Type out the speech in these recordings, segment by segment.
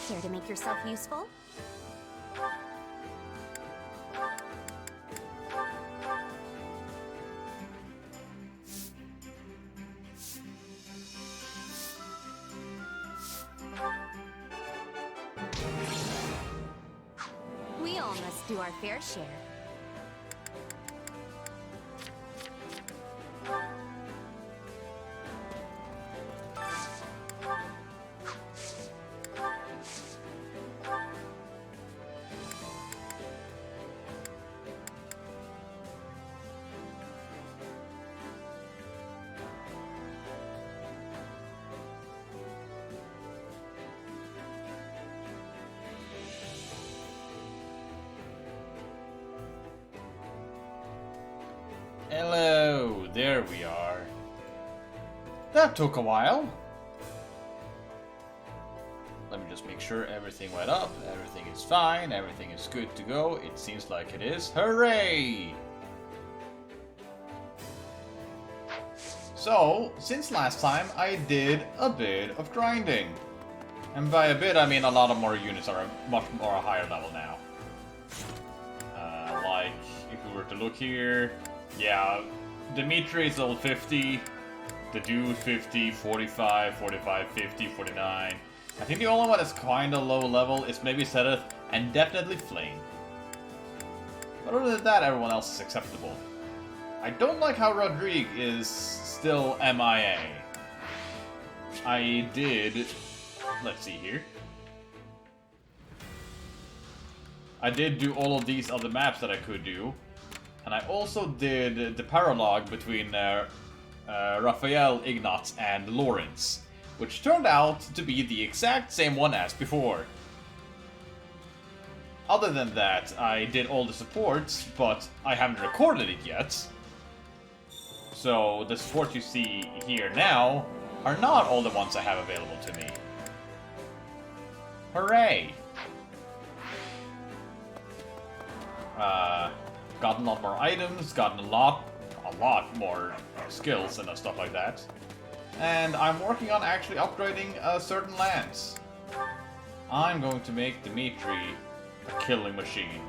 Care to make yourself useful? We all must do our fair share. Hello, there we are. That took a while. Let me just make sure everything went up, everything is fine, everything is good to go. It seems like it is. Hooray! So, since last time, I did a bit of grinding. And by a bit, I mean a lot of more units are much more higher level now. Like, if we were to look here, yeah, Dimitri is level 50, the Dude 50, 45, 45, 50, 49. I think the only one that's kinda low level is maybe Seth and definitely Flame. But other than that, everyone else is acceptable. I don't like how Rodrigue is still MIA. I did... Let's see here. I did do all of these other maps that I could do. And I also did the paralogue between Raphael, Ignatz, and Lawrence, which turned out to be the exact same one as before. Other than that, I did all the supports, but I haven't recorded it yet. So the supports you see here now are not all the ones I have available to me. Hooray! Gotten a lot more items, gotten a lot more skills and stuff like that. And I'm working on actually upgrading certain lands. I'm going to make Dimitri a killing machine.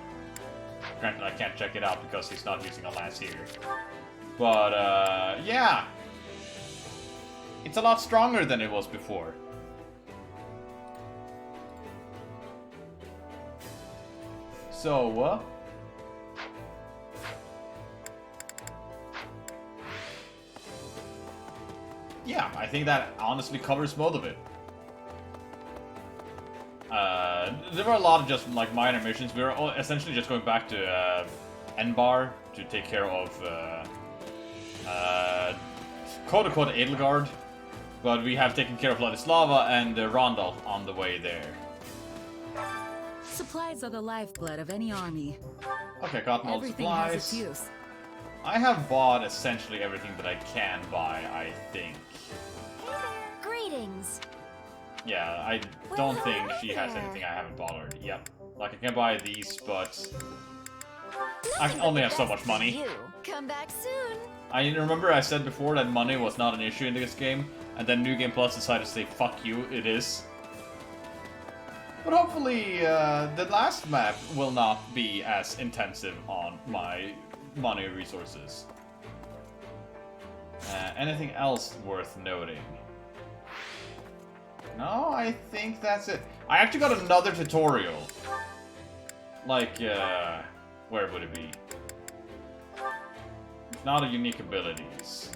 Granted, I can't check it out because he's not using a lance here. But, yeah! It's a lot stronger than it was before. So, yeah, I think that honestly covers most of it. There were a lot of just like minor missions. We were essentially just going back to N-Bar to take care of quote-unquote Edelgard, but we have taken care of Vladislava and Rondal on the way there. Supplies are the lifeblood of any army. Okay, got all the Everything supplies. has its use. I have bought essentially everything that I can buy, I think. Hey there. Greetings. Yeah, I don't think she has anything I haven't bought already. Yep. Like, I can buy these, but I only have so much money. You. Come back soon. I remember I said before that money was not an issue in this game, and then New Game Plus decided to say, fuck you, it is. But hopefully, the last map will not be as intensive on my money resources. Anything else worth noting? No, I think that's it. I actually got another tutorial. Like, where would it be? Not a unique abilities.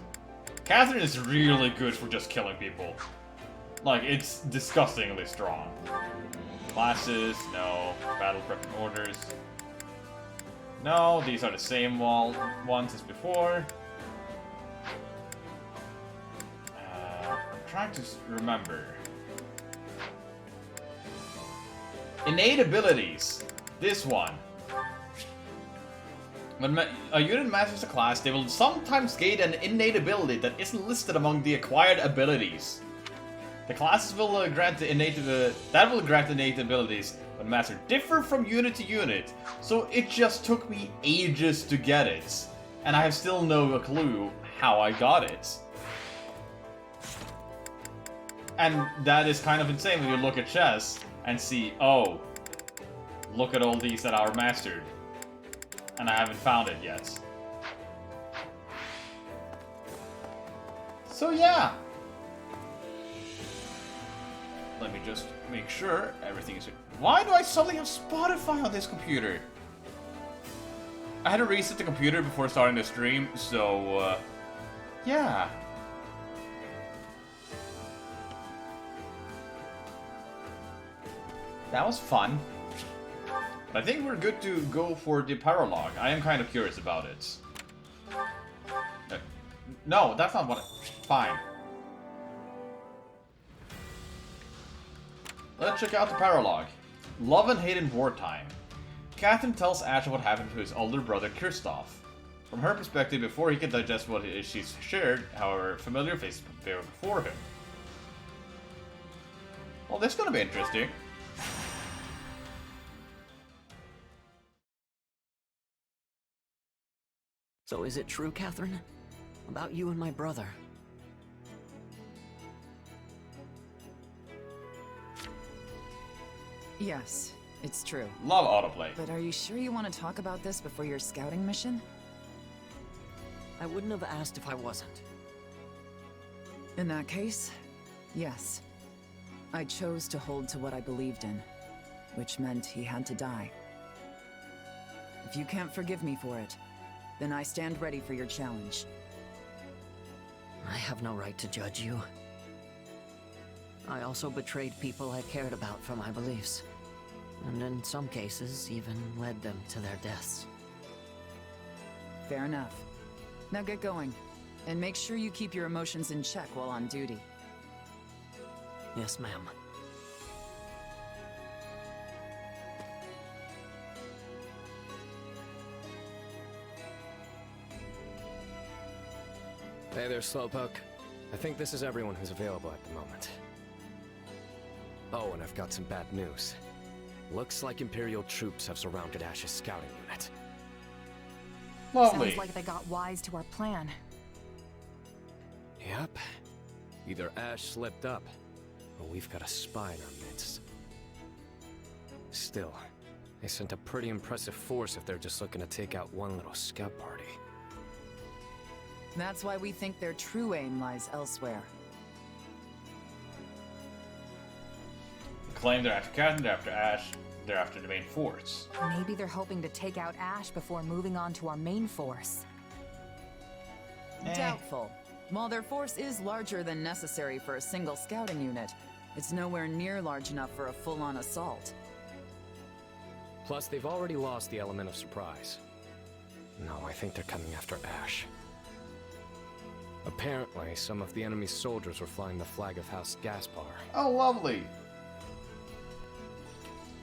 Catherine is really good for just killing people. Like, it's disgustingly strong. Classes, no. Battle prepping orders. No, these are the same ones as before. I'm trying to remember. Innate abilities. This one. When a unit masters a class, they will sometimes gain an innate ability that isn't listed among the acquired abilities. The classes will grant the innate abilities when mastered differ from unit to unit, so it just took me ages to get it, and I have still no clue how I got it. And that is kind of insane when you look at chess. and see, oh, look at all these that are mastered. And I haven't found it yet. So yeah. Let me just make sure everything is... Why do I suddenly have Spotify on this computer? I had to reset the computer before starting the stream, so, yeah. That was fun. I think we're good to go for the paralog. I am kind of curious about it. No, that's not what Fine. Let's check out the paralog. Love and hate in wartime. Catherine tells Ash what happened to his older brother Kristoff. From her perspective, before he can digest what it is she's shared, however, familiar faces appear before him. Well, this is gonna be interesting. So is it true, Catherine? About you and my brother? Yes, it's true. Love autoplay. But are you sure you want to talk about this before your scouting mission? I wouldn't have asked if I wasn't. In that case, yes. I chose to hold to what I believed in, which meant he had to die. If you can't forgive me for it, then I stand ready for your challenge. I have no right to judge you. I also betrayed people I cared about for my beliefs. And in some cases, even led them to their deaths. Fair enough. Now get going. And make sure you keep your emotions in check while on duty. Yes, ma'am. Hey there, Slowpoke. I think this is everyone who's available at the moment. Oh, and I've got some bad news. Looks like Imperial troops have surrounded Ash's scouting unit. Lovely. Sounds like they got wise to our plan. Yep. Either Ash slipped up, or we've got a spy in our midst. Still, they sent a pretty impressive force if they're just looking to take out one little scout party. That's why we think their true aim lies elsewhere. Claim they're after Catherine, they're after Ash, they're after the main force. Maybe they're hoping to take out Ash before moving on to our main force. Doubtful. While their force is larger than necessary for a single scouting unit, it's nowhere near large enough for a full-on assault. Plus, they've already lost the element of surprise. No, I think they're coming after Ash. Apparently, some of the enemy's soldiers were flying the flag of House Gaspar. Oh, lovely.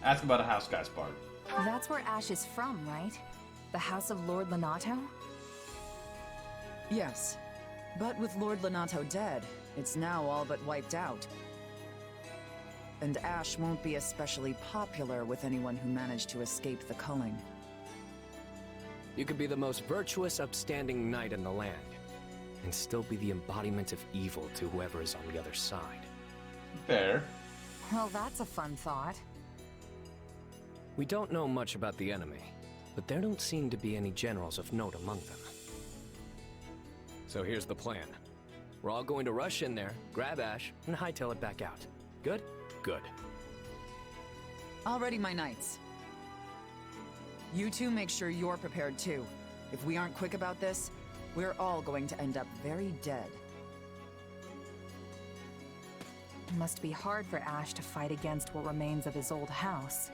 Ask about a House Gaspar. That's where Ash is from, right? The House of Lord Lonato? Yes. But with Lord Lonato dead, it's now all but wiped out. And Ash won't be especially popular with anyone who managed to escape the culling. You could be the most virtuous, upstanding knight in the land, and still be the embodiment of evil to whoever is on the other side. Fair. Well, that's a fun thought. We don't know much about the enemy, but there don't seem to be any generals of note among them. So here's the plan. We're all going to rush in there, grab Ash, and hightail it back out. Good? Good. Already, my knights. You two make sure you're prepared too. If we aren't quick about this, we're all going to end up very dead. It must be hard for Ash to fight against what remains of his old house.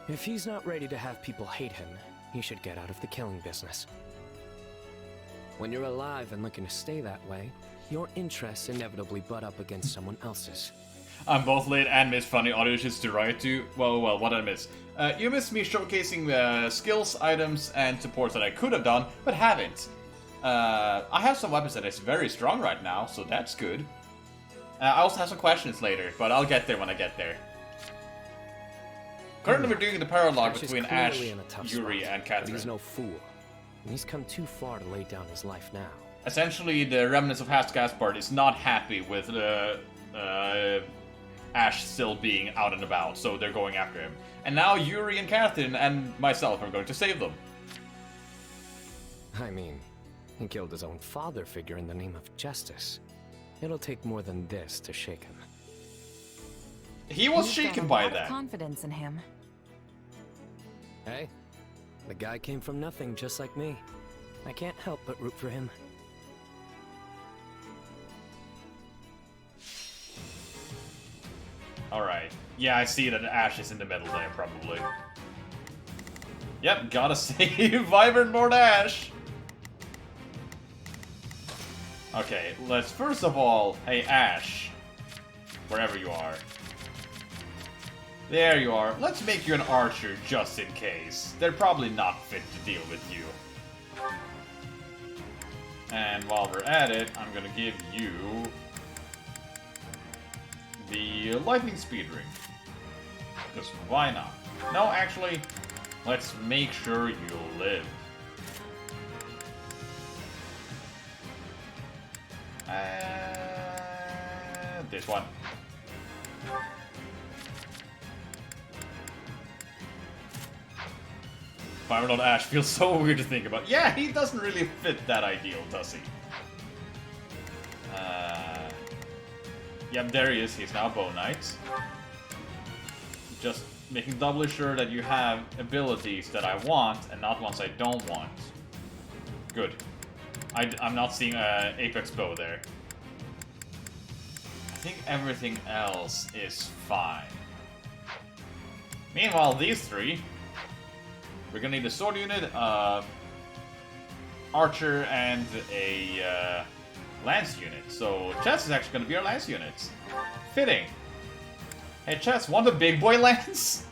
If he's not ready to have people hate him, he should get out of the killing business. When you're alive and looking to stay that way, your interests inevitably butt up against someone else's. I'm both late and miss funny auditions to write to. Well, what I miss. You missed me showcasing skills, items, and supports that I could have done, but haven't. I have some weapons that is very strong right now, so that's good. I also have some questions later, but I'll get there when I get there. Currently we're doing the paralog between Ash, Yuri, and Catherine. He's no fool. And he's come too far to lay down his life now. Essentially, the remnants of House Gaspard is not happy with Ash still being out and about, so they're going after him. And now Yuri and Catherine and myself are going to save them. I mean, he killed his own father figure in the name of justice. It'll take more than this to shake him. He was You've got shaken a by lot of that. confidence in him. Hey, the guy came from nothing just like me. I can't help but root for him. Alright. Yeah, I see that Ash is in the middle there, probably. Yep, gotta save Vibrant Lord Ash! Okay, let's first of all... Hey, Ash. Wherever you are. There you are. Let's make you an archer, just in case. They're probably not fit to deal with you. And while we're at it, I'm gonna give you... the lightning speed ring. Because why not? No, actually, let's make sure you live. This one. Fireball Ash feels so weird to think about. Yeah, he doesn't really fit that ideal, does he? Yep, there he is. He's now Bow Knight. Just making doubly sure that you have abilities that I want and not ones I don't want. Good. I'm not seeing Apex Bow there. I think everything else is fine. Meanwhile, these three, we're gonna need a sword unit, archer, and a lance unit. So Chess is actually gonna be our lance unit. Fitting. Hey Chess, want a big boy lance?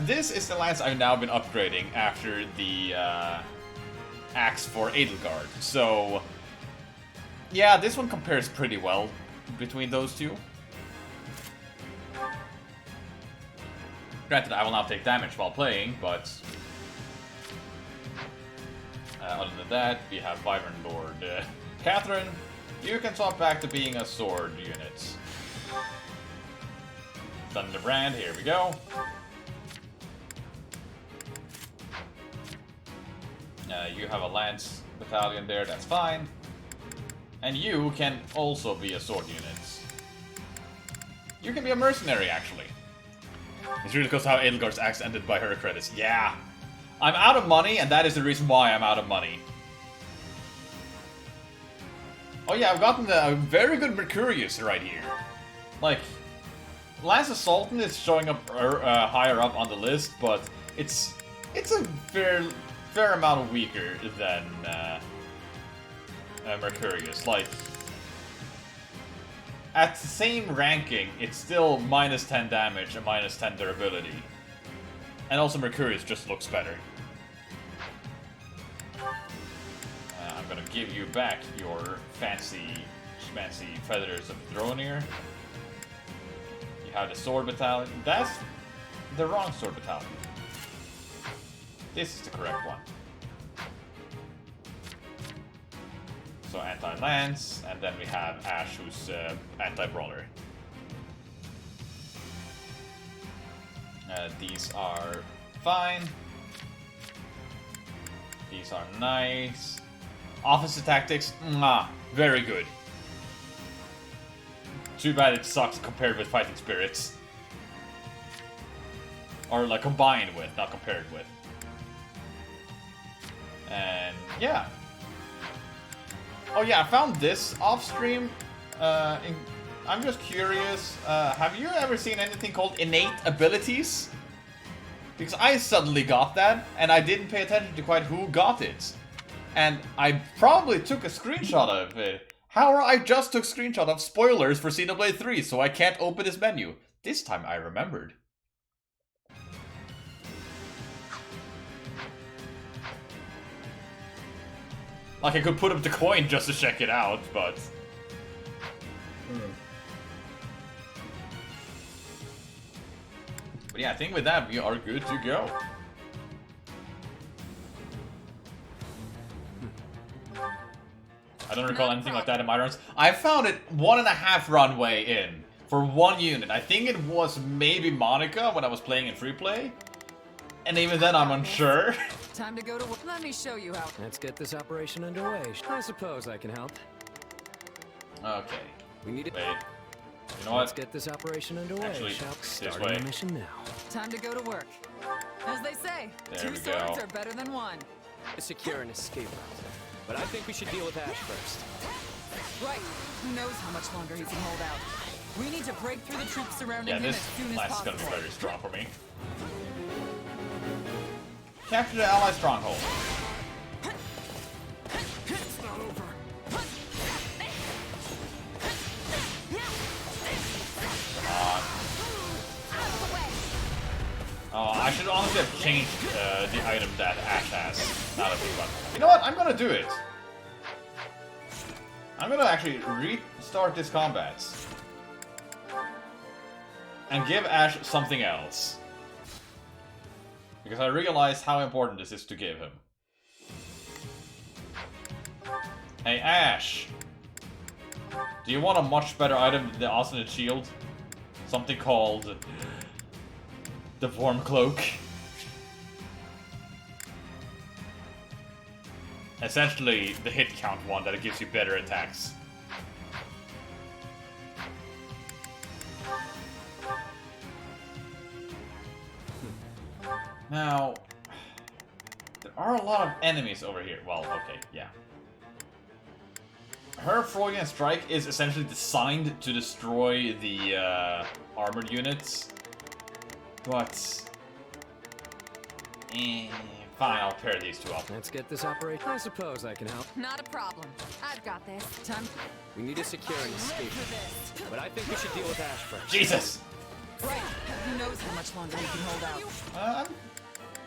This is the lance I've now been upgrading after the axe for Edelgard. So yeah, this one compares pretty well between those two. Granted, I will not take damage while playing, but other than that, we have Vibrant Lord Catherine. You can swap back to being a sword unit. Thunderbrand, here we go. You have a lance battalion there, that's fine. And you can also be a sword unit. You can be a mercenary, actually. It's really because how Edelgard's axe ended by her credits. Yeah. I'm out of money, and that is the reason why I'm out of money. Oh yeah, I've gotten a very good Mercurius right here. Like, Lance of Sultan is showing up higher up on the list, but it's a fair amount weaker than Mercurius. Like, at the same ranking, it's still minus 10 damage and minus 10 durability. And also Mercurius just looks better. I'm gonna give you back your fancy Feathers of Dronir. You have the Sword Battalion. That's the wrong Sword Battalion. This is the correct one. So anti-lance, and then we have Ash, who's anti-brawler. These are fine. These are nice. Offensive tactics, very good. Too bad it sucks compared with fighting spirits. Or like combined with, not compared with. And yeah. Oh yeah, I found this off stream. I'm just curious, have you ever seen anything called innate abilities? Because I suddenly got that, and I didn't pay attention to quite who got it. And I probably took a screenshot of it. However, I just took a screenshot of spoilers for Xenoblade 3, so I can't open this menu. This time I remembered. Like, I could put up the coin just to check it out, but... But yeah, I think with that, we are good to go. I don't recall anything like that in my runs. I found it 1.5 runway in for one unit. I think it was maybe Monica when I was playing in free play. And even then I'm unsure. Time to go to work. Let me show you how. Let's get this operation underway. I suppose I can help. Okay. We need it. Wait. You know Let's what? get this operation underway. Actually, Shall this starting way. the mission now. Time to go to work. As they say, There two we swords go. are better than one. Secure an escape route. But I think we should deal with Ash first. Right. Who knows how much longer he can hold out. We need to break through the troops surrounding Yeah, him this as soon as last is possible. gonna be very strong for me. Capture the ally stronghold. It's not over. Oh, I should honestly have changed the item that Ash has. Now that I think about it. You know what? I'm gonna do it. I'm gonna actually restart this combat. And give Ash something else. Because I realized how important this is to give him. Hey Ash! Do you want a much better item than the Osnate Shield? Something called the Vorm Cloak. Essentially, the hit count one that gives you better attacks. Now, there are a lot of enemies over here. Well, okay, yeah. Her Freudian Strike is essentially designed to destroy the armored units. But... fine, I'll pair these two up. Let's get this operation. I suppose I can help. Not a problem. I've got this. Time. We need to secure an escape route. But I think we should deal with Ash first. Jesus! Right. Who knows how much longer he can hold out.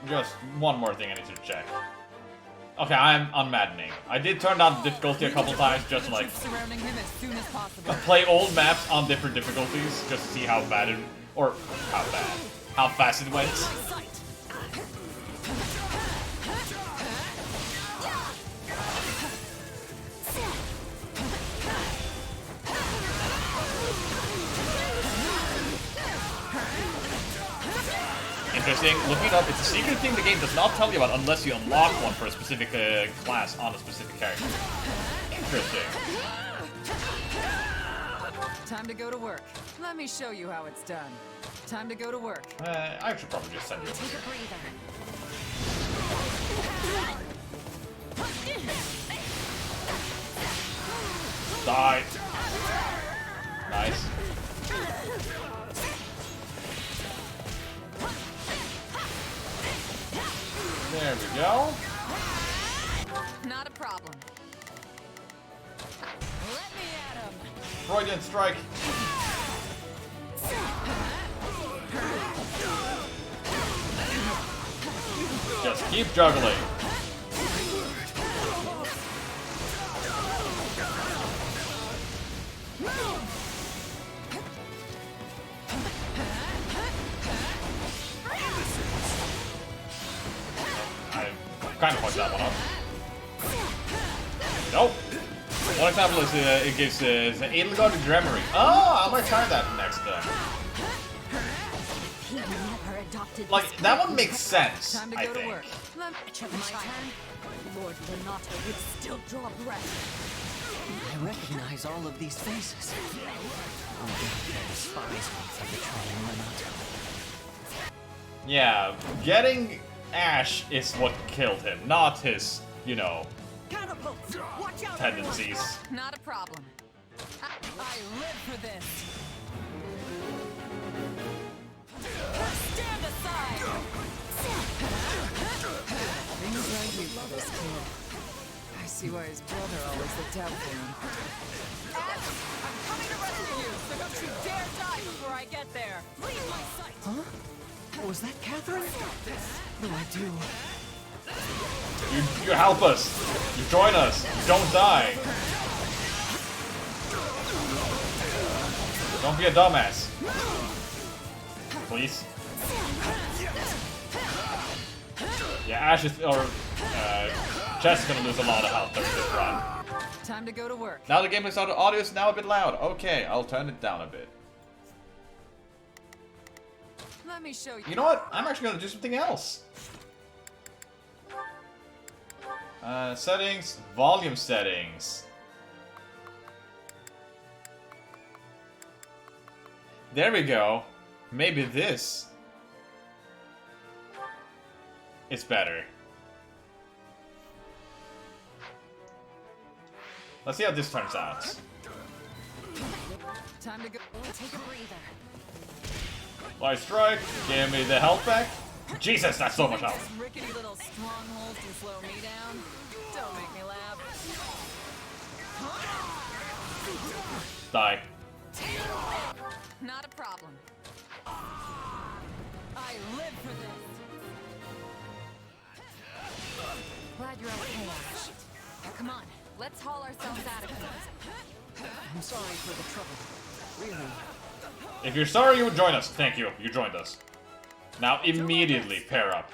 Just one more thing I need to check. Okay, I'm unmaddening. I did turn down the difficulty a couple times just to, like, Surrounding him as soon as possible. play old maps on different difficulties, just to see how bad it... or how bad. How fast it went. Interesting. Looking it up, it's a secret thing the game does not tell you about unless you unlock one for a specific class on a specific character. Interesting. Time to go to work. Let me show you how it's done. Time to go to work. I should probably just send you over Take here. a breather. Die. Nice. There we go. Not a problem. Let me at him. Freudian Strike. Just keep juggling. I kind of fucked that one up. Nope. One example is it gives the Edelgard Dremery. Oh, I might try that next time. He never adopted Like, this that one pattern. makes sense, Time to I go to think. work. Let My turn. Lord Renato would still draw breath. I recognize all of these faces. Oh, they despise me for betraying Renato. Yeah, getting Ash is what killed him, not his, you know, Catapults! Watch out! tendencies. Not a problem. I live for this. Stand aside! Things I do for this kid. I see why his brother always looked out for him. Ash, I'm coming to rescue you, so don't you dare die before I get there! Leave my sight! Huh? Was that Catherine? What do I do? You help us. You join us. You don't die. Don't be a dumbass. Please. Yeah, Ash is, or Chess is gonna lose a lot of health during this run. Time to go to work. Now the gameplay sound audio is now a bit loud. Okay, I'll turn it down a bit. Let me show you. You know what? I'm actually gonna do something else. Settings, volume settings. There we go. Maybe this is better. Let's see how this turns out. Time to go. Take a breather. Light strike, give me the health back. Jesus, that's so much health. This rickety little stronghold can slow me down. Don't make me laugh. Die. Not a problem. I live for this. Glad you're okay, Ash. Now come on, let's haul ourselves out of here. I'm sorry for the trouble. Really. If you're sorry you would join us, thank you. You joined us. Now immediately pair up.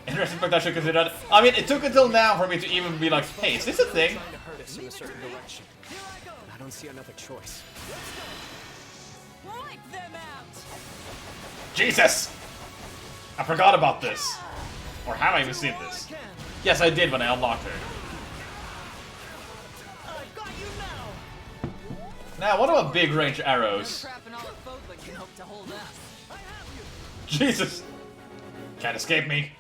Interesting fact I should consider that. I mean, it took until now for me to even be like, hey, is this a thing? Trying to hurt us in a certain direction. I don't see another choice. Wipe them out. Jesus! I forgot about this. Or have I even seen this? Yes, I did when I unlocked her. Now, what about big range arrows? Crap and all of Fogler can hope to hold us. Jesus! Can't escape me.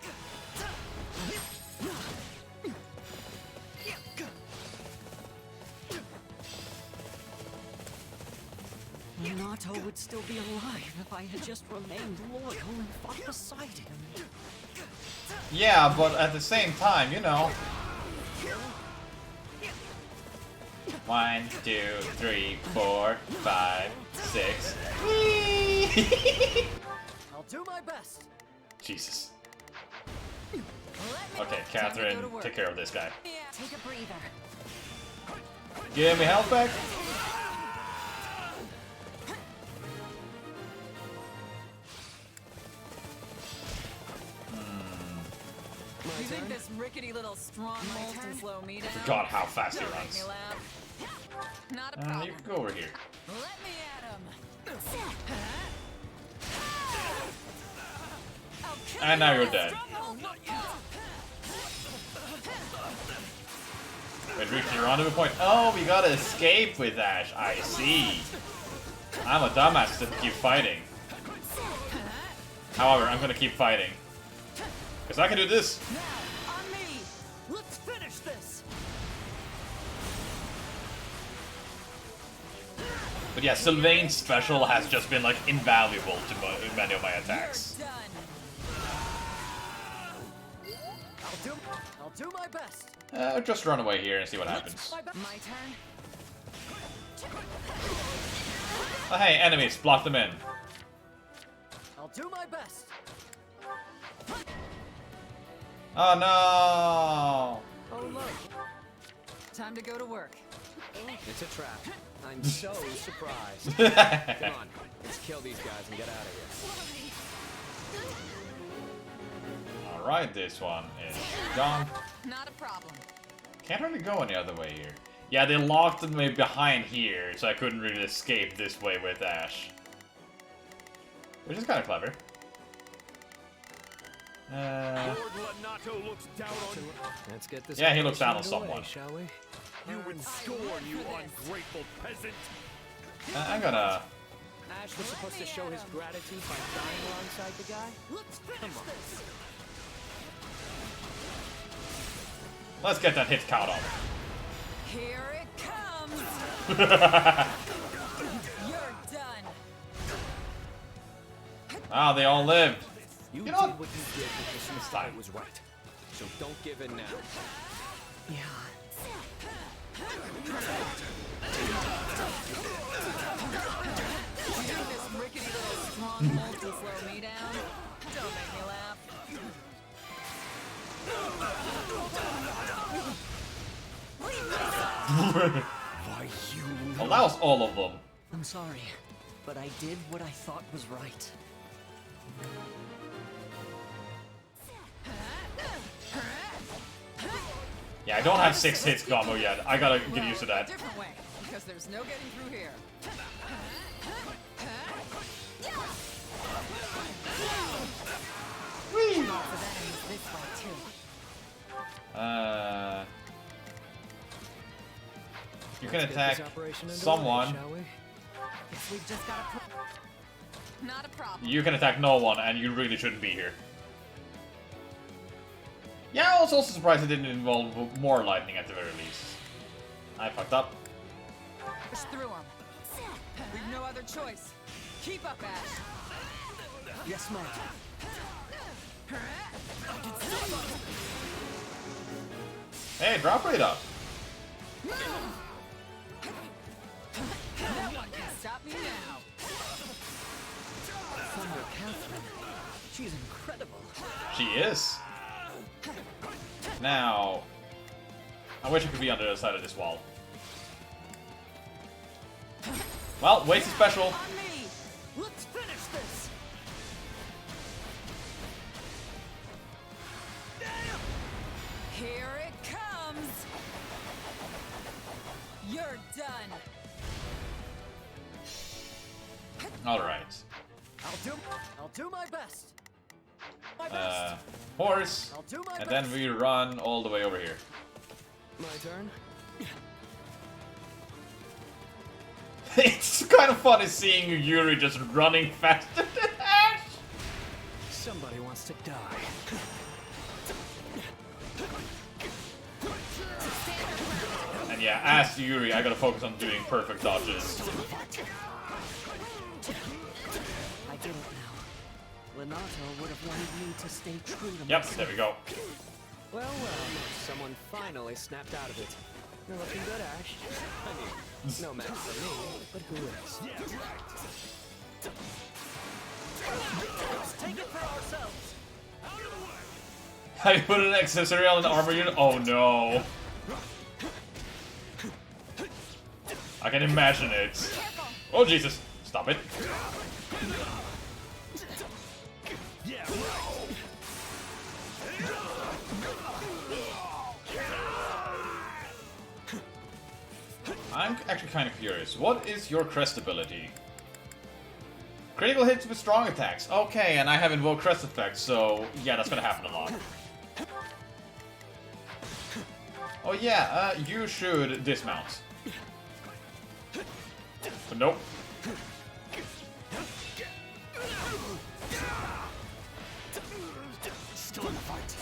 Nato would still be alive if I had just remained loyal and fought beside him. Yeah, but at the same time, you know. 1, 2, 3, 4, 5, 6. I'll do my best. Jesus. Let me Okay, Time to Catherine, go to work. take care of this guy. Yeah. Take a breather. Give me health back. You think this rickety little stronghold can slow me down? God, how fast he Don't make runs. me laugh. Not a problem. You can go over here. Let me at him. And now you're dead. We've reached the rendezvous point. Oh, we gotta escape with Ash. I see. I'm a dumbass to keep fighting. However, I'm gonna keep fighting. Because I can do this. Now, on me. Let's finish this. But yeah, Sylvain's special has just been like invaluable to many of my attacks. You're done. I'll do my best. Just run away here and see what happens. My turn. Oh, hey, enemies, block them in. I'll do my best. Oh no! Oh look. Time to go to work. It's a trap. I'm so surprised. Come on, let's kill these guys and get out of here. Alright, this one is gone. Not a problem. Can't really go any other way here. Yeah, they locked me behind here, so I couldn't really escape this way with Ash. Which is kind of clever. Let's get this. Yeah, he looks down on operation someone. underway, Shall we? You would scorn, you ungrateful peasant! I'm gonna... Ash was supposed to show his gratitude by dying alongside the guy. Let's finish this. Let's get that hit count up. Here it comes. You're done. Ah, they all lived. You You did know what you did because you thought it was right. So don't give in now. Yeah. You think this rickety little stronghold can slow me down? Don't make me laugh. Why, you... Allows all of them. I'm sorry, but I did what I thought was right. Yeah, I don't have 6 hits combo yet. I gotta get used to A that. different way, because there's no getting through here. Whee! This way too. You can Let's get attack this operation underway, someone. shall we? Guess we've just got to. Not a problem. You can attack no one, and you really shouldn't be here. Yeah, I was also surprised it didn't involve more lightning at the very least. I fucked up. Push through them. We've no other choice. Keep up, Ash. Yes, ma'am. Hey, drop rate up. No one can stop me now. Thunder Catherine. She's incredible. She is. Now, I wish I could be on the other side of this wall. Well, waste is special. On me. Let's finish this. Here it comes. You're done. All right. I'll do my best. Horse, I'll do my and then we run all the way over here. My turn. It's kind of funny seeing Yuri just running faster than Ash. Somebody wants to die. And yeah, as Yuri, I gotta focus on doing perfect dodges. I get it now. Lenato would have wanted me to stay true to Yep, myself. there we go. Well, someone finally snapped out of it. You're looking good, Ash. I mean, no match for me, but who is? Let's take it for ourselves. I put an accessory on an armor unit. Oh no. I can imagine it. Oh Jesus. Stop it. I'm actually kind of curious. What is your crest ability? Critical hits with strong attacks. Okay, and I have invoked crest effects, so yeah, that's gonna happen a lot. Oh yeah, you should dismount. But nope. Still in the fight.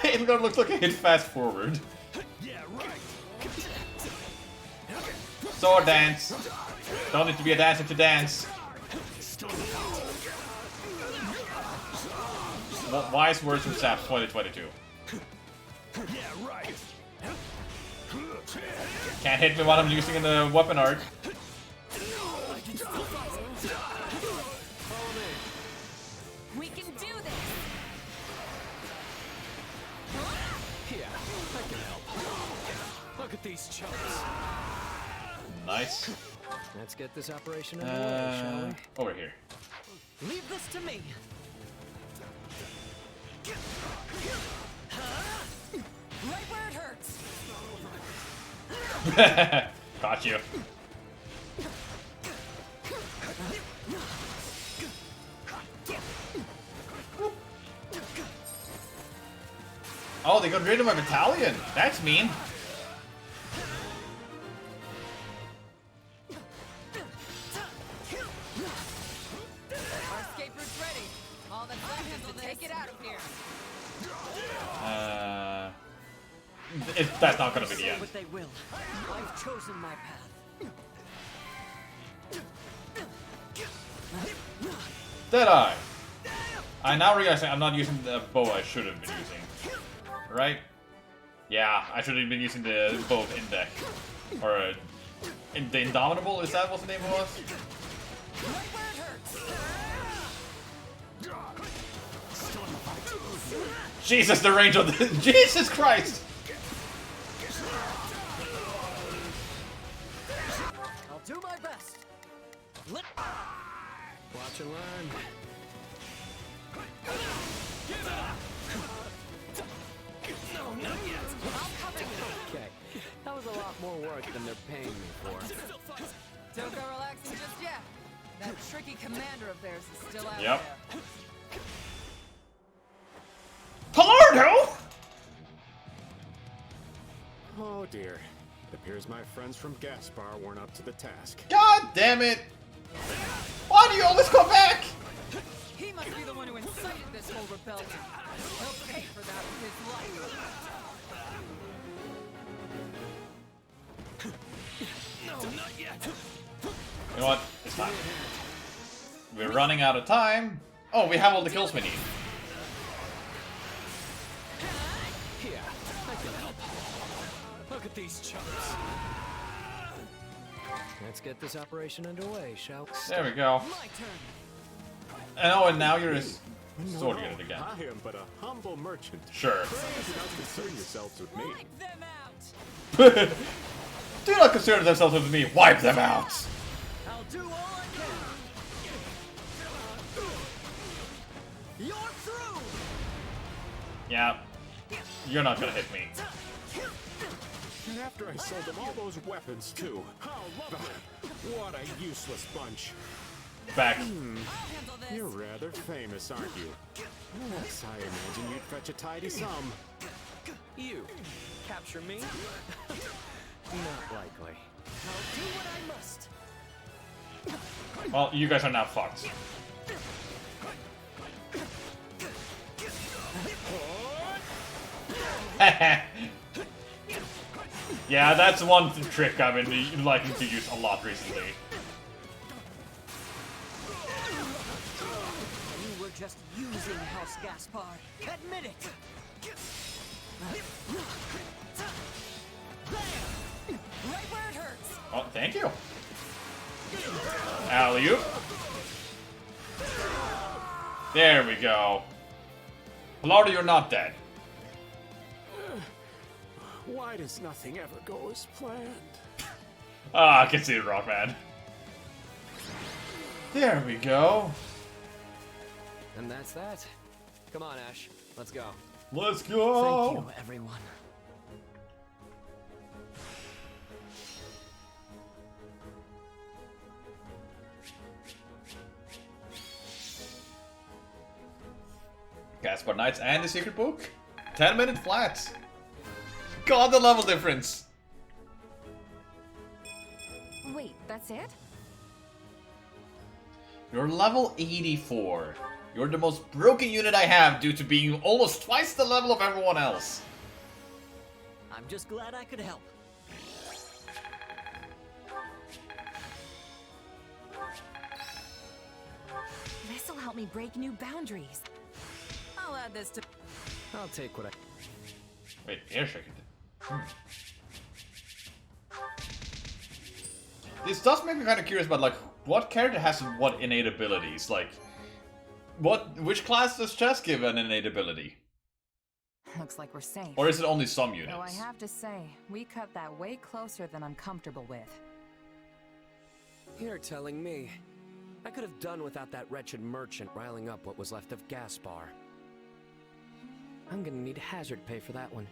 Hey, it looks like I hit fast forward. Yeah, right. Sword dance. Don't need to be a dancer to dance. Wise words from SAP 2022. Yeah, right. Can't hit me while I'm using the weapon art. We can do this. Yeah, I can help. Look at these chumps. Nice. Let's get this operation underway, shall we? Over here. Leave this to me. Right where it hurts. Got you. Oh, they got rid of my battalion. That's mean. Our escape route's ready. All that's left is to take it out of here. That's not gonna be the Say end. what they will. I've chosen my path. Did I? I now realize I'm not using the bow I should have been using. Right? Yeah, I should have been using the bow of Indec. Or the Indomitable, is that what the name was? Right where it hurts. Jesus, the range of the... Jesus Christ! I'll do my best. Watch and learn. Okay, that was a lot more work than they're paying me for. Don't go relaxing just yet. That tricky commander of theirs is still out Yep. there. Palardo! Oh dear. It appears my friends from Gaspar weren't up to the task. God damn it! Why do you always come back? He must be the one who incited this whole rebellion. He'll pay for that with his life. You know what? It's time. We're running out of time. Oh, we have all the kills we need. Yeah, I can help. Look at these chumps. Let's get this operation underway, shall we? There we go. My turn. And oh, and now you're a sword No, unit again. I am but a humble merchant. Sure. Please do not concern yourselves with me. Wipe them out. Do not concern themselves with me. Wipe them out. I'll do all I can. You're through. Yeah. You're not gonna hit me. And after I sold them all those weapons too. How lovely. What a useless bunch. Back. I'll handle this. You're rather famous, aren't you? Yes, I imagine you'd fetch a tidy sum. You capture me? Not likely. I'll do what I must. Well, you guys are now fucked. Yeah, that's one trick I've been liking to use a lot recently. You were just using House Gaspar. Admit it. Right where it hurts. Oh, thank you. Alley-oop. There we go. Palardo, you're not dead. Why does nothing ever go as planned? Ah, I can see it, Rockman. There we go. And that's that. Come on, Ash. Let's go. Let's go. Thank you, everyone. Gaspar Knights and the Secret Book. 10-minute flat. God, the level difference. Wait, that's it? You're level 84. You're the most broken unit I have due to being almost twice the level of everyone else. I'm just glad I could help. This'll help me break new boundaries. I'll add this to. I'll take what I... Wait, airstrike. This does make me kind of curious about like what character has what innate abilities. Like, which class does chess give an innate ability, Looks like we're safe. or is it only some units? Though I have to say, we cut that way closer than I'm comfortable with. You're telling me. I could have done without that wretched merchant riling up what was left of Gaspar. I'm gonna need hazard pay for that one.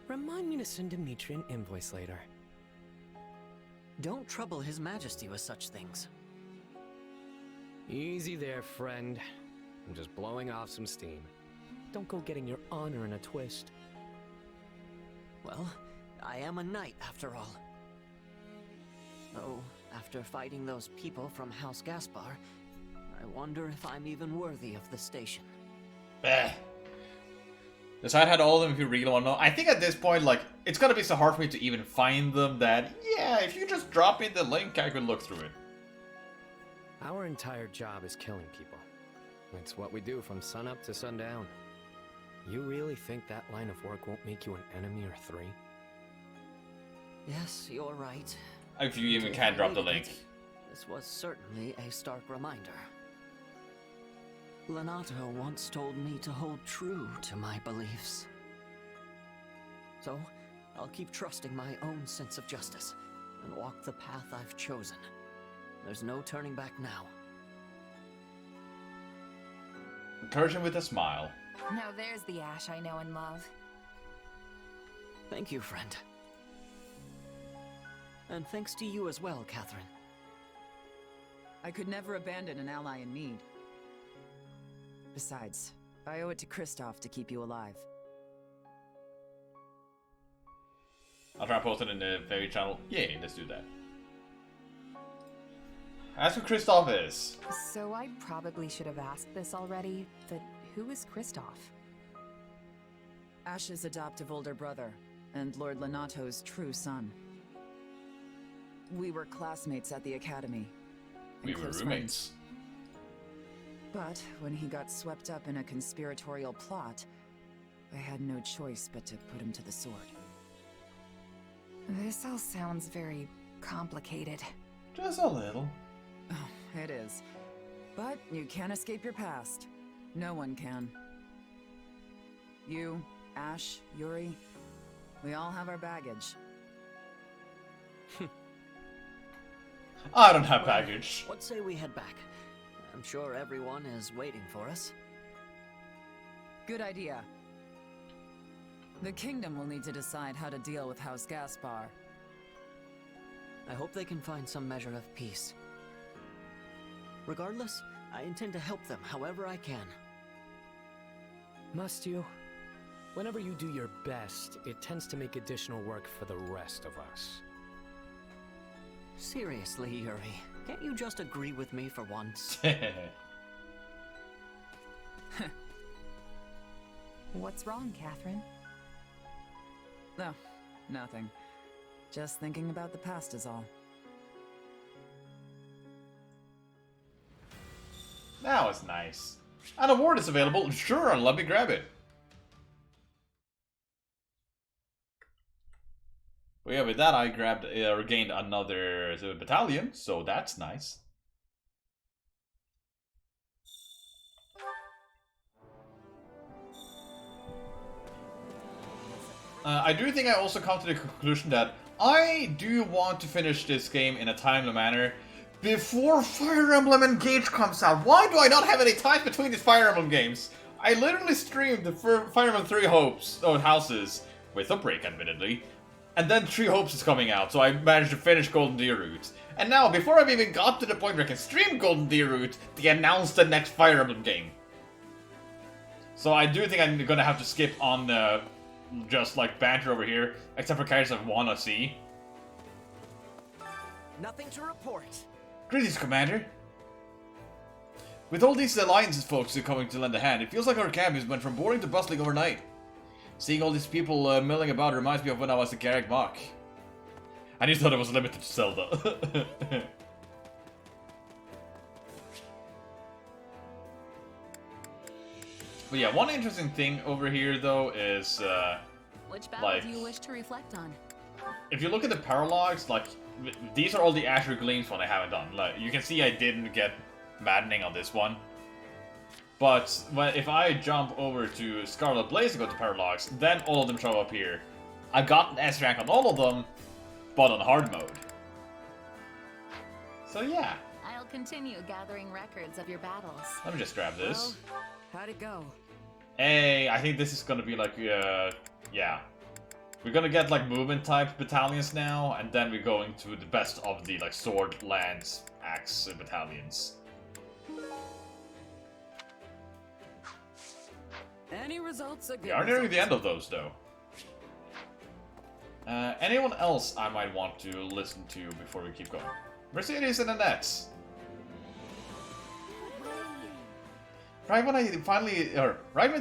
Remind me to send Dimitri an invoice later. Don't trouble His Majesty with such things. Easy there, friend. I'm just blowing off some steam. Don't go getting your honor in a twist. Well, I am a knight after all. Though, after fighting those people from House Gaspar, I wonder if I'm even worthy of the station. Bah. Decide how to all of them if you really want to know. I think at this point, like, it's gonna be so hard for me to even find them that, yeah, if you just drop me the link, I could look through it. Our entire job is killing people. It's what we do from sunup to sundown. You really think that line of work won't make you an enemy or three? Yes, you're right. If you even If can I drop the needed link. it, this was certainly a stark reminder. Lenato once told me to hold true to my beliefs. So, I'll keep trusting my own sense of justice and walk the path I've chosen. There's no turning back now. Encourage him with a smile. Now there's the Ash I know and love. Thank you, friend. And thanks to you as well, Catherine. I could never abandon an ally in need. Besides, I owe it to Kristoff to keep you alive. I'll try to post it in the very channel. Yay, let's do that. Ask who Kristoff is. So I probably should have asked this already, but who is Kristoff? Ash's adoptive older brother, and Lord Lenato's true son. We were classmates at the academy. We were close roommates. friends. But when he got swept up in a conspiratorial plot, I had no choice but to put him to the sword. This all sounds very complicated. Just a little. Oh, it is. But you can't escape your past. No one can. You, Ash, Yuri, we all have our baggage. I don't have baggage. What say we head back? I'm sure everyone is waiting for us. Good idea. The kingdom will need to decide how to deal with House Gaspar. I hope they can find some measure of peace. Regardless, I intend to help them however I can. Must you? Whenever you do your best, it tends to make additional work for the rest of us. Seriously, Yuri, can't you just agree with me for once? What's wrong, Catherine? No, nothing. Just thinking about the past is all. That was nice. An award is available. Sure, let me grab it. But yeah, with that I grabbed or gained another battalion, so that's nice. I do think I also come to the conclusion that I do want to finish this game in a timely manner before Fire Emblem Engage comes out. Why do I not have any time between these Fire Emblem games? I literally streamed the Fire Emblem 3 Houses, with a break admittedly, and then 3 Hopes is coming out, so I managed to finish Golden Deer Route. And now, before I've even got to the point where I can stream Golden Deer Route, they announced the next Fire Emblem game. So I do think I'm gonna have to skip on just like banter over here, except for characters I wanna see. Nothing to report. Greetings, Commander. With all these alliances folks coming to lend a hand, it feels like our camp has went from boring to bustling overnight. Seeing all these people milling about reminds me of when I was a Garrick Mach. And you thought it was limited to Zelda. But yeah, one interesting thing over here though is Which battle like, do you wish to reflect on? if you look at the paralogs, like these are all the Azure Gleams one I haven't done. Like you can see I didn't get maddening on this one. But if I jump over to Scarlet Blaze and go to paralogs, then all of them show up here. I've gotten S rank on all of them, but on hard mode. So yeah. I'll continue gathering records of your battles. Let me just grab this. Well, how'd it go? Hey, I think this is gonna be like, yeah. We're gonna get like movement type battalions now, and then we're going to the best of the like sword, lance, axe battalions. Any results are good. We are nearing the end of those though. Anyone else I might want to listen to before we keep going? Mercedes and Annette. Right when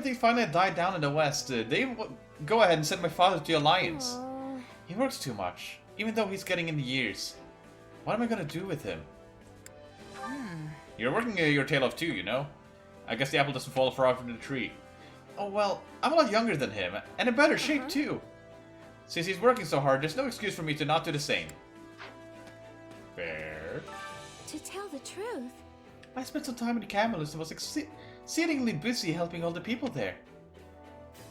things finally died down in the West, they go ahead and send my father to the Alliance. Aww. He works too much, even though he's getting in the years. What am I gonna do with him? You're working your tail off too, you know? I guess the apple doesn't fall far from the tree. Oh well, I'm a lot younger than him, and in better shape too. Since he's working so hard, there's no excuse for me to not do the same. Fair. To tell the truth, I spent some time in the Camelus and was exceedingly busy helping all the people there.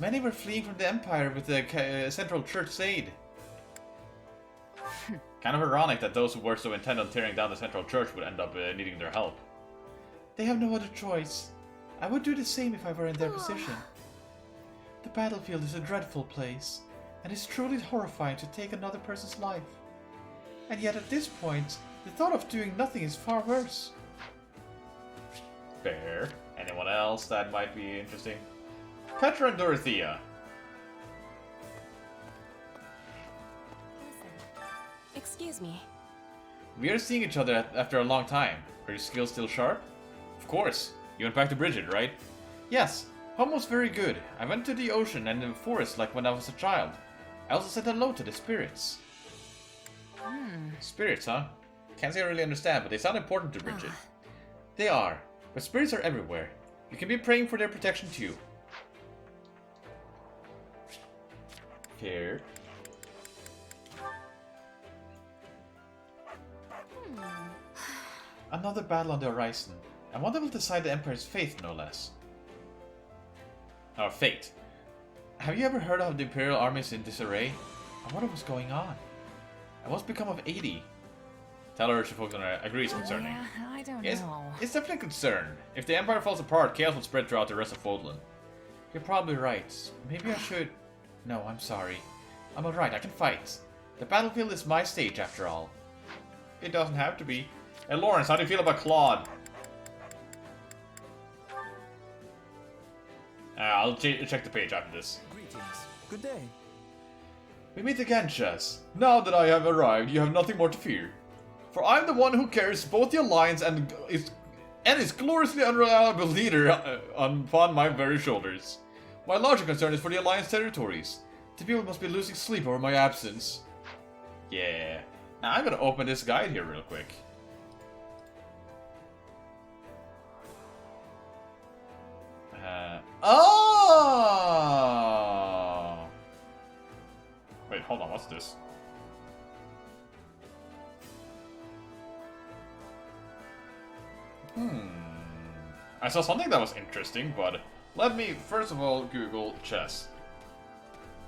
Many were fleeing from the Empire with the Central Church's aid. Kind of ironic that those who were so intent on tearing down the Central Church would end up needing their help. They have no other choice. I would do the same if I were in their position. The battlefield is a dreadful place, and it's truly horrifying to take another person's life. And yet at this point, the thought of doing nothing is far worse. Fair. Anyone else that might be interesting? Petra and Dorothea. Excuse me. We are seeing each other after a long time. Are your skills still sharp? Of course. You went back to Bridget, right? Yes. Almost very good. I went to the ocean and the forest like when I was a child. I also said hello to the spirits. Spirits, huh? Can't say I really understand, but they sound important to Bridget. They are. But spirits are everywhere. You can be praying for their protection too. Here. Another battle on the horizon. And one that will decide the Empire's fate, no less. Our fate. Have you ever heard of the Imperial armies in disarray? I wonder what's going on. And what's become of 80? Tell her she focus on her agrees concerning. Yeah, I don't Yes, know. it's definitely a concern. If the Empire falls apart, chaos will spread throughout the rest of Fodlan. You're probably right. Maybe I should... No, I'm sorry. I'm alright, I can fight. The battlefield is my stage, after all. It doesn't have to be. Hey, Lawrence, how do you feel about Claude? I'll check the page after this. Greetings. Good day. We meet again, Chess. Now that I have arrived, you have nothing more to fear. For I am the one who carries both the Alliance and is gloriously unreliable leader upon my very shoulders. My larger concern is for the Alliance territories. The people must be losing sleep over my absence. Yeah. Now I'm gonna open this guide here real quick. Oh! Wait, hold on, what's this? I saw something that was interesting, but let me first of all Google chess.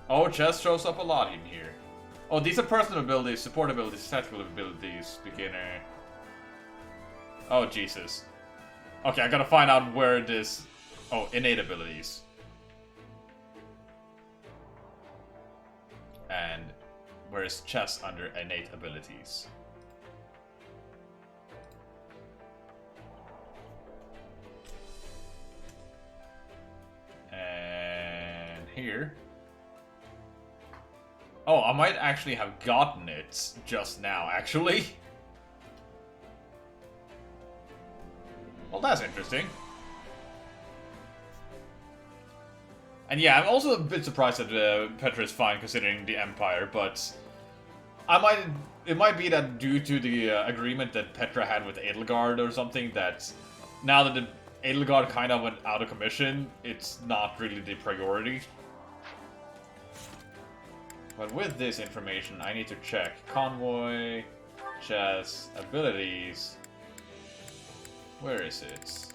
Oh, chess shows up a lot in here. Oh, these are personal abilities, support abilities, tactical abilities, beginner. Oh, Jesus. Okay, I gotta find out where this... Oh, innate abilities. And where is chess under innate abilities? And here. Oh, I might actually have gotten it just now, actually. Well, that's interesting. And yeah, I'm also a bit surprised that Petra is fine considering the Empire, but it might be that due to the agreement that Petra had with Edelgard or something, that now that the Edelgard kind of went out of commission, it's not really the priority. But with this information, I need to check convoy, chess, abilities. Where is it?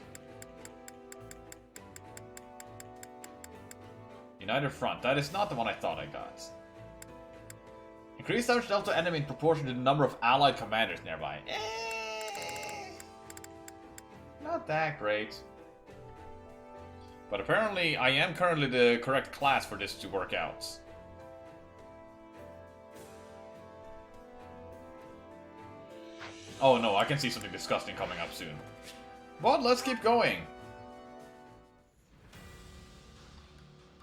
United Front. That is not the one I thought I got. Increase damage dealt to enemy in proportion to the number of allied commanders nearby. Not that great. But apparently, I am currently the correct class for this to work out. Oh no, I can see something disgusting coming up soon. But let's keep going.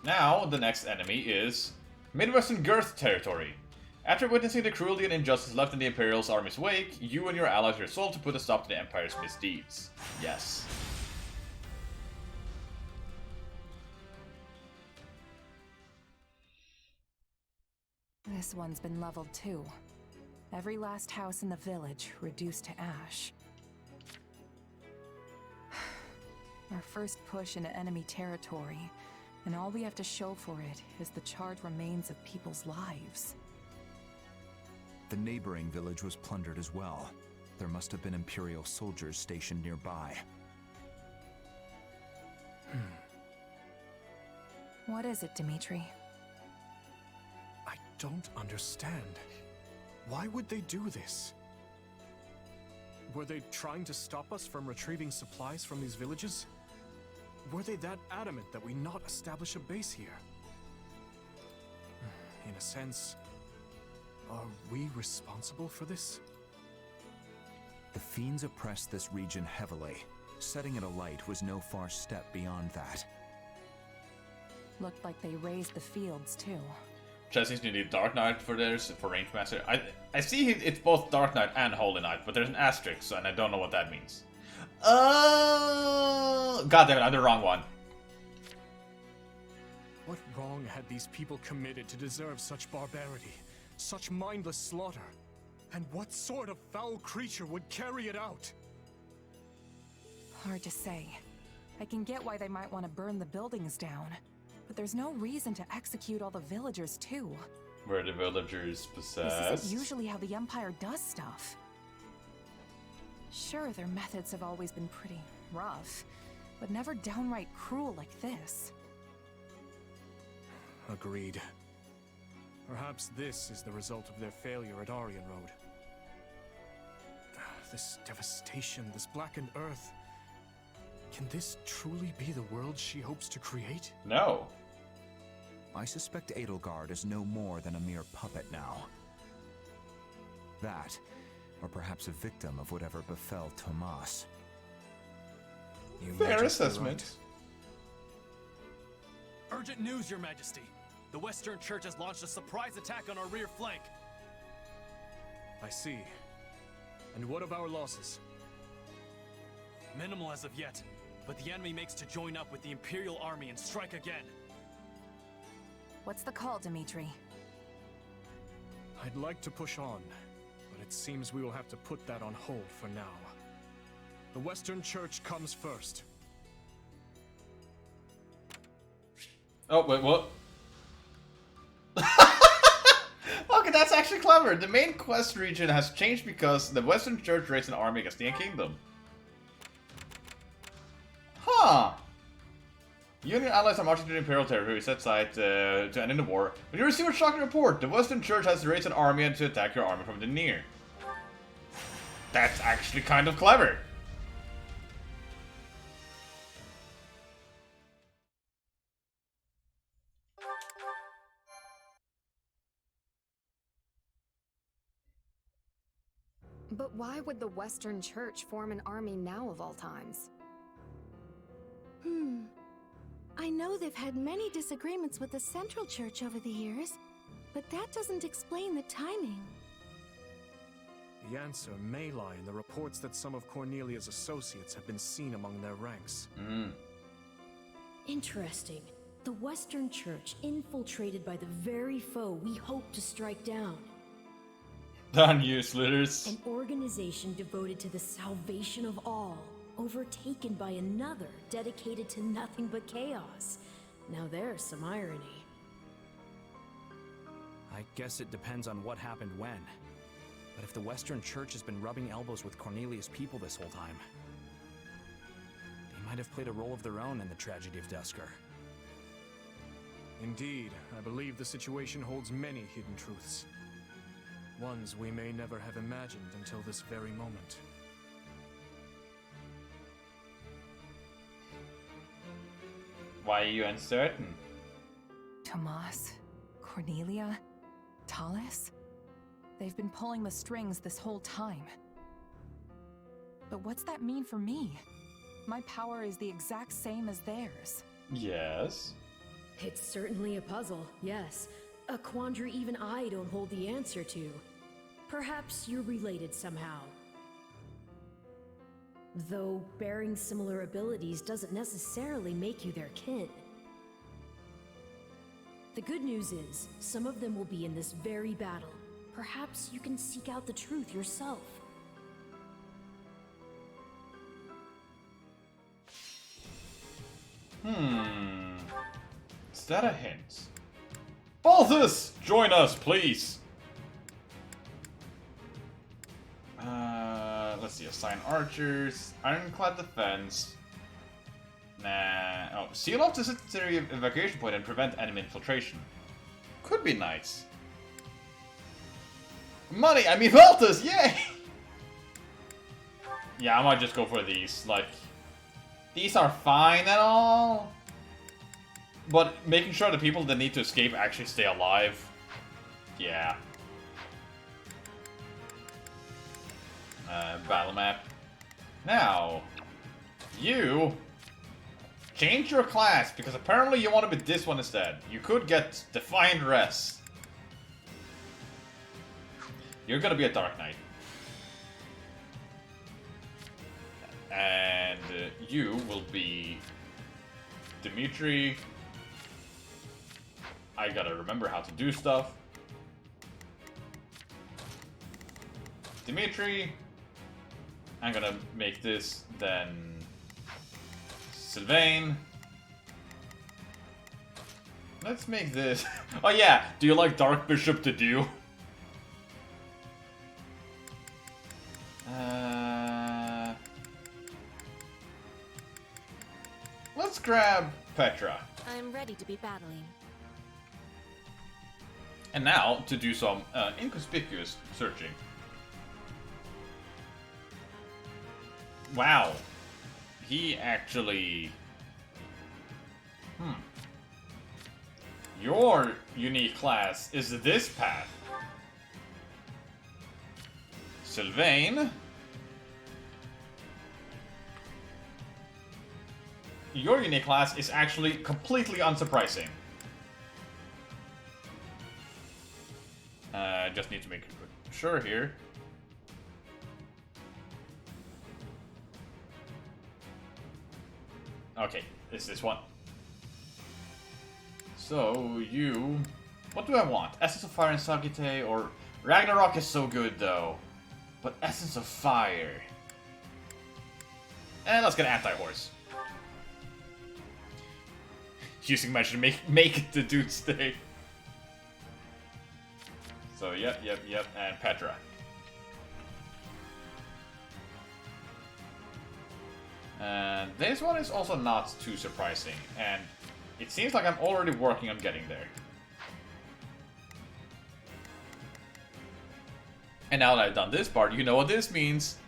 Now, the next enemy is Midwestern Girth territory. After witnessing the cruelty and injustice left in the Imperial's army's wake, you and your allies resolved to put a stop to the Empire's misdeeds. Yes. This one's been leveled too. Every last house in the village reduced to ash. Our first push into enemy territory, and all we have to show for it is the charred remains of people's lives. The neighboring village was plundered as well. There must have been Imperial soldiers stationed nearby. What is it, Dimitri? I don't understand. Why would they do this? Were they trying to stop us from retrieving supplies from these villages? Were they that adamant that we not establish a base here? in a sense. Are we responsible for this? The fiends oppressed this region heavily. Setting it alight was no far step beyond that. Looked like they raised the fields, too. Jesse's needed Dark Knight for theirs, for Range Master. I see it's both Dark Knight and Holy Knight, but there's an asterisk, and I don't know what that means. Oh! God damn it, I'm the wrong one. What wrong had these people committed to deserve such barbarity, such mindless slaughter? And what sort of foul creature would carry it out? Hard to say. I can get why they might want to burn the buildings down, but there's no reason to execute all the villagers, too. Were the villagers possessed? This isn't usually how the Empire does stuff. Sure, their methods have always been pretty rough, but never downright cruel like this. Agreed. Perhaps this is the result of their failure at Aryan Road. This devastation, this blackened earth. Can this truly be the world she hopes to create? No. I suspect Edelgard is no more than a mere puppet now. That, or perhaps a victim of whatever befell Tomas. You Fair might just be assessment. Right. Urgent news, Your Majesty. The Western Church has launched a surprise attack on our rear flank. I see. And what of our losses? Minimal as of yet, but the enemy makes to join up with the Imperial Army and strike again. What's the call, Dimitri? I'd like to push on, but it seems we will have to put that on hold for now. The Western Church comes first. Oh, wait, what? Okay, that's actually clever. The main quest region has changed because the Western Church raised an army against the Kingdom. Huh. Union allies are marching to the Imperial territory, set aside to end in the war. But you receive a shocking report. The Western Church has raised an army and to attack your army from the near. That's actually kind of clever. But why would the Western Church form an army now of all times? I know they've had many disagreements with the Central Church over the years, but that doesn't explain the timing. The answer may lie in the reports that some of Cornelia's associates have been seen among their ranks. Interesting. The Western Church infiltrated by the very foe we hope to strike down. Darn you, Slitters. An organization devoted to the salvation of all, overtaken by another dedicated to nothing but chaos. Now there's some irony. I guess it depends on what happened when. But if the Western Church has been rubbing elbows with Cornelia's people this whole time, they might have played a role of their own in the tragedy of Dusker. Indeed, I believe the situation holds many hidden truths. Ones we may never have imagined until this very moment. Why are you uncertain? Tomas, Cornelia, Tallis? They've been pulling the strings this whole time. But what's that mean for me? My power is the exact same as theirs. Yes. It's certainly a puzzle, yes. A quandary even I don't hold the answer to. Perhaps you're related somehow. Though bearing similar abilities doesn't necessarily make you their kin. The good news is, some of them will be in this very battle. Perhaps you can seek out the truth yourself. Is that a hint? Balthus! Join us, please! Let's see, assign archers, ironclad defense. Nah. Oh, seal off the city evacuation point and prevent enemy infiltration. Could be nice. Money! I mean Balthus! Yay! Yeah, I might just go for these. Like, these are fine and all, but making sure the people that need to escape actually stay alive Yeah. Battle map. Now, you change your class, because apparently you want to be this one instead. You could get Defiant Rest. You're gonna be a Dark Knight. And you will be Dimitri. I gotta remember how to do stuff. Dimitri. I'm gonna make this, then Sylvain. Let's make this. Oh yeah, do you like Dark Bishop to do? Let's grab Petra. I'm ready to be battling. And now to do some inconspicuous searching. Wow. He actually... Your unique class is this path. Sylvain. Your unique class is actually completely unsurprising. Just need to make sure here. Okay, it's this one. So, you... What do I want? Essence of Fire and Sagittae, or... Ragnarok is so good, though. But Essence of Fire... And let's get Anti-Horse. Using magic to make it the dude stay. So, yep, and Petra. And this one is also not too surprising, and it seems like I'm already working on getting there. And now that I've done this part, you know what this means.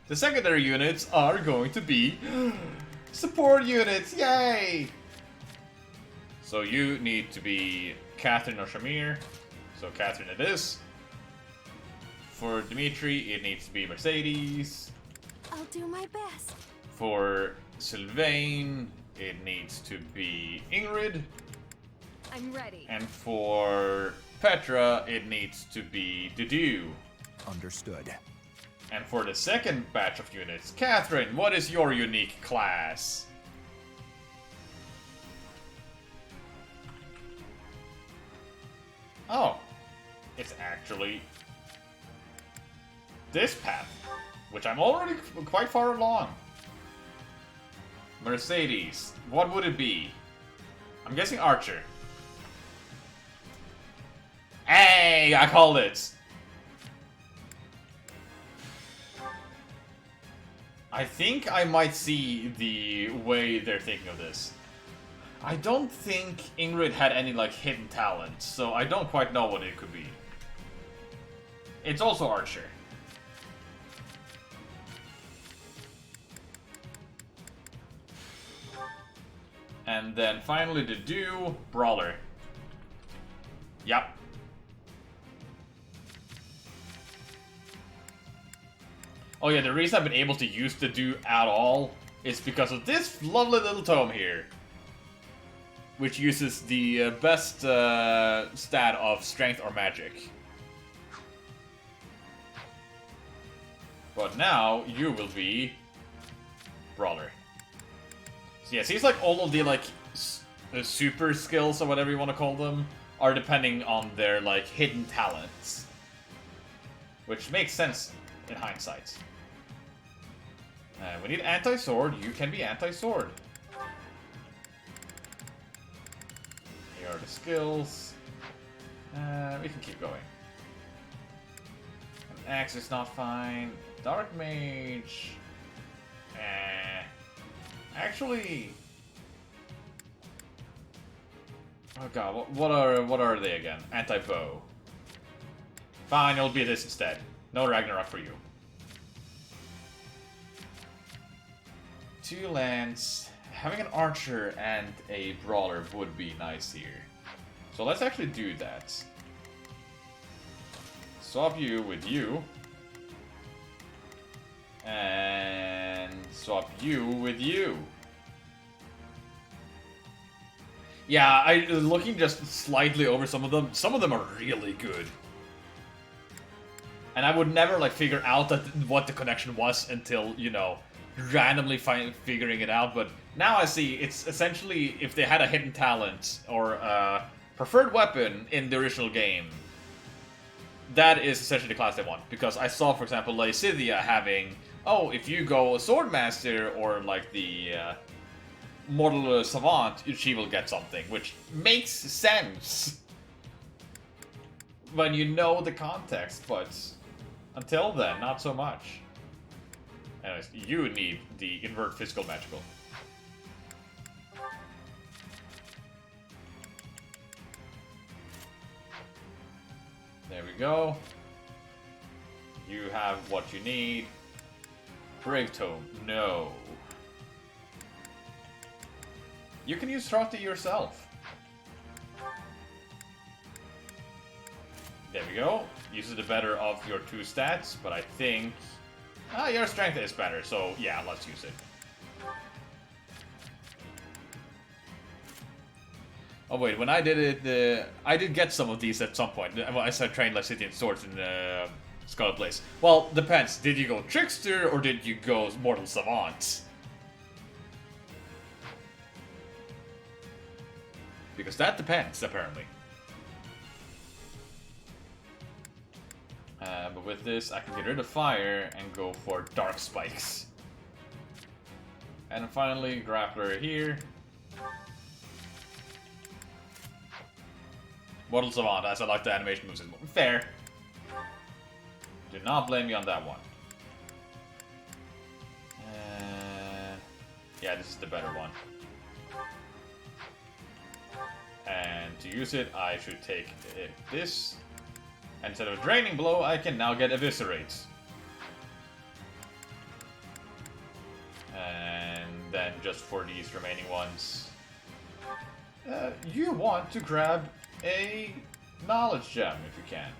The secondary units are going to be support units, yay! So you need to be Catherine or Shamir. So Catherine it is. For Dimitri, it needs to be Mercedes. I'll do my best. For Sylvain, it needs to be Ingrid. I'm ready. And for Petra, it needs to be Dedu. Understood. And for the second batch of units, Catherine, what is your unique class? Oh, it's actually this path, which I'm already quite far along. Mercedes, what would it be? I'm guessing Archer. Hey, I called it! I think I might see the way they're thinking of this. I don't think Ingrid had any, like, hidden talent, so I don't quite know what it could be. It's also Archer. And then finally the do Brawler. Yep. Oh yeah, the reason I've been able to use the do at all is because of this lovely little tome here. Which uses the best stat of strength or magic. But now you will be Brawler. So yeah, it seems like all of the like super skills or whatever you want to call them are depending on their like hidden talents, which makes sense in hindsight. We need anti-sword. You can be anti-sword. Here are the skills. We can keep going. An axe is not fine. Dark mage. Actually, oh god, what are they again? Anti-bow. Fine, it'll be this instead. No Ragnarok for you. 2 lands. Having an archer and a brawler would be nice here. So let's actually do that. swap you with you. And swap you with you. Yeah, looking just slightly over some of them are really good. And I would never like figure out what the connection was until, you know, randomly figuring it out, but now I see it's essentially if they had a hidden talent or a preferred weapon in the original game, that is essentially the class they want. Because I saw, for example, Lycidia having, oh, if you go Swordmaster or like the Mortal Savant, she will get something, which makes sense when you know the context, but until then, not so much. Anyways, you need the invert physical magical. There we go. You have what you need. Brave Tome, no. You can use Trotty yourself. There we go. Uses the better of your two stats, but I think your strength is better, so yeah, let's use it. Oh wait, when I did it, I did get some of these at some point. As I trained Lycidian swords in Scarlet Blaze. Well, depends. Did you go Trickster or did you go Mortal Savant? Because that depends, apparently. But with this, I can get rid of fire and go for Dark Spikes. And finally, Grappler here. Mortal Savant, as I like the animation moves. Fair. Do not blame me on that one. Yeah, this is the better one. And to use it, I should take this. And instead of a Draining Blow, I can now get Eviscerate. And then just for these remaining ones, you want to grab a Knowledge Gem if you can.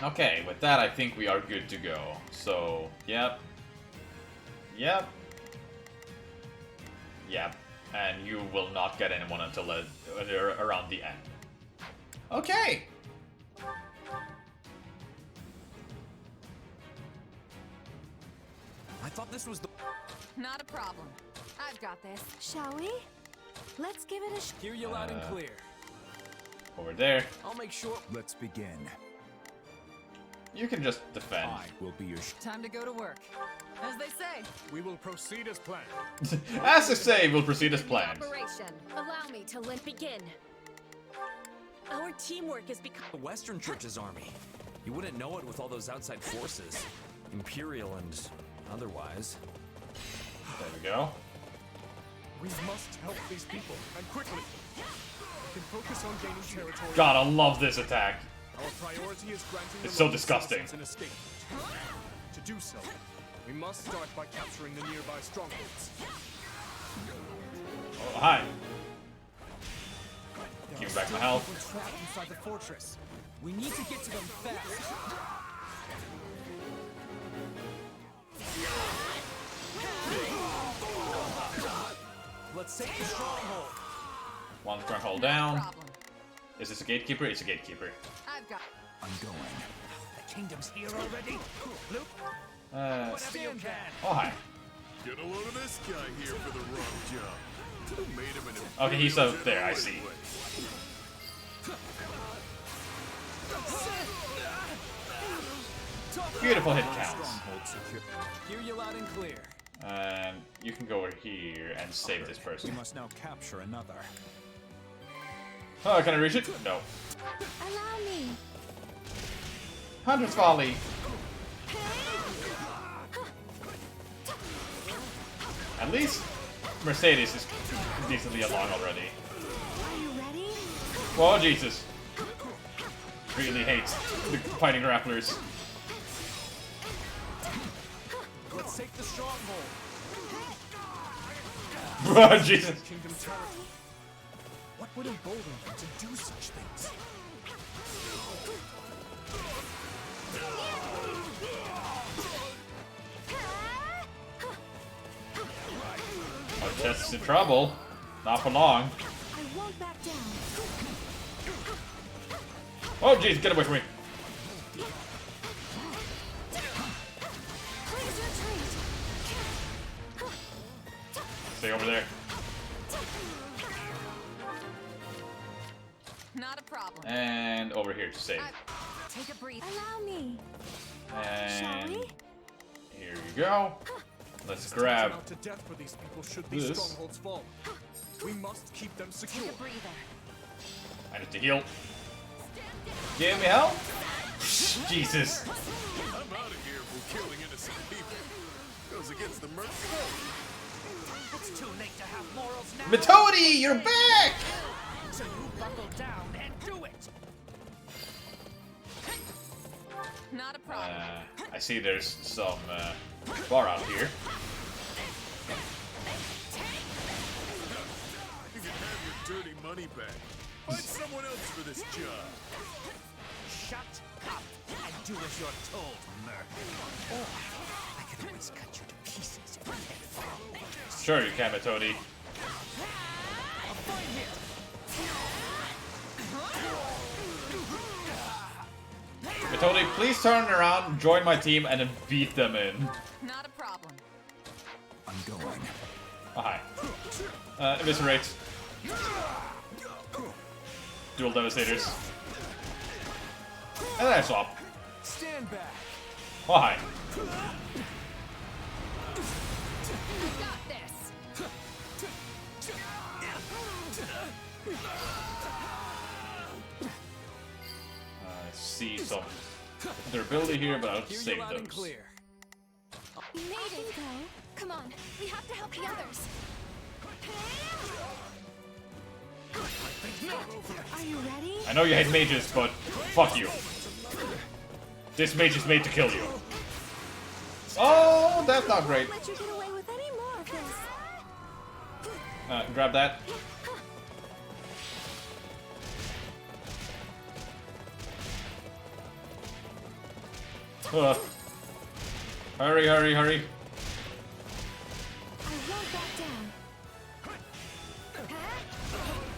Okay, with that I think we are good to go. So, yep. Yep. Yep. And you will not get anyone until around the end. Okay! I thought this was the... Not a problem. I've got this. Shall we? Let's give it a Hear you loud and clear. Over there. I'll make sure... Let's begin. You can just defend. I will be your Time to go to work. As they say. We will proceed as planned. As they say, we'll proceed as planned. Operation. Allow me to begin. Our teamwork is becoming the Western Church's army. You wouldn't know it with all those outside forces. Imperial and otherwise. There we go. We must help these people, and quickly. We can focus on gaining territory. God, I love this attack. Our priority is granting it's so disgusting. An escape. To do so, we must start by capturing the nearby strongholds. Oh, hi. Give back my health. Trapped inside the fortress. We need to get to them fast. Let's take the stronghold. One stronghold down. Is this a gatekeeper? It's a gatekeeper. I've got. I'm going. The kingdom's here already. Luke. Whatever you can. Oh hi. Get a load of this guy here for the rough job. Who made him an Okay, he's up there. I see. Beautiful hit counts. Hear you loud and clear. And you can go over here and save this person. We must now capture another. Oh, can I reach it? No. Allow me. Hunter's Volley. At least Mercedes is decently along already. Are you ready? Oh, Jesus. Really hates the fighting grapplers. Let's take the stronghold. Oh, Jesus. would embolden you to do such things? Our chest's in trouble. Not for long. I won't back down. Oh jeez, get away from me. Please retreat. Stay over there. Not a problem. And over here to save. Take a breath. Allow me. And we? here we go. Let's grab Out to death for these people should this. these strongholds fall. We must keep them secure. Take a breather. I need to heal. Give me help. Jesus. I'm out of here for killing innocent people. Goes against the mercy. It's too late to have morals now. Metodi, you're back! So you buckle down and do it. Not a problem. I see there's some bar out here. You can have your dirty money back. Find someone else for this job. Shut up and do as you're told, Merc. Or I can always cut you to pieces if you can't follow orders. Sure you can, Metodi. I'll find him. Metodi, please turn around, join my team, and then beat them in. Not a problem. I'm going. Oh, hi. Eviscerate. Dual Devastators. And then I swap. Stand back. Oh, hi. Got this. I see some durability here, but I'll save Loud and those. clear. We made it, go. Come on, we have to help the others. Are you ready? I know you hate mages, but fuck you. This mage is made to kill you. Oh, that's not great. Let you get away with any more of this. Grab that. Hurry, hurry, hurry. I won't back down.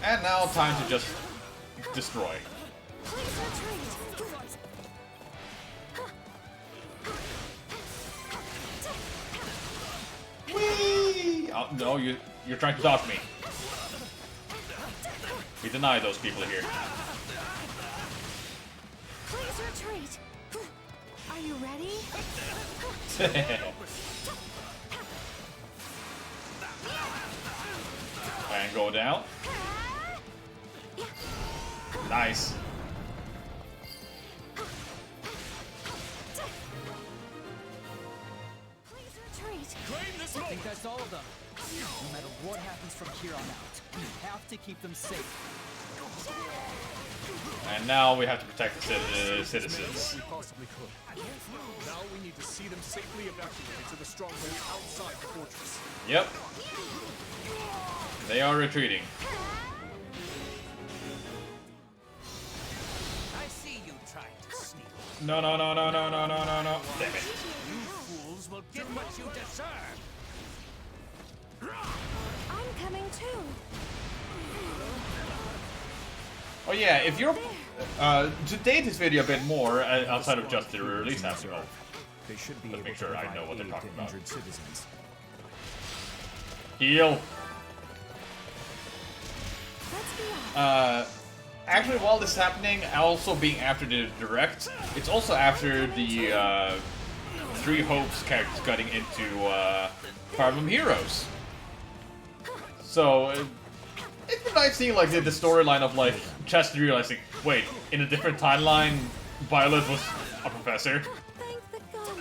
And now time to just destroy. Please retreat. Whee! Oh, no, you're trying to dodge me. We deny those people here. Please retreat. Are you ready? And go down. Nice. Please retreat. I think that's all of them. No matter what happens from here on out, we have to keep them safe. And now we have to protect the citizens. We possibly could. Now we need to see them safely evacuated to the strongholds outside the fortress. Yep. They are retreating. I see you trying to sneak. No, no, no, no, no, no, no, no, no. Damn it. You fools will get what you deserve. I'm coming too. Oh yeah, if you're to date this video a bit more outside of just the release after all. They should be Let's able make sure to I provide know what they're aid talking to about. injured citizens. Heal. Actually, while this is happening, also being after the direct, it's also after the Three Hopes characters getting into Fire Emblem Heroes. So it's been nice seeing like the storyline of like Chester realizing, wait, in a different timeline, Violet was a professor.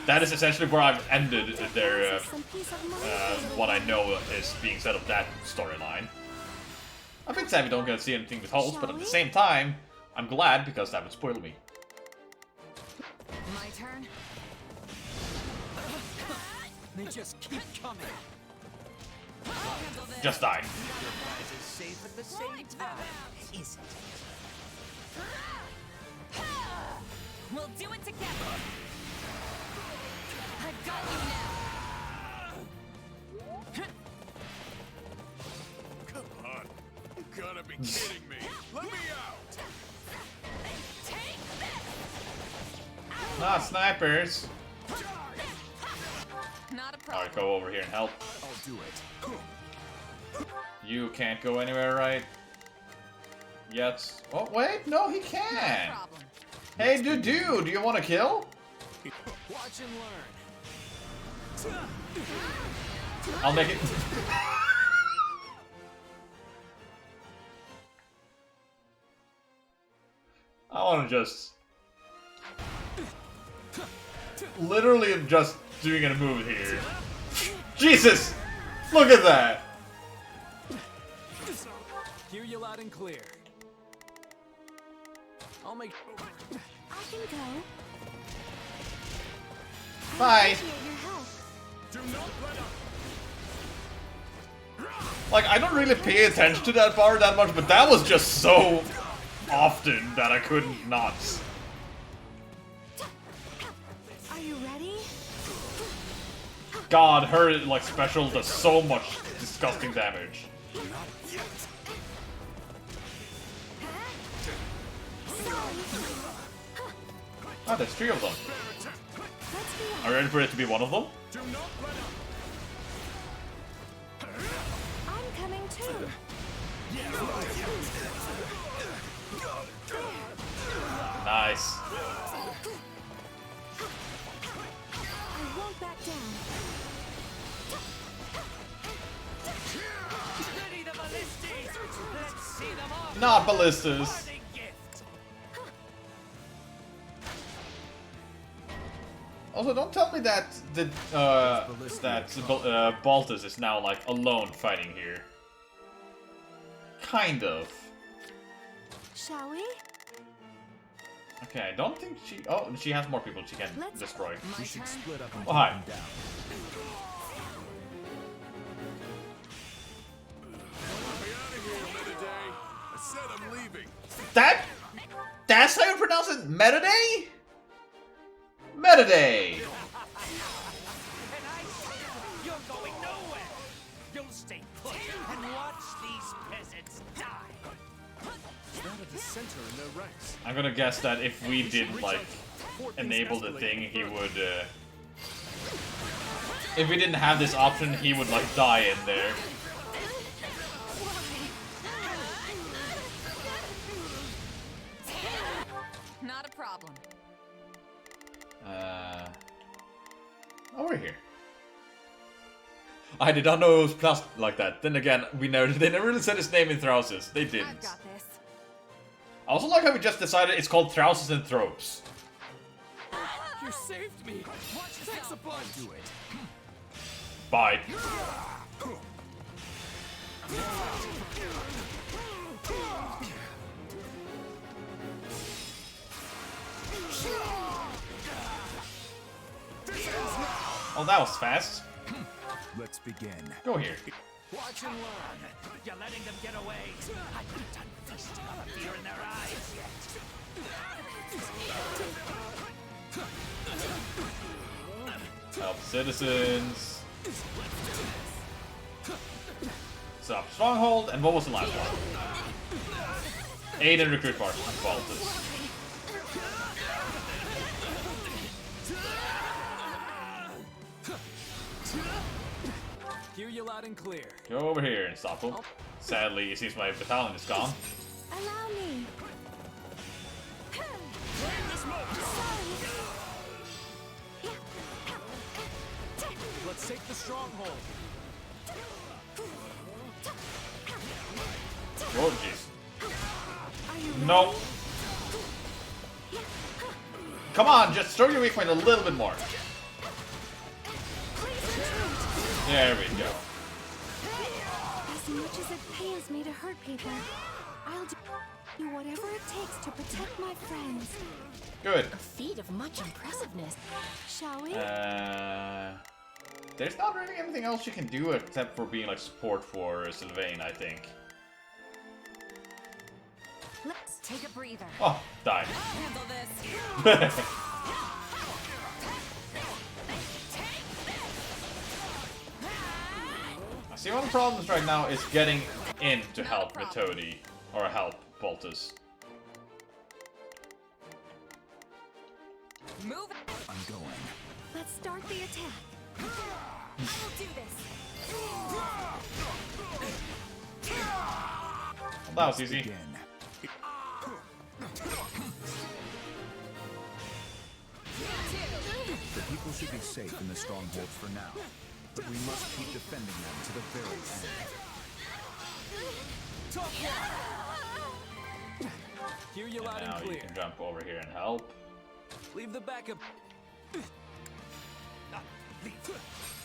That is essentially where I've ended their what I know is being said of that storyline. I think sad we don't get to see anything with Holt, but at the same time, I'm glad because that would spoil me. My turn. They just keep coming. Just die. Your prize is safe at the same time, isn't it? We'll do it together. I've got you now. Come on. You gotta be kidding me. Let me out. Take this. Not snipers. Not a problem. Alright, go over here and help. I'll do it. You can't go anywhere, right? Yet. Oh, wait, no, he can. Hey, dude, do you want to kill? Watch and learn. I'll make it. I want to just. Literally, I'm just doing a move here. Jesus! Look at that! Hear you loud and clear. I'll make. I can go. Bye. Do not let up. Like, I don't really pay attention to that bar that much, but that was just so often that I couldn't not. Are you ready? God, her like special does so much disgusting damage. Oh, there's 3 of them. Are you ready for it to be one of them? Do not let up. I'm coming too. Nice. I won't back down. Ready the ballistas! Let's see them off! Not ballistas. Also, don't tell me that Baltus is now like alone fighting here. Kind of. Shall we? Okay, I don't think she. Oh, she has more people she can destroy. We should split up and Oh, hi. take them down. Get out of here, Metaday. I said I'm leaving. That's how you pronounce it? Metaday? Metaday! And I say you're going nowhere! You'll stay put and watch these peasants die! They're at the center in their ranks. I'm gonna guess that if we didn't, like, enable the thing, he would, if we didn't have this option, he would, like, die in there. Not a problem. Over here. I did not know it was pronounced like that. Then again, they never really said his name in Throusis. They didn't. I've got this. I also like how we just decided it's called Throusis and Thropes. You saved me. Thanks a bunch. Do it. Bye. Oh, that was fast. Let's begin. Go here. Watch and learn. You're letting them get away. I'm not done feasting on the fear in their eyes yet. Help citizens. Stop stronghold. And what was the last one? Aid and recruit part. Baltus. Hear you loud and clear. Go over here and stop him. Sadly, it seems my battalion is gone. Allow me. Let's take the stronghold. Oh, jeez. No. Come on, just throw your weak point a little bit more. There we go. As much as it pains me to hurt people, I'll do whatever it takes to protect my friends. Good. A feat of much impressiveness. Shall we? there's not really anything else you can do except for being like support for Sylvain, I think. Let's take a breather. Oh, died. I'll handle this. I see one of the problems right now is getting in to help Metodi, or help Boltus. Move. I'm going. Let's start the attack. I'll do this. Well, that was easy. The people should be safe in the strongholds for now, but we must keep defending them to the very end. Hear you And loud now and you clear. can jump over here and help. Leave the backup.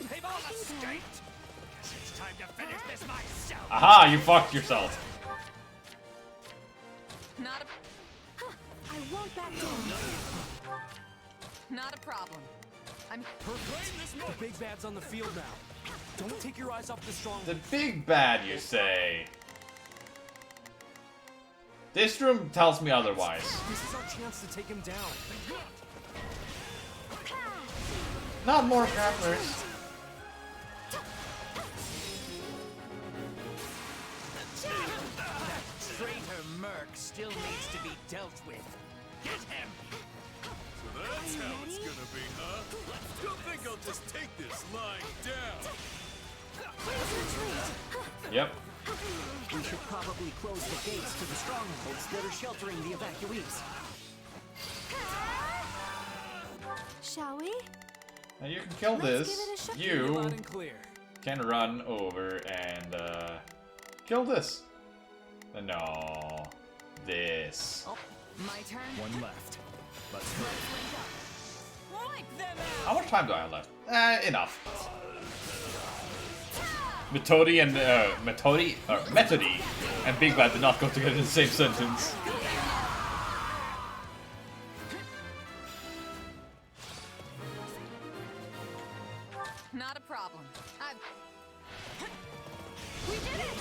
They've all escaped. Guess it's time to finish this myself. Aha! You fucked yourself. Not I won't back down. a problem. I'm Perfect. The big bad's on the field now. Don't take your eyes off the strong. The big bad, you say? This room tells me otherwise. This is our chance to take him down. Not more grapplers. That traitor Merc still needs to be dealt with. Get him! So that's how it's gonna be, huh? Don't think I'll just take this lying down. Yep. We should probably close the gates to the strongholds that are sheltering the evacuees. Shall we? Now you can kill Let's this. give it a shot. You Loud and clear. can run over and kill this. No. This. Oh, my turn. One left. Let's go. Wipe them out. How much time do I have left? Enough. Metodi and Metodi and Big Bad did not go together in the same sentence. Not a problem. We did it!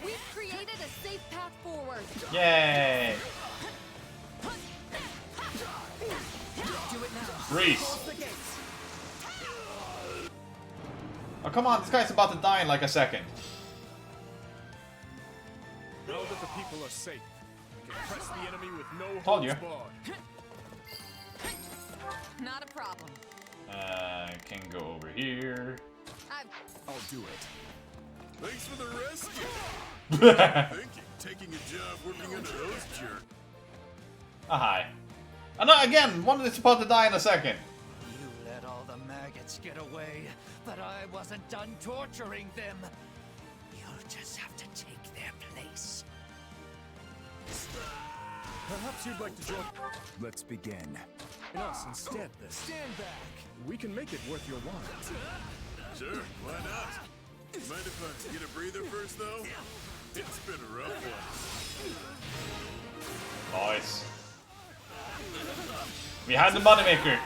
We've created a safe path forward. Yay! Do it now. Reese. Oh come on, this guy's about to die in like a second. Know that the people are safe. We can press the enemy with no Told holds you. barred. Not a problem. Can go over here. I'll do it. Thanks for the rescue. Thinking, taking a job working under those jerks. Ah, hi. And again, one is about to die in a second. You let all the maggots get away, but I wasn't done torturing them. You'll just have to take their place. Perhaps you'd like to join Let's begin. us instead then. Stand back. We can make it worth your while. Sure, why not? Mind if I get a breather first, though? It's been a rough one. Nice. We had the moneymaker.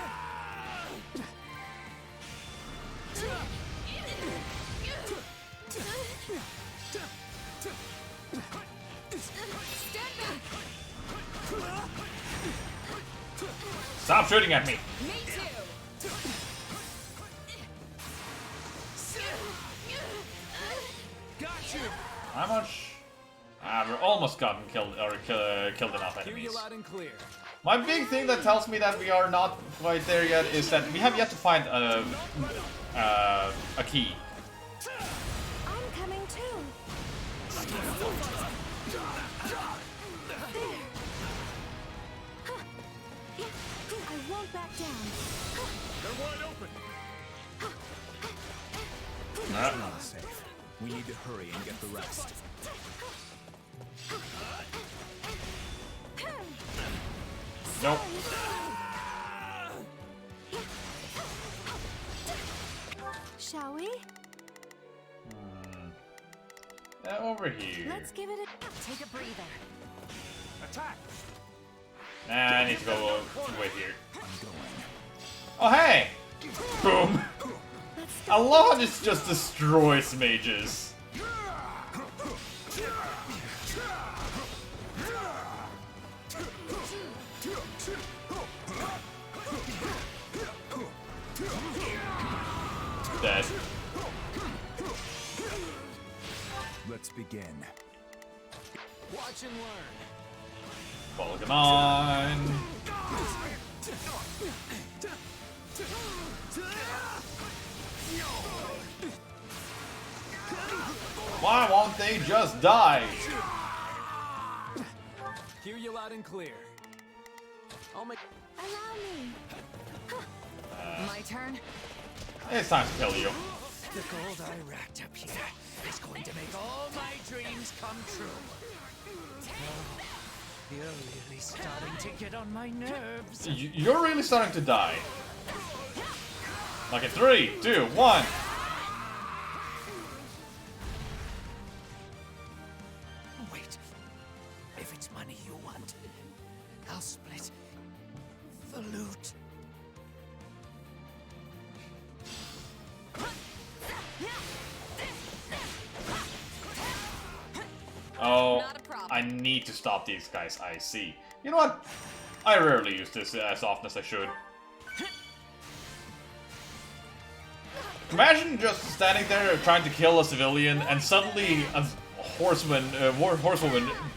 Stop shooting at me. Me too. Got you! How much? We're almost gotten killed or killed enough Hear enemies. you loud and clear. My big thing that tells me that we are not quite there yet is that we have yet to find a key. I'm coming too. I won't back down. They're wide open. Ah. Not safe. We need to hurry and get the rest. Nope. Shall we? Over here. Let's give it a Take a breather. Attack! Nah, I need to go wait here. I'm going. Oh hey! Boom! Let's I love how this just destroys mages. Dead. Let's begin. Watch and learn. Vulcan on. Why won't they just die? Hear you loud and clear. I'll make. Allow me. My turn? It's time to kill you. The gold I racked up here is going to make all my dreams come true. Oh, you're really starting to get on my nerves. You're really starting to die. Like in 3, 2, 1. Wait. If it's money you want, I'll split the loot. Oh, I need to stop these guys, I see. You know what? I rarely use this as often as I should. Imagine just standing there trying to kill a civilian and suddenly a horsewoman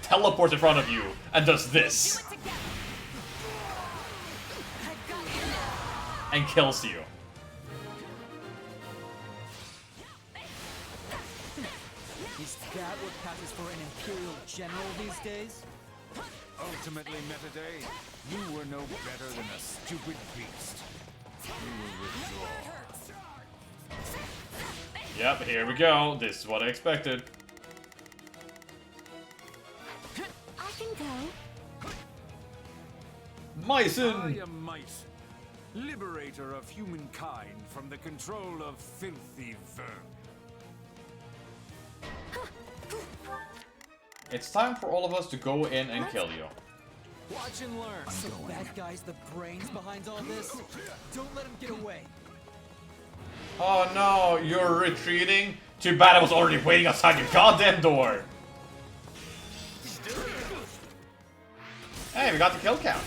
teleports in front of you and does this. And kills you. Is that what passes for an Imperial General these days? Ultimately, Metaday, you were no better than a stupid beast. You will withdraw. Yep, here we go. This is what I expected. I can go. Myson! I am Myson, liberator of humankind from the control of filthy vermin. It's time for all of us to go in and kill you. Watch and learn. So that guy's the brains behind all this? Don't let him get away. Oh no, you're retreating? Too bad I was already waiting outside your goddamn door. Hey, we got the kill count.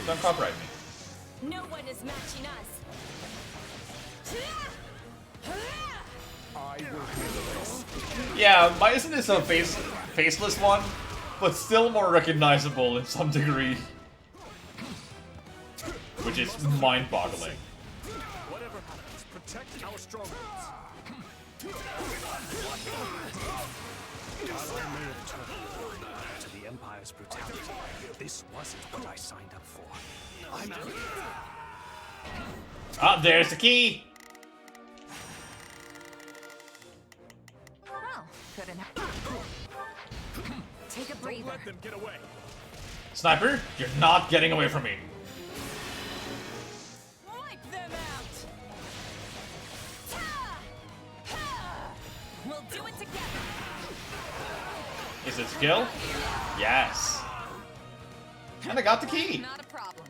Don't copyright me. No one is matching us. I will handle this. Yeah, Myson is a faceless one, but still more recognizable in some degree. Which is mind-boggling. Whatever happens, protect our strongholds. While I may have turned to the Empire's brutality, this wasn't what I signed up for. I'm out. Ah, there's the key! Well, couldn't have. Take a breather. Don't let them get away. Sniper, you're not getting away from me. Wipe them out. We'll do it together. Is it skill? Yes. And I got the key. Not a problem.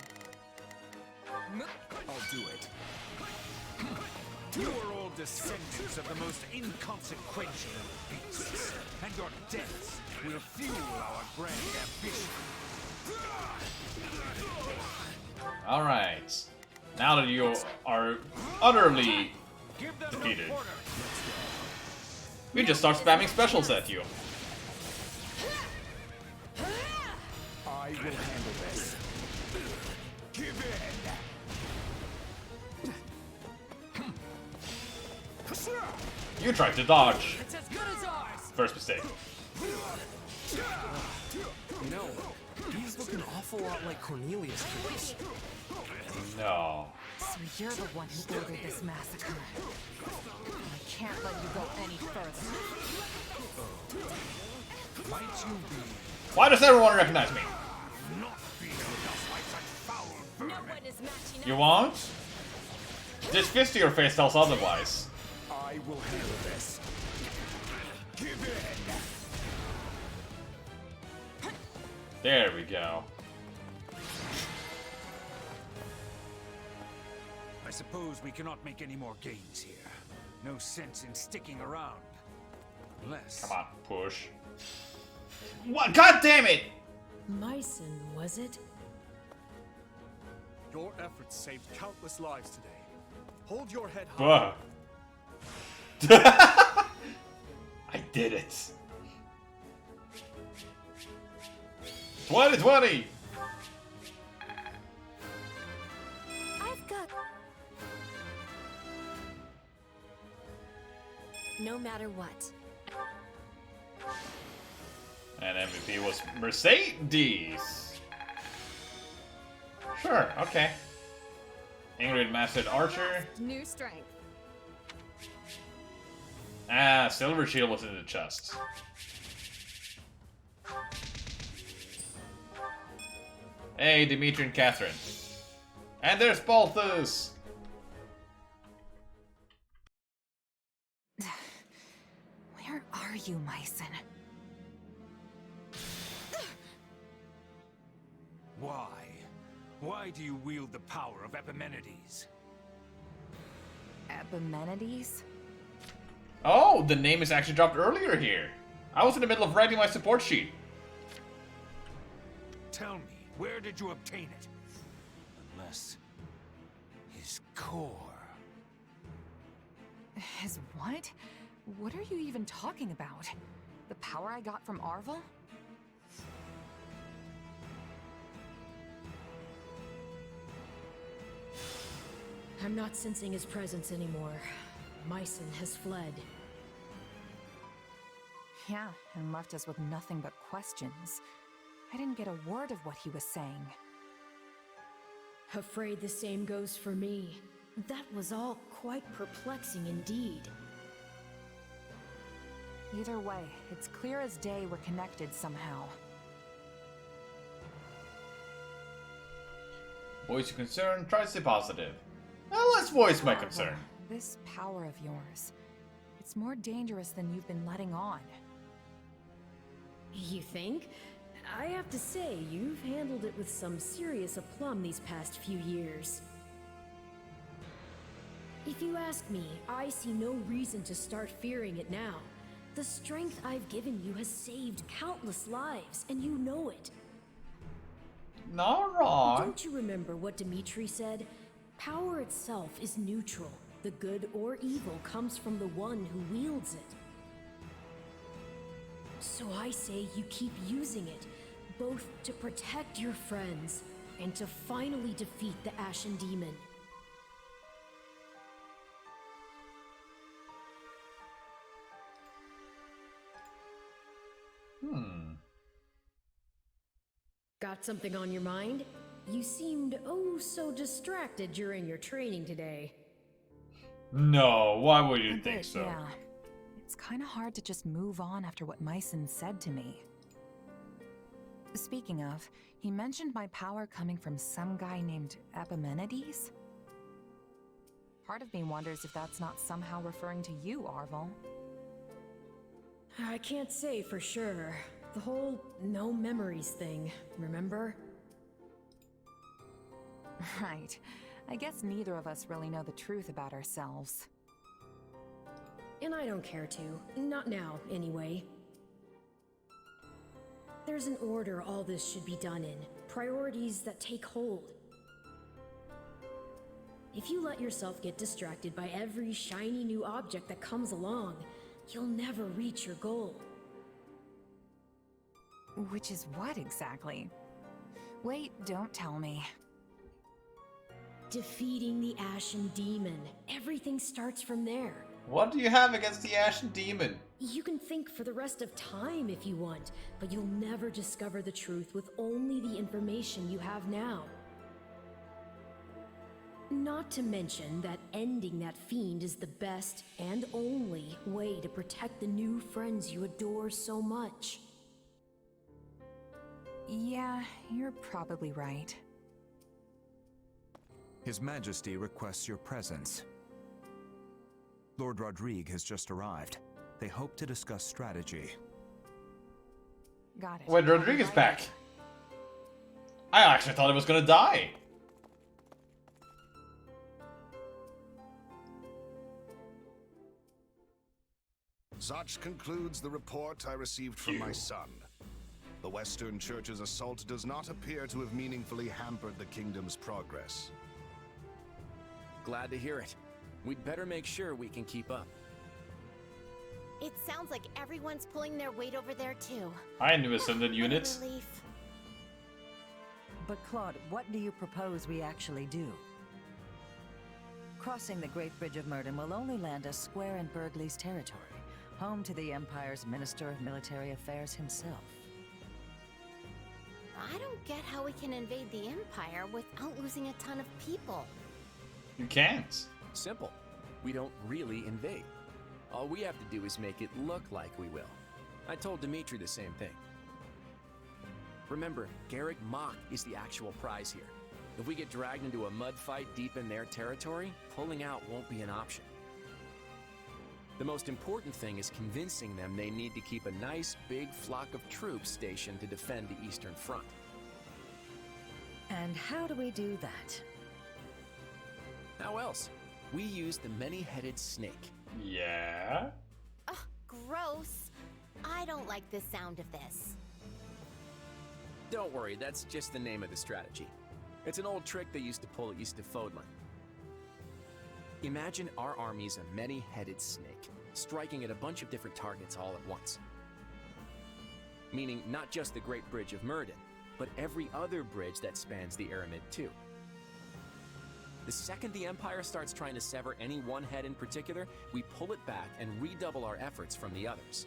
I'll do it. You are all descendants of the most inconsequential of beasts, and your deaths will fuel our grand ambition. Alright. Now that you are utterly defeated, we just start spamming specials at you. I will handle this. Give in! You tried to dodge. It's as good as ours. First mistake. You know, he's looking awful lot like Cornelius trees. No. So you're the one who ordered this massacre. I can't let you go any further. Might you be? Why does everyone recognize me? Not be enough like such foul No vermin. one is matching You us. won't? This fist to your face tells otherwise. I will handle this. Give in! There we go. A suppose we cannot make any more gains here. No sense in sticking around. Unless... Come on, push. What? God damn it! Myson, was it? Your efforts saved countless lives today. Hold your head high. I did it. 2020! I've got... No matter what. And MVP was Mercedes. Sure, okay. Ingrid mastered Archer. New strength. Ah, Silver Shield was in the chest. Hey, Dimitri and Catherine. And there's Balthus! Where are you, Myson? Why? Why do you wield the power of Epimenides? Epimenides? Oh, the name is actually dropped earlier here. I was in the middle of writing my support sheet. Tell me, where did you obtain it? Unless... his core... His what? What are you even talking about? The power I got from Arvel? I'm not sensing his presence anymore. Myson has fled. Yeah, and left us with nothing but questions. I didn't get a word of what he was saying. Afraid the same goes for me. That was all quite perplexing indeed. Either way, it's clear as day we're connected somehow. Voice your concern, try to stay positive. Well, let's voice my concern. This power of yours, it's more dangerous than you've been letting on. You think? I have to say, you've handled it with some serious aplomb these past few years. If you ask me, I see no reason to start fearing it now. The strength I've given you has saved countless lives, and you know it. Not wrong. Don't you remember what Dimitri said? Power itself is neutral. The good or evil comes from the one who wields it. So I say you keep using it, both to protect your friends and to finally defeat the Ashen Demon. Got something on your mind? You seemed oh so distracted during your training today. No, why would you think so? Yeah. It's kind of hard to just move on after what Myson said to me. Speaking of, he mentioned my power coming from some guy named Epimenides? Part of me wonders if that's not somehow referring to you, Arvel. I can't say for sure. The whole no memories thing, remember? Right. I guess neither of us really know the truth about ourselves. And I don't care to. Not now, anyway. There's an order all this should be done in. Priorities that take hold. If you let yourself get distracted by every shiny new object that comes along, you'll never reach your goal. Which is what exactly? Wait, don't tell me. Defeating the Ashen Demon. Everything starts from there. What do you have against the Ashen Demon? You can think for the rest of time if you want, but you'll never discover the truth with only the information you have now. Not to mention that ending that fiend is the best and only way to protect the new friends you adore so much. Yeah, you're probably right. His Majesty requests your presence. Lord Rodrigue has just arrived. They hope to discuss strategy. Got it. Wait, Rodrigue is back. I actually thought he was gonna die. Such concludes the report I received from my son. The Western Church's assault does not appear to have meaningfully hampered the kingdom's progress. Glad to hear it. We'd better make sure we can keep up. It sounds like everyone's pulling their weight over there too. I knew ascended units. Relief. But Claude, what do you propose we actually do? Crossing the Great Bridge of Murden will only land us square in Burgley's territory, home to the Empire's Minister of Military Affairs himself. I don't get how we can invade the Empire without losing a ton of people. You can't. Simple. We don't really invade. All we have to do is make it look like we will. I told Dimitri the same thing. Remember, Garrick Mach is the actual prize here. If we get dragged into a mud fight deep in their territory, pulling out won't be an option. The most important thing is convincing them they need to keep a nice big flock of troops stationed to defend the Eastern Front. And how do we do that? How else? We use the many-headed snake. Yeah? Ugh, gross. I don't like the sound of this. Don't worry, that's just the name of the strategy. It's an old trick they used to pull east of Fodlan. Imagine our army's a many-headed snake, striking at a bunch of different targets all at once. Meaning not just the Great Bridge of Murden, but every other bridge that spans the Aramid too. The second the Empire starts trying to sever any one head in particular, we pull it back and redouble our efforts from the others.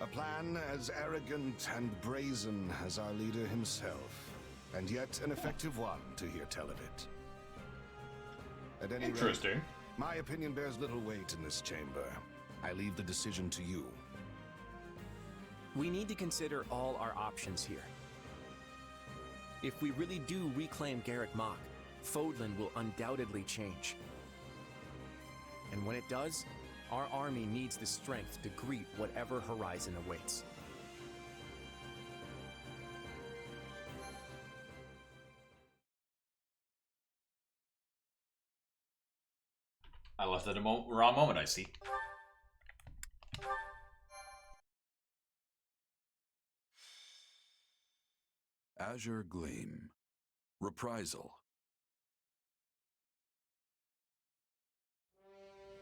A plan as arrogant and brazen as our leader himself, and yet an effective one to hear tell of it. At any rate, my opinion bears little weight in this chamber. I leave the decision to you. We need to consider all our options here. If we really do reclaim Garrick Mach, Fodlan will undoubtedly change. And when it does, our army needs the strength to greet whatever horizon awaits. I left at a wrong moment, I see. Azure Gleam. Reprisal.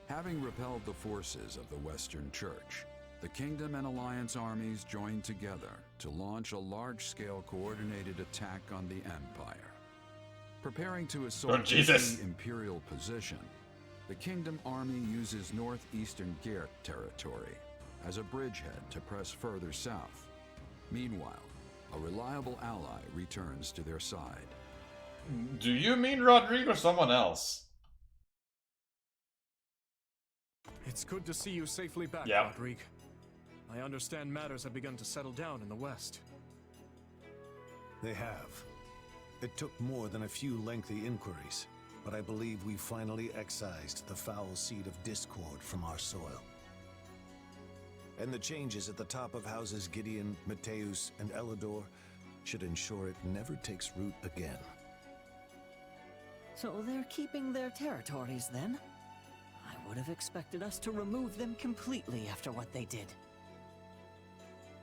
Having repelled the forces of the Western Church, the Kingdom and Alliance armies joined together to launch a large-scale coordinated attack on the Empire. Preparing to assault the Imperial position, the Kingdom army uses northeastern Gert territory as a bridgehead to press further south. Meanwhile, a reliable ally returns to their side. Do you mean Rodrigue or someone else? It's good to see you safely back, Yeah. Rodrigue. I understand matters have begun to settle down in the West. They have. It took more than a few lengthy inquiries, but I believe we finally excised the foul seed of discord from our soil. And the changes at the top of houses Gideon, Mateus, and Elidor should ensure it never takes root again. So they're keeping their territories then? I would have expected us to remove them completely after what they did.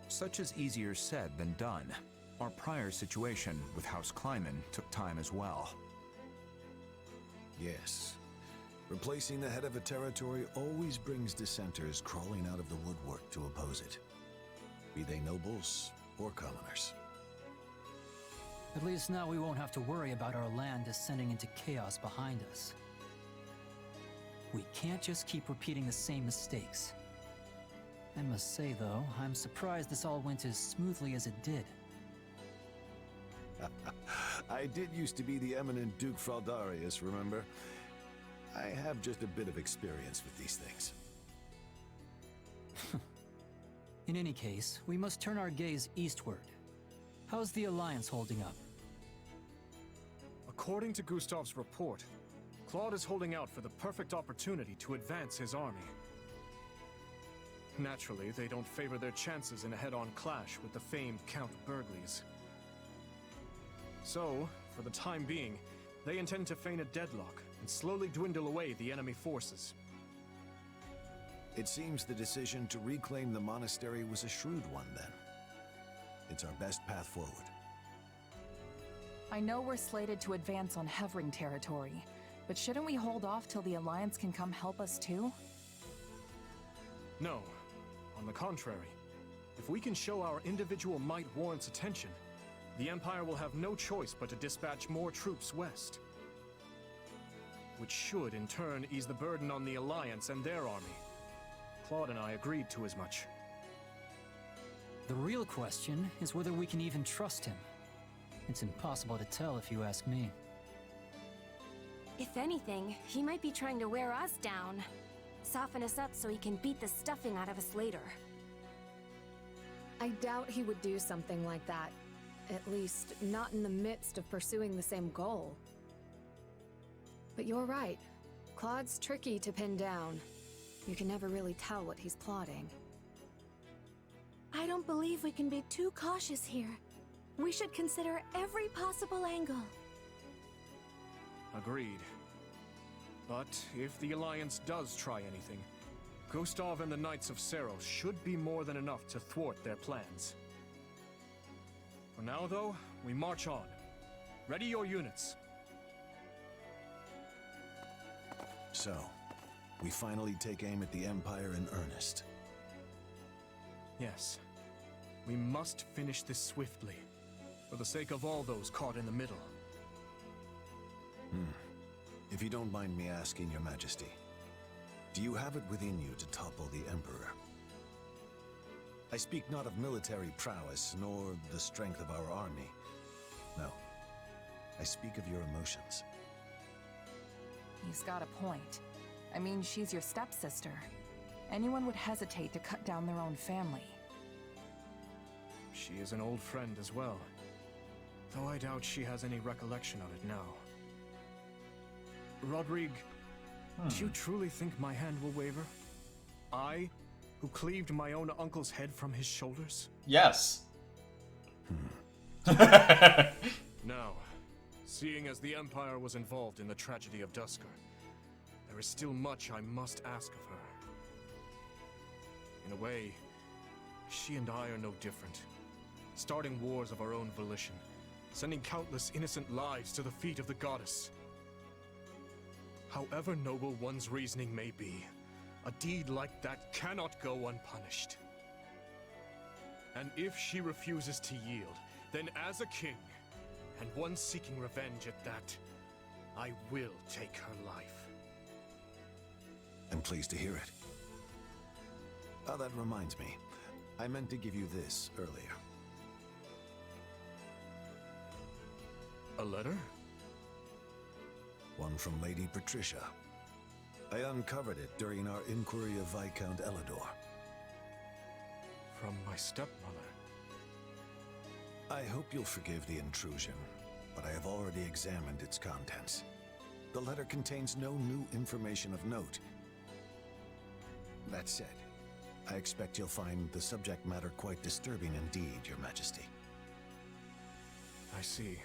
Such is easier said than done. Our prior situation with House Kleiman took time as well. Yes. Replacing the head of a territory always brings dissenters crawling out of the woodwork to oppose it. Be they nobles or commoners. At least now we won't have to worry about our land descending into chaos behind us. We can't just keep repeating the same mistakes. I must say, though, I'm surprised this all went as smoothly as it did. I did used to be the eminent Duke Fraldarius, remember? I have just a bit of experience with these things. In any case, we must turn our gaze eastward. How's the Alliance holding up? According to Gustav's report, Claude is holding out for the perfect opportunity to advance his army. Naturally, they don't favor their chances in a head-on clash with the famed Count Burgleys. So, for the time being, they intend to feign a deadlock and slowly dwindle away the enemy forces. It seems the decision to reclaim the monastery was a shrewd one, then. It's our best path forward. I know we're slated to advance on Hevring territory, but shouldn't we hold off till the Alliance can come help us too? No. On the contrary. If we can show our individual might warrants attention, the Empire will have no choice but to dispatch more troops west. Which should, in turn, ease the burden on the Alliance and their army. Claude and I agreed to as much. The real question is whether we can even trust him. It's impossible to tell if you ask me. If anything, he might be trying to wear us down. Soften us up so he can beat the stuffing out of us later. I doubt he would do something like that. At least, not in the midst of pursuing the same goal. But you're right. Claude's tricky to pin down. You can never really tell what he's plotting. I don't believe we can be too cautious here. We should consider every possible angle. Agreed. But if the Alliance does try anything, Gustav and the Knights of Seros should be more than enough to thwart their plans. For now, though, we march on. Ready your units. So, we finally take aim at the Empire in earnest. Yes. We must finish this swiftly, for the sake of all those caught in the middle. If you don't mind me asking, Your Majesty, do you have it within you to topple the Emperor? I speak not of military prowess, nor the strength of our army. No. I speak of your emotions. He's got a point. I mean, she's your stepsister. Anyone would hesitate to cut down their own family. She is an old friend as well, though I doubt she has any recollection of it now. Rodrigue, do you truly think my hand will waver? I, who cleaved my own uncle's head from his shoulders? Yes. Now, seeing as the Empire was involved in the tragedy of Duscur, there is still much I must ask of her. In a way, she and I are no different. Starting wars of our own volition, sending countless innocent lives to the feet of the goddess. However noble one's reasoning may be, a deed like that cannot go unpunished. And if she refuses to yield, then as a king, and one seeking revenge at that, I will take her life. I'm pleased to hear it. Oh, that reminds me. I meant to give you this earlier. A letter? One from Lady Patricia. I uncovered it during our inquiry of Viscount Elidor. From my stepmother. I hope you'll forgive the intrusion, but I have already examined its contents. The letter contains no new information of note. That said, I expect you'll find the subject matter quite disturbing indeed, Your Majesty. I see.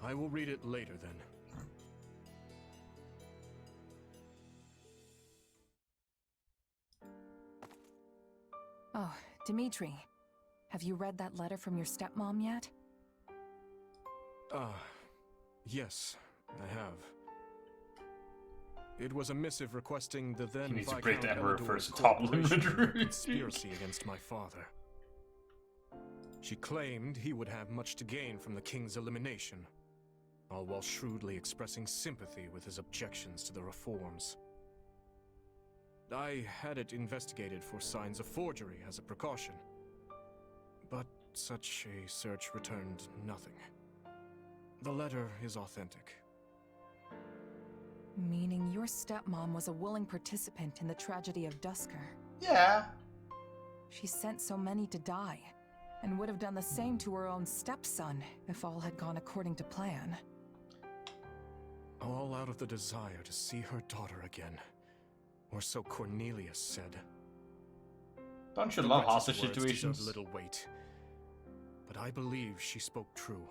I will read it later, then. Oh, Dimitri. Have you read that letter from your stepmom yet? Yes, I have. It was a missive requesting the then needs to break the Emperor Viscount first, Elidor's topple him. cooperation in a conspiracy against my father. She claimed he would have much to gain from the king's elimination, all while shrewdly expressing sympathy with his objections to the reforms. I had it investigated for signs of forgery as a precaution, but such a search returned nothing. The letter is authentic. Meaning your stepmom was a willing participant in the tragedy of Duscur. Yeah. She sent so many to die, and would have done the same to her own stepson if all had gone according to plan. All out of the desire to see her daughter again. Or so Cornelius said. Don't you The love prince's hostage words situations? deserve little weight, but I believe she spoke true.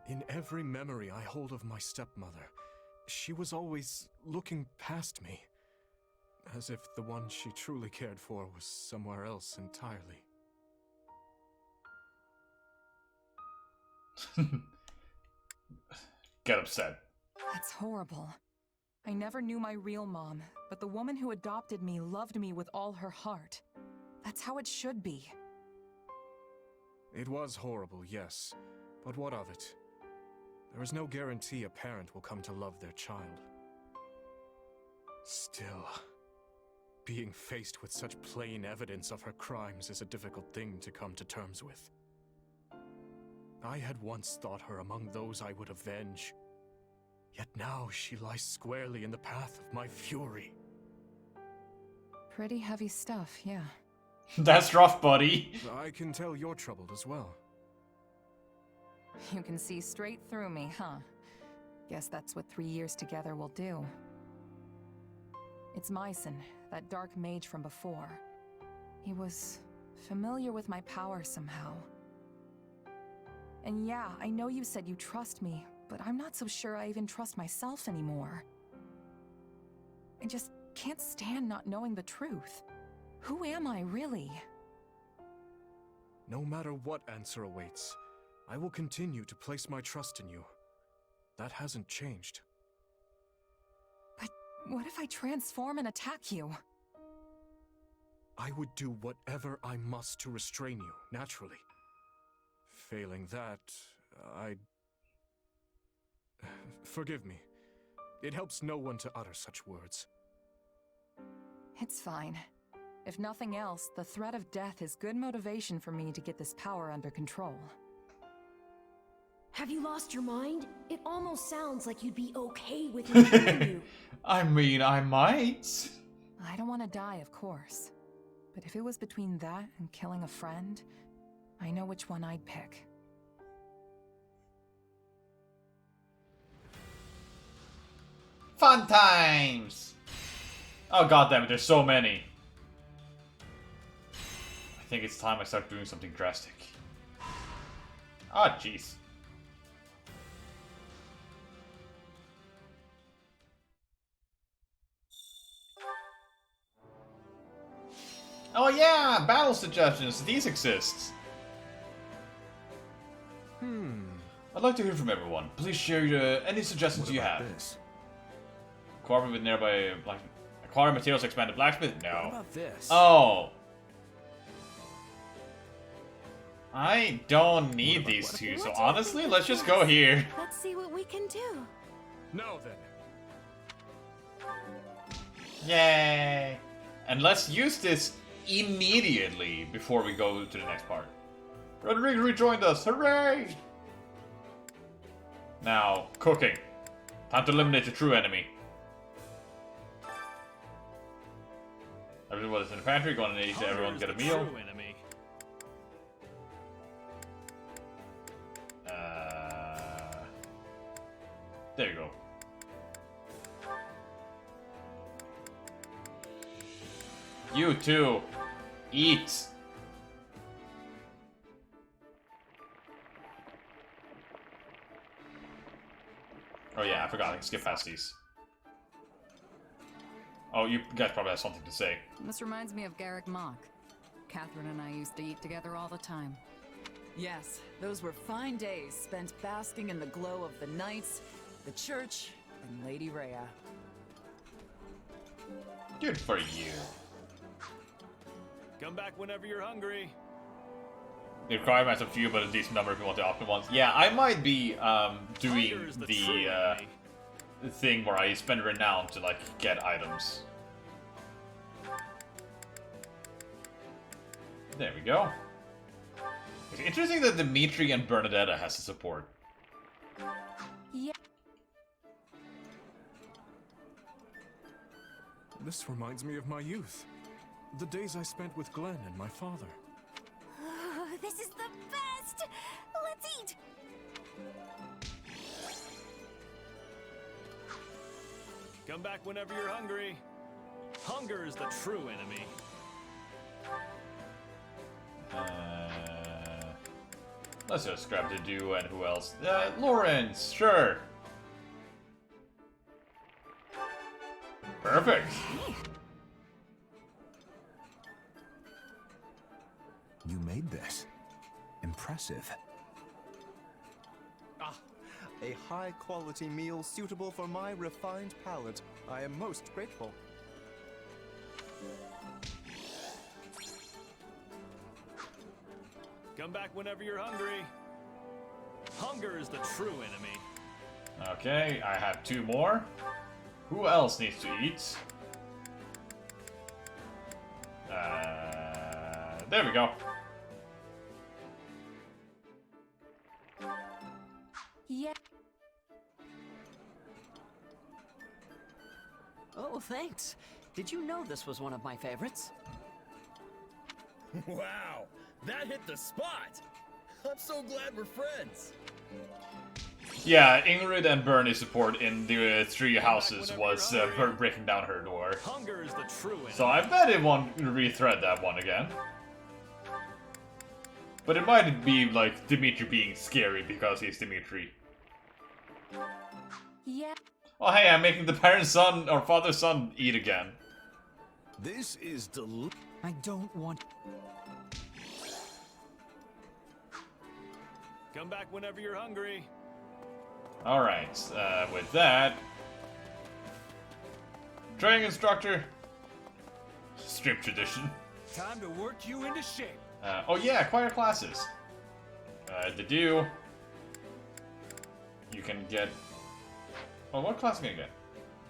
In every memory I hold of my stepmother, she was always looking past me, As if the one she truly cared for was somewhere else entirely. Get upset. That's horrible. I never knew my real mom, but the woman who adopted me loved me with all her heart. That's how it should be. It was horrible, yes. But what of it? There is no guarantee a parent will come to love their child. Still, being faced with such plain evidence of her crimes is a difficult thing to come to terms with. I had once thought her among those I would avenge. Yet now she lies squarely in the path of my fury. Pretty heavy stuff, yeah. That's rough, buddy. I can tell you're troubled as well. You can see straight through me, huh? Guess that's what 3 years together will do. It's Myson, that dark mage from before. He was familiar with my power somehow. And yeah, I know you said you trust me, but I'm not so sure I even trust myself anymore. I just can't stand not knowing the truth. Who am I, really? No matter what answer awaits, I will continue to place my trust in you. That hasn't changed. But what if I transform and attack you? I would do whatever I must to restrain you, naturally. Failing that, I'd... Forgive me. It helps no one to utter such words. It's fine. If nothing else, the threat of death is good motivation for me to get this power under control. Have you lost your mind? It almost sounds like you'd be okay with me killing you. I mean, I might. I don't want to die, of course. But if it was between that and killing a friend, I know which one I'd pick. Fun times! Oh goddammit, there's so many. I think it's time I start doing something drastic. Ah, jeez. Oh yeah, battle suggestions. These exist. I'd like to hear from everyone. Please share any suggestions you have. Cooperate with nearby black. Acquire materials to expand the blacksmith? No. What about this? Oh. I don't need these two, so honestly, let's just go here. Let's see what we can do. No, then. Yay! And let's use this immediately before we go to the next part. Rodrigo rejoined us! Hooray! Now, cooking. Time to eliminate the true enemy. Everyone is in the pantry, going to need everyone to get a meal. There you go. You too. Eat. Oh yeah, I forgot. I can skip past these. Oh, you guys probably have something to say. This reminds me of Garrick Mock. Catherine and I used to eat together all the time. Yes, those were fine days spent basking in the glow of the knights, the church, and Lady Rhea. Good for you. Come back whenever you're hungry. The requirements are few, but a decent number if you want the optimal ones. Yeah, I might be doing the thing where I spend renown to like get items. There we go. It's interesting that Dimitri and Bernadetta has the support. Yeah. This reminds me of my youth. The days I spent with Glenn and my father. Oh, this is the best! Let's eat! Come back whenever you're hungry. Hunger is the true enemy. Let's just grab the duo and who else? Lawrence, sure. Perfect. made this. Impressive. Ah, a high-quality meal suitable for my refined palate. I am most grateful. Come back whenever you're hungry. Hunger is the true enemy. Okay, I have 2 more. Who else needs to eat? There we go. Yeah. Oh, thanks. Did you know this was one of my favorites? Wow, that hit the spot. I'm so glad we're friends. Yeah, Ingrid and Bernie's support in the 3 houses was breaking down her door. Hunger is the true enemy. So I bet it won't rethread that one again. But it might be like Dimitri being scary because he's Dimitri. Yeah. Oh hey, I'm making the parent's son or father's son eat again. This is I don't want... Come back whenever you're hungry. Alright, with that... Training instructor. Stream tradition. time to work you into shape. Oh yeah, acquire classes. You can get... Oh, what class can you get?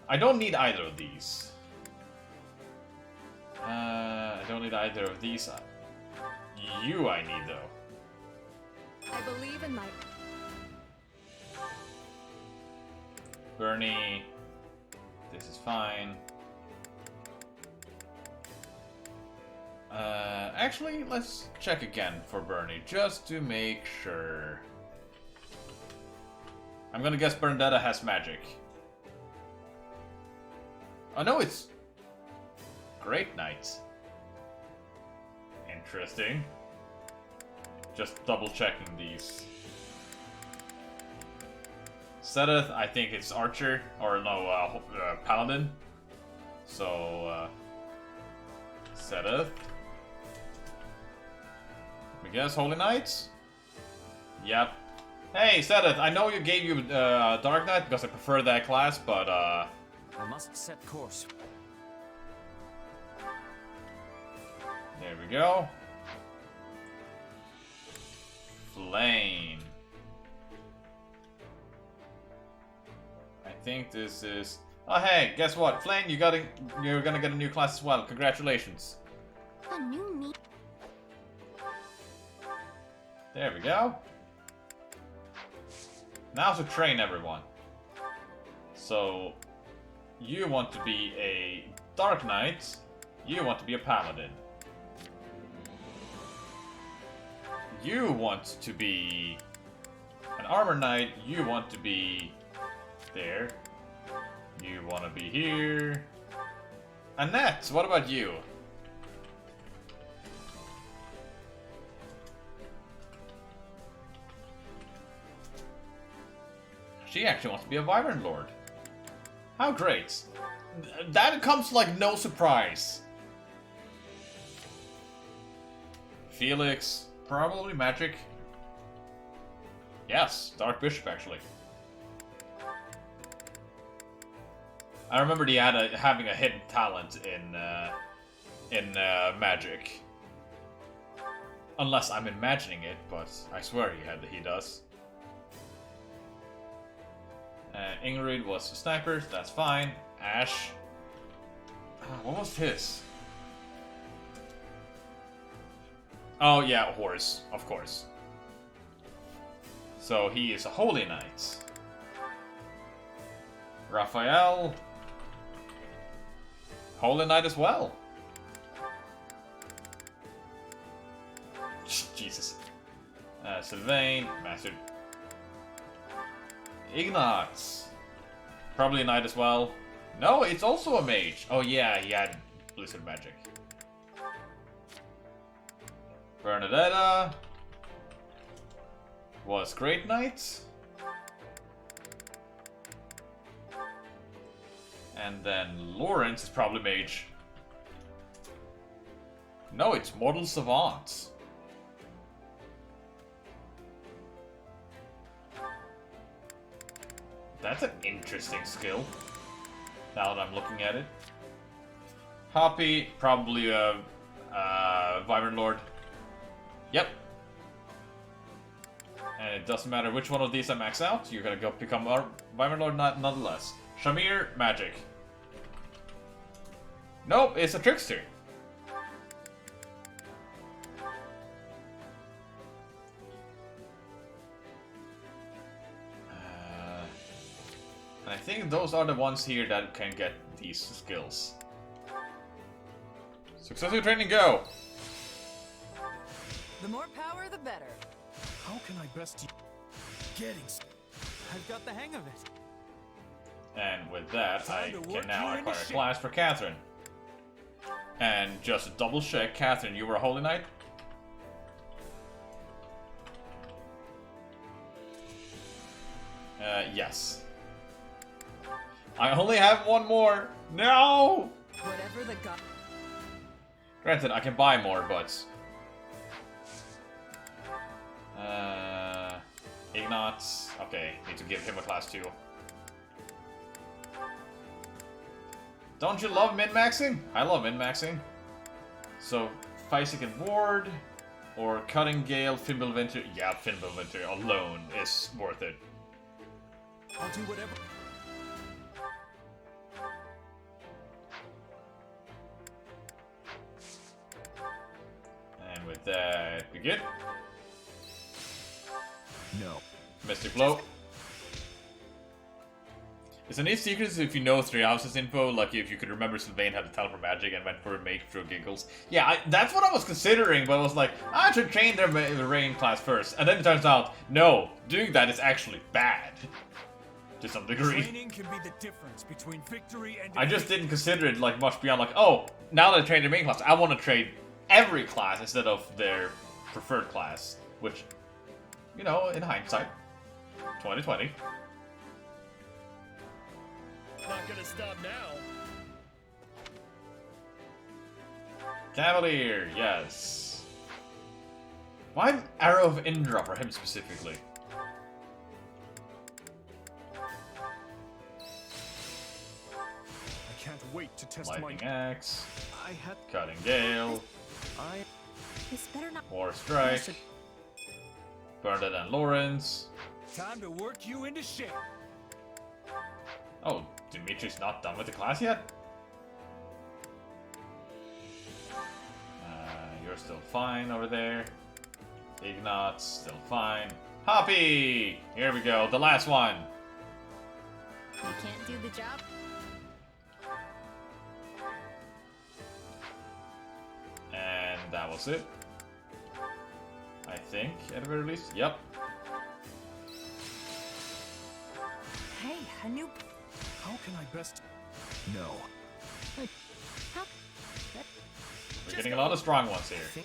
I don't need either of these. I don't need either of these. You I need, though. I believe in my... Bernie. This is fine. Actually, let's check again for Bernie, just to make sure. I'm gonna guess Bernadetta has magic. Oh no, it's... Great Knight. Interesting. Just double checking these. Sedith, I think it's Archer, or no, Paladin. So, Sedith. I guess Holy Knights? Yep. Hey, Sedith, I know you gave you Dark Knight because I prefer that class, but I must set course. There we go. Flame. I think this is... Oh hey, guess what? Flame, you're gonna get a new class as well. Congratulations. A new me. There we go. Now to train everyone. So, you want to be a Dark Knight, you want to be a Paladin. You want to be an Armor Knight, you want to be there. You want to be here. Annette, what about you? She actually wants to be a Wyvern Lord. How great. That comes like no surprise. Felix, probably magic. Yes, Dark Bishop actually. I remember he had having a hidden talent in magic. Unless I'm imagining it, but I swear he does. Ingrid was a sniper, that's fine. Ash. What was his? Oh yeah, a horse, of course. So he is a Holy Knight. Raphael. Holy Knight as well. Jesus. Sylvain, Master. Ignatz. Probably a knight as well. No, it's also a mage. Oh yeah, he had Blizzard magic. Bernadetta was Great Knight. And then Lawrence is probably mage. No, it's Mortal Savant. That's an interesting skill. Now that I'm looking at it. Hoppy, probably Wyvern Lord. Yep. And it doesn't matter which one of these I max out, you're gonna go become a Wyvern Lord nonetheless. Shamir, magic. Nope, it's a trickster. And I think those are the ones here that can get these skills. Successful training, go! The more power, the better. How can I best getting? I've got the hang of it. And with that, I can now acquire a class for Catherine. And just to double check, Catherine, you were a Holy Knight? Yes. I only have one more! No! Whatever the god. Granted, I can buy more, but... Ignatz. Okay, need to give him a class 2. Don't you love min-maxing? I love min-maxing. So, Feisik and Ward, or Cutting Gale, Fimbulvinter. Yeah, Fimbulvinter alone is worth it. I'll do whatever. And with that, we good? No. Mystic Blow. It's a neat secret if you know Three Houses info, like if you could remember Sylvain had the talent for magic and went for a mage through giggles. Yeah, that's what I was considering, but I was like, I should train their rain class first. And then it turns out, no, doing that is actually bad. To some degree. Training can be the difference between victory and I just didn't consider it like much beyond like, oh, now that I trained their main class, I want to train every class instead of their preferred class. Which, you know, in hindsight, 2020. Not gonna stop now. Cavalier, yes. Why Arrow of Indra for him specifically? I can't wait to test Lightning my Axe. I had Cutting Gale. This better not. War Strike. Bernadette and Lawrence. Time to work you into shape. Oh, Dimitri's not done with the class yet? You're still fine over there. Ignatz, still fine. Hoppy! Here we go, the last one. You can't do the job? And that was it. I think, at the very least. Yep. Hey, a new... How can I best... No. We're getting a lot of strong ones here.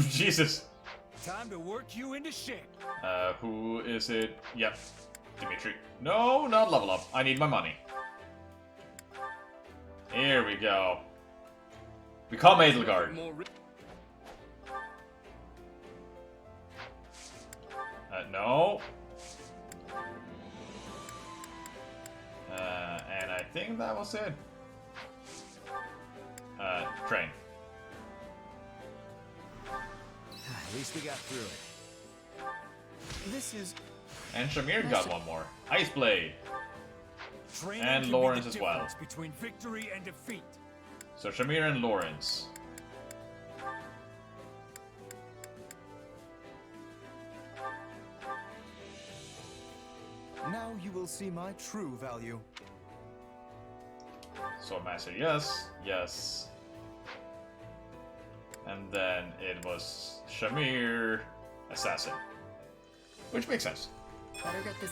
Jesus. Time to work you into shape. Who is it? Yep. Dimitri. No, not level up. I need my money. Here we go. Become Edelgard. No. And I think that was it. Train. At least we got through it. This is... And Shamir got one more. Ice Blade. Training And can Lawrence be the as well. difference between victory and defeat. So Shamir and Lawrence. Now you will see my true value. Swordmaster, yes, yes. And then it was Shamir, Assassin. Which makes sense. Better get this.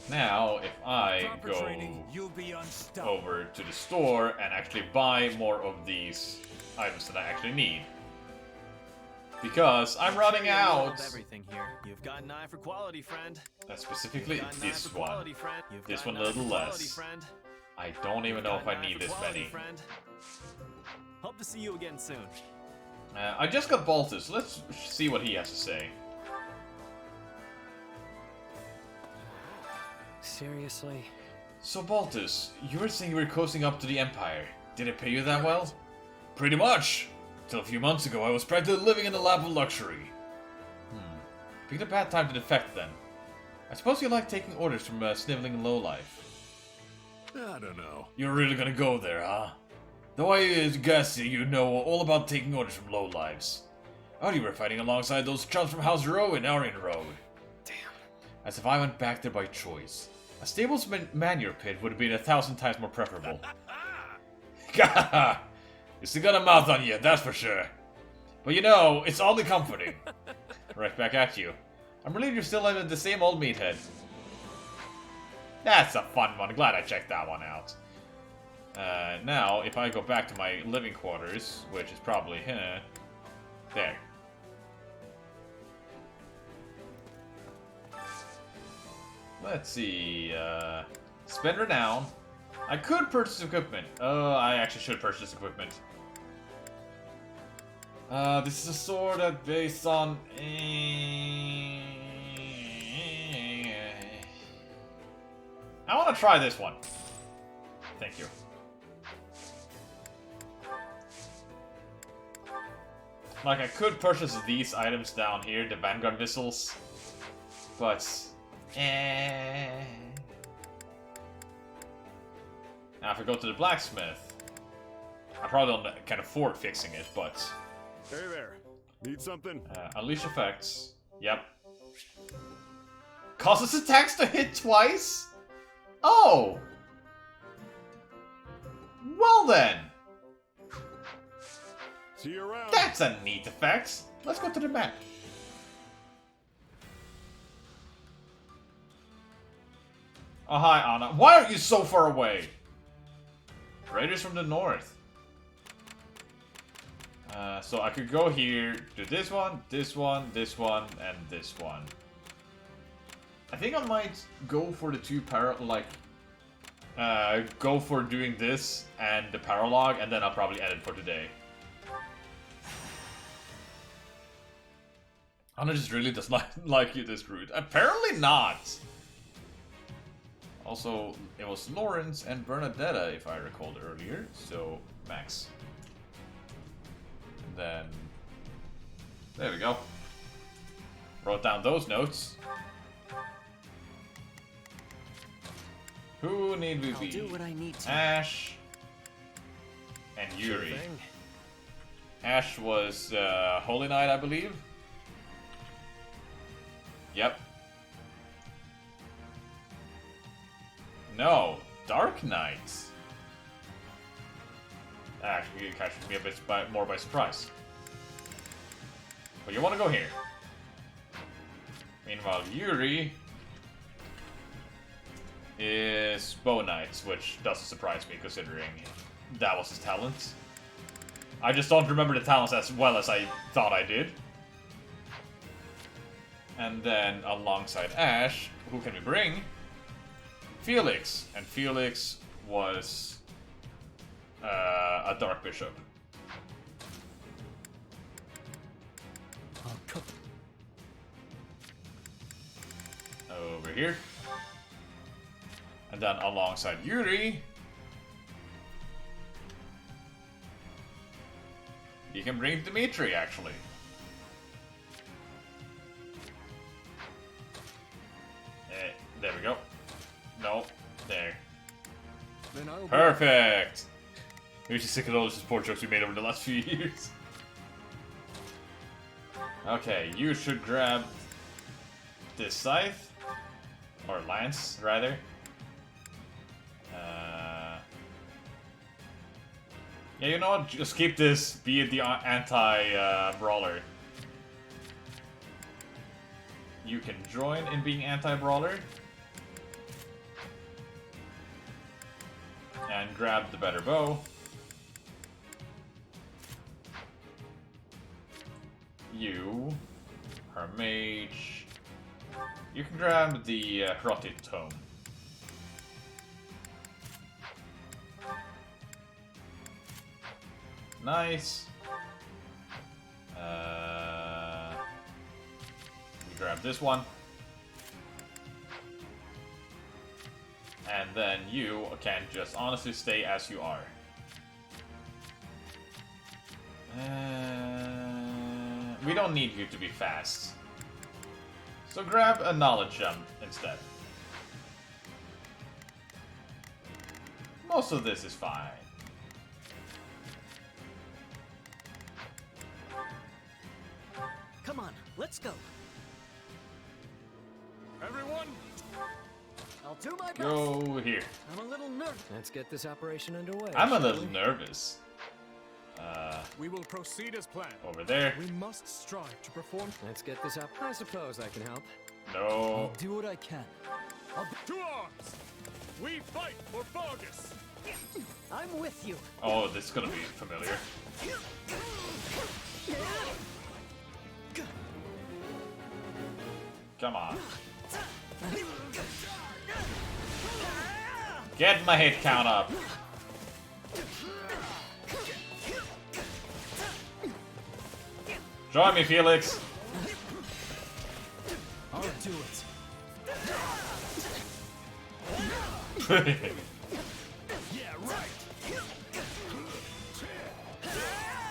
Now, if I Proper go training, you'll be unstoppable. over to the store and actually buy more of these items that I actually need. Because I'm running out. Everything here. You've got an eye for quality, friend. Specifically this for one. quality, friend. You've This got one an a eye for little quality, less. friend. I don't even know if I need this Quality, many. friend. Hope to see you again soon. I just got Baltus. Let's see what he has to say. Seriously? So Baltus, you were saying you were coasting up to the Empire. Did it pay you that well? Pretty much. Till a few months ago, I was practically living in a lap of luxury. Picked a bad time to defect then. I suppose you like taking orders from a sniveling lowlife. I don't know. You're really gonna go there, huh? Though I guess you know all about taking orders from lowlives. Oh, you were fighting alongside those chumps from House Row in Aryan Road. Damn. As if I went back there by choice. A stable's manure pit would have been 1,000 times more preferable. Gahaha! You still got a mouth on you, that's for sure. But you know, it's oddly comforting. Right back at you. I'm relieved you're still the same old meathead. That's a fun one. Glad I checked that one out. Now, if I go back to my living quarters, which is probably there. Let's see. Spend renown. I could purchase equipment. Oh, I actually should purchase equipment. This is a sword that's based on. I want to try this one. Thank you. Like, I could purchase these items down here, the Vanguard missiles, but now if I go to the blacksmith, I probably can't afford fixing it, but Hey there. Need something? unleash effects. Yep. Causes attacks to hit twice? Oh! Well then! See you around. That's a neat effect. Let's go to the map. Oh, hi, Anna. Why are you so far away? Raiders from the north. So I could go here, do this one, this one, this one, and this one. I think I might go for the two go for doing this and the paralog, and then I'll probably end it for today. Anna just really does not like you this route. Apparently not! Also, it was Lawrence and Bernadetta, if I recalled earlier, so Max. And then... there we go. Wrote down those notes. Who need we be? I'll do what I need to. Ash and Yuri. Ash was Holy Knight, I believe. Yep. No, Dark Knight. Actually, it catches me a bit more by surprise. But you want to go here. Meanwhile, Yuri is Bow Knights, which doesn't surprise me considering that was his talent. I just don't remember the talents as well as I thought I did. And then alongside Ash, who can we bring? Felix. And Felix was a Dark Bishop. Over here. And then alongside Yuri, you can bring Dimitri, actually. There we go. No, there. Perfect! We're just sick of all the support jokes we made over the last few years. Okay, you should grab this scythe. Or lance, rather. Yeah, you know what? Just keep this, be it the anti-brawler. You can join in being anti-brawler. And grab the better bow. You are mage. You can grab the Hrotted Tome. Nice. grab this one. And then you can just honestly stay as you are. We don't need you to be fast. So grab a knowledge gem instead. Most of this is fine. Come on, let's go. Everyone, I'll do my best. Go here. I'm a little nervous. Let's get this operation underway. I'm a shall little we? nervous. we will proceed as planned. Over there. We must strive to perform. Let's get this up. I suppose I can help. No. I'll do what I can. To arms! We fight for Vargas! I'm with you. Oh, this is gonna be familiar. Come on. Get my hit count up. Join me, Felix. I'll do it. Yeah, right.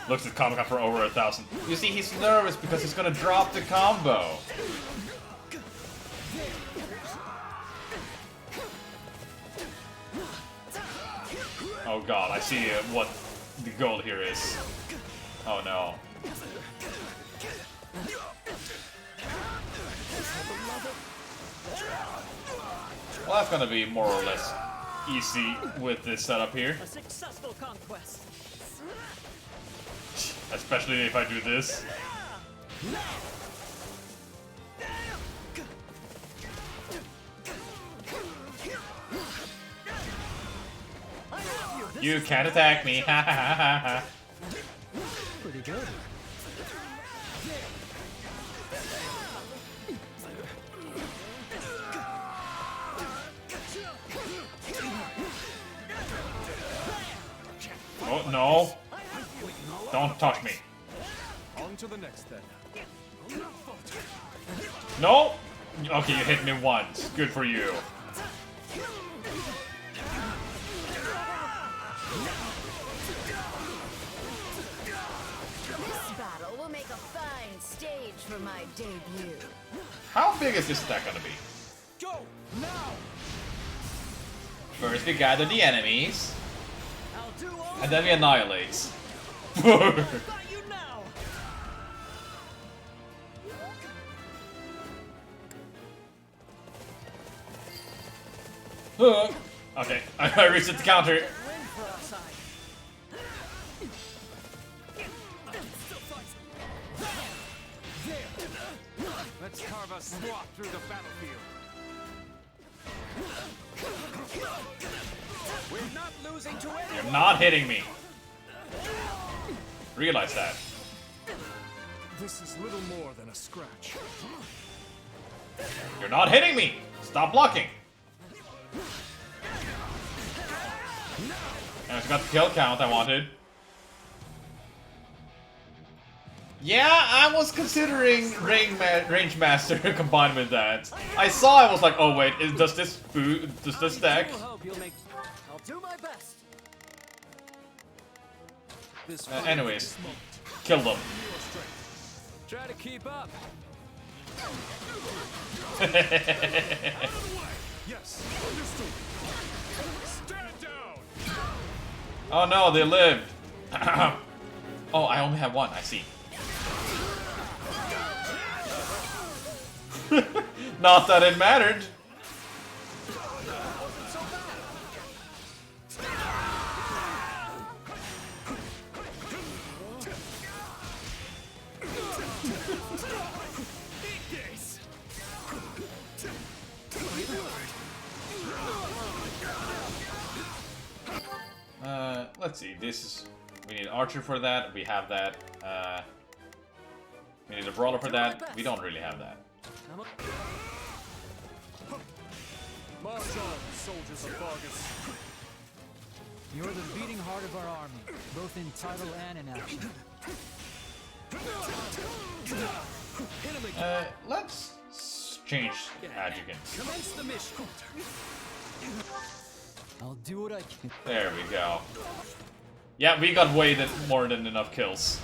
Looks at Comic Con for over 1,000. You see, he's nervous because he's gonna drop the combo. Oh god, I see what the goal here is. Oh no. Well, that's gonna be more or less easy with this setup here. A successful conquest. Especially if I do this. You can't attack me, ha ha ha ha ha. Pretty good. Oh no! Don't touch me. On to the next then. No! Okay, you hit me once. Good for you. This battle will make a fine stage for my debut. How big is this stack gonna be? Go now. First we gather the enemies, I'll do all and then we annihilate. got you now. Okay, I reset the counter. Win for our side. Let's carve a swath through the battlefield. We're not losing to anyone. You're not hitting me. Realize that. This is little more than a scratch. You're not hitting me. Stop blocking. And I got the kill count I wanted. Yeah, I was considering Range Master combined with that. I saw, I was like, oh wait, does this stack? I'll do my best. Anyways, kill them. Try to keep up. Yes, understood. Stand down. Oh no, they lived. Oh, I only have one, I see. Not that it mattered. Let's see, this is... We need Archer for that, we have that. We need a Brawler for that, we don't really have that. March on, soldiers of Vargas. You're the beating heart of our army, both in title and in action. Let's change adjuvants. Commence the mission. I'll do what I can. There we go. Yeah, we got way more than enough kills.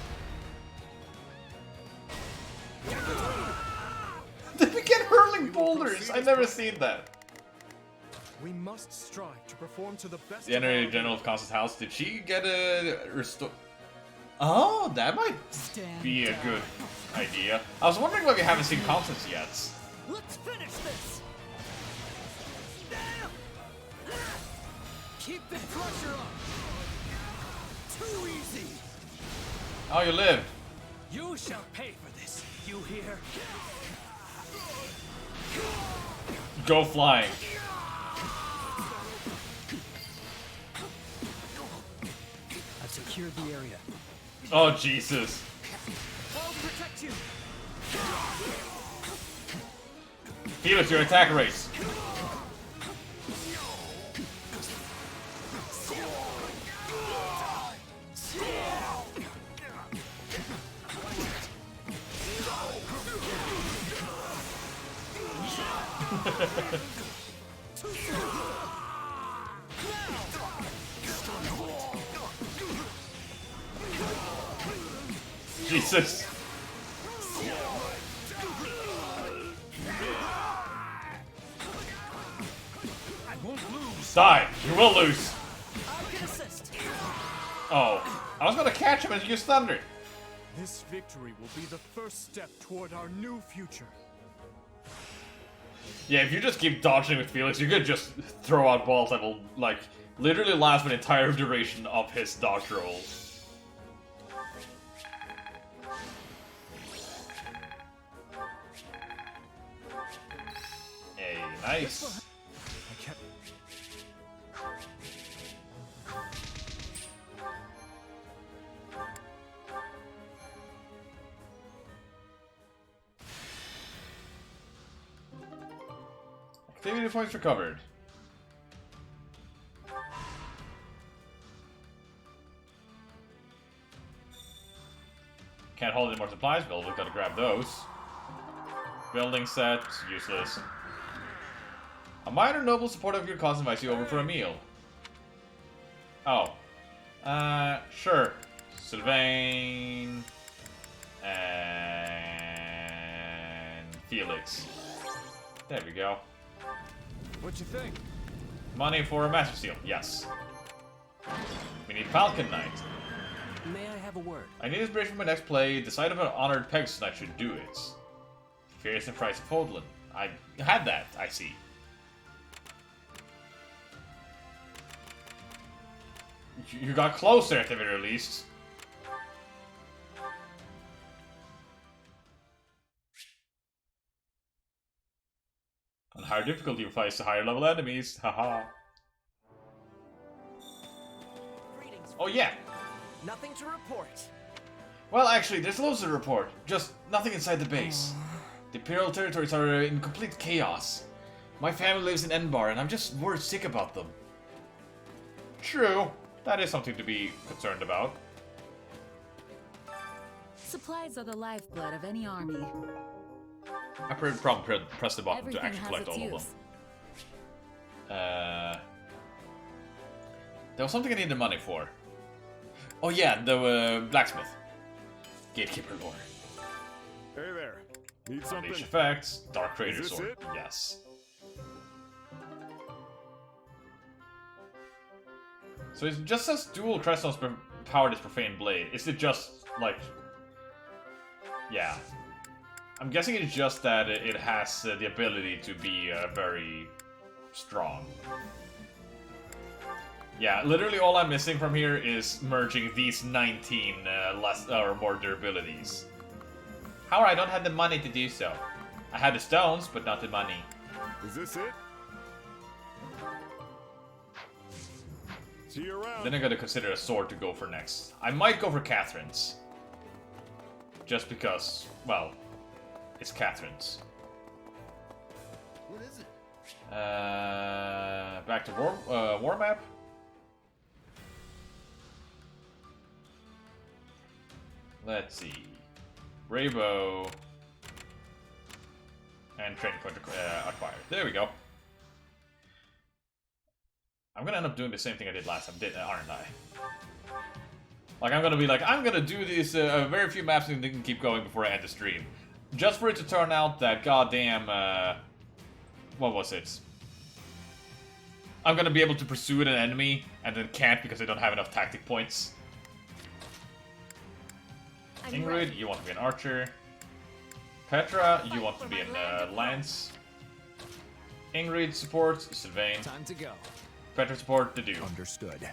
Did we get hurling boulders? I've never seen that. We must strive to perform to the best. The Enemy General of Constance House, did she get a restore? Oh, that might be a good idea. I was wondering why we haven't seen Constance yet. Let's finish this. Keep the pressure up. Too easy. Oh, you live. You shall pay for this. You hear? Go flying. I've secured the area. Oh, Jesus. I'll protect you. Felix, your attack race. Jesus. I won't lose. Die. You will lose. I can assist. Oh, I was gonna catch him and use thunder. This victory will be the first step toward our new future. Yeah, if you just keep dodging with Felix, you could just throw out balls that will, like, literally last the entire duration of his dodge roll. Hey, nice. Activity points recovered. Can't hold any more supplies. Well, we've got to grab those. Building set, useless. A minor noble supporter of your cause invites you over for a meal. Oh. Sure. Sylvain. And Felix. There we go. What'd you think? Money for a Master Seal, yes. We need Falcon Knight. May I have a word? I need inspiration for my next play. Decide if an honored Pegasus Knight should do it. Fierce and Price of Fodlan. I had that, I see. You got closer at the very least. On higher difficulty, you fight higher level enemies. Haha. Oh yeah. Nothing to report. Well, actually, there's loads to report. Just nothing inside the base. The Imperial territories are in complete chaos. My family lives in Enbar, and I'm just worried sick about them. True. That is something to be concerned about. Supplies are the lifeblood of any army. I probably press the button Everything to actually has collect its all of use. them. There was something I needed money for. Oh yeah, the blacksmith. Gatekeeper lore. Hey there. Need something? Unleash effects. Dark Creator Is this Sword. it? Yes. So it just says dual Creststones power this profane blade. Is it just like... Yeah. I'm guessing it's just that it has the ability to be very strong. Yeah, literally all I'm missing from here is merging these 19 less or more durabilities. However, I don't have the money to do so. I had the stones, but not the money. Is this it? See you around. Then I gotta consider a sword to go for next. I might go for Catherine's. Just because, well, it's Catherine's. What is it? Back to war map. Let's see. Raybo. And training point acquired. There we go. I'm gonna end up doing the same thing I did last time, aren't I? Like, I'm gonna be like, I'm gonna do these very few maps and then keep going before I end the stream. Just for it to turn out that goddamn, what was it? I'm gonna be able to pursue an enemy and then can't because I don't have enough tactic points. Ingrid, you want to be an archer. Petra, you want to be an lance. Ingrid support, Sylvain. Time to go. Petra support, the dude. Understood.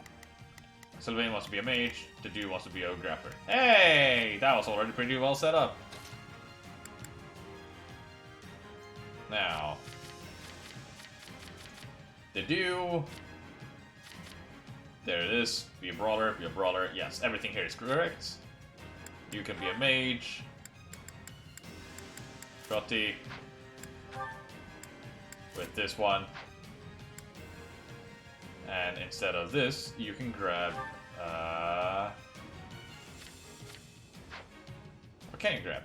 Sylvain wants to be a mage, the dude wants to be a grappler. Hey! That was already pretty well set up. Now, the dude. There it is. Be a brawler, be a brawler. Yes, everything here is correct. You can be a mage. Shotty. With this one. And instead of this, you can grab... what can you grab?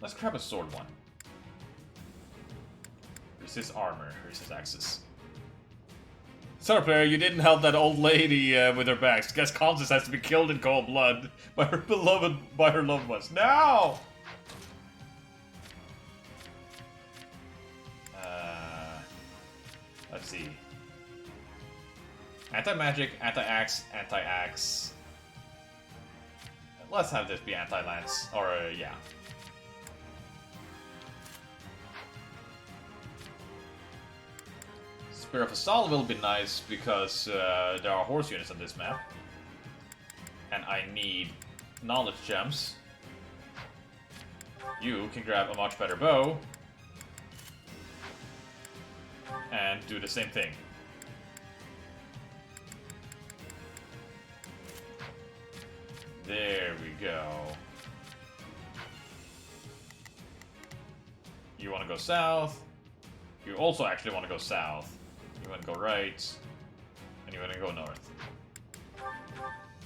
Let's grab a sword one. Resist armor, resist axes. Sorry player, you didn't help that old lady with her bags. Guess Constance has to be killed in cold blood by her loved ones. No! Let's see. Anti-magic, anti-axe, anti-axe. Let's have this be anti-lance. Or, yeah. Spear of Assault will be nice because there are horse units on this map. And I need knowledge gems. You can grab a much better bow. And do the same thing. There we go. You want to go south. You also actually want to go south. You want to go right. And you want to go north.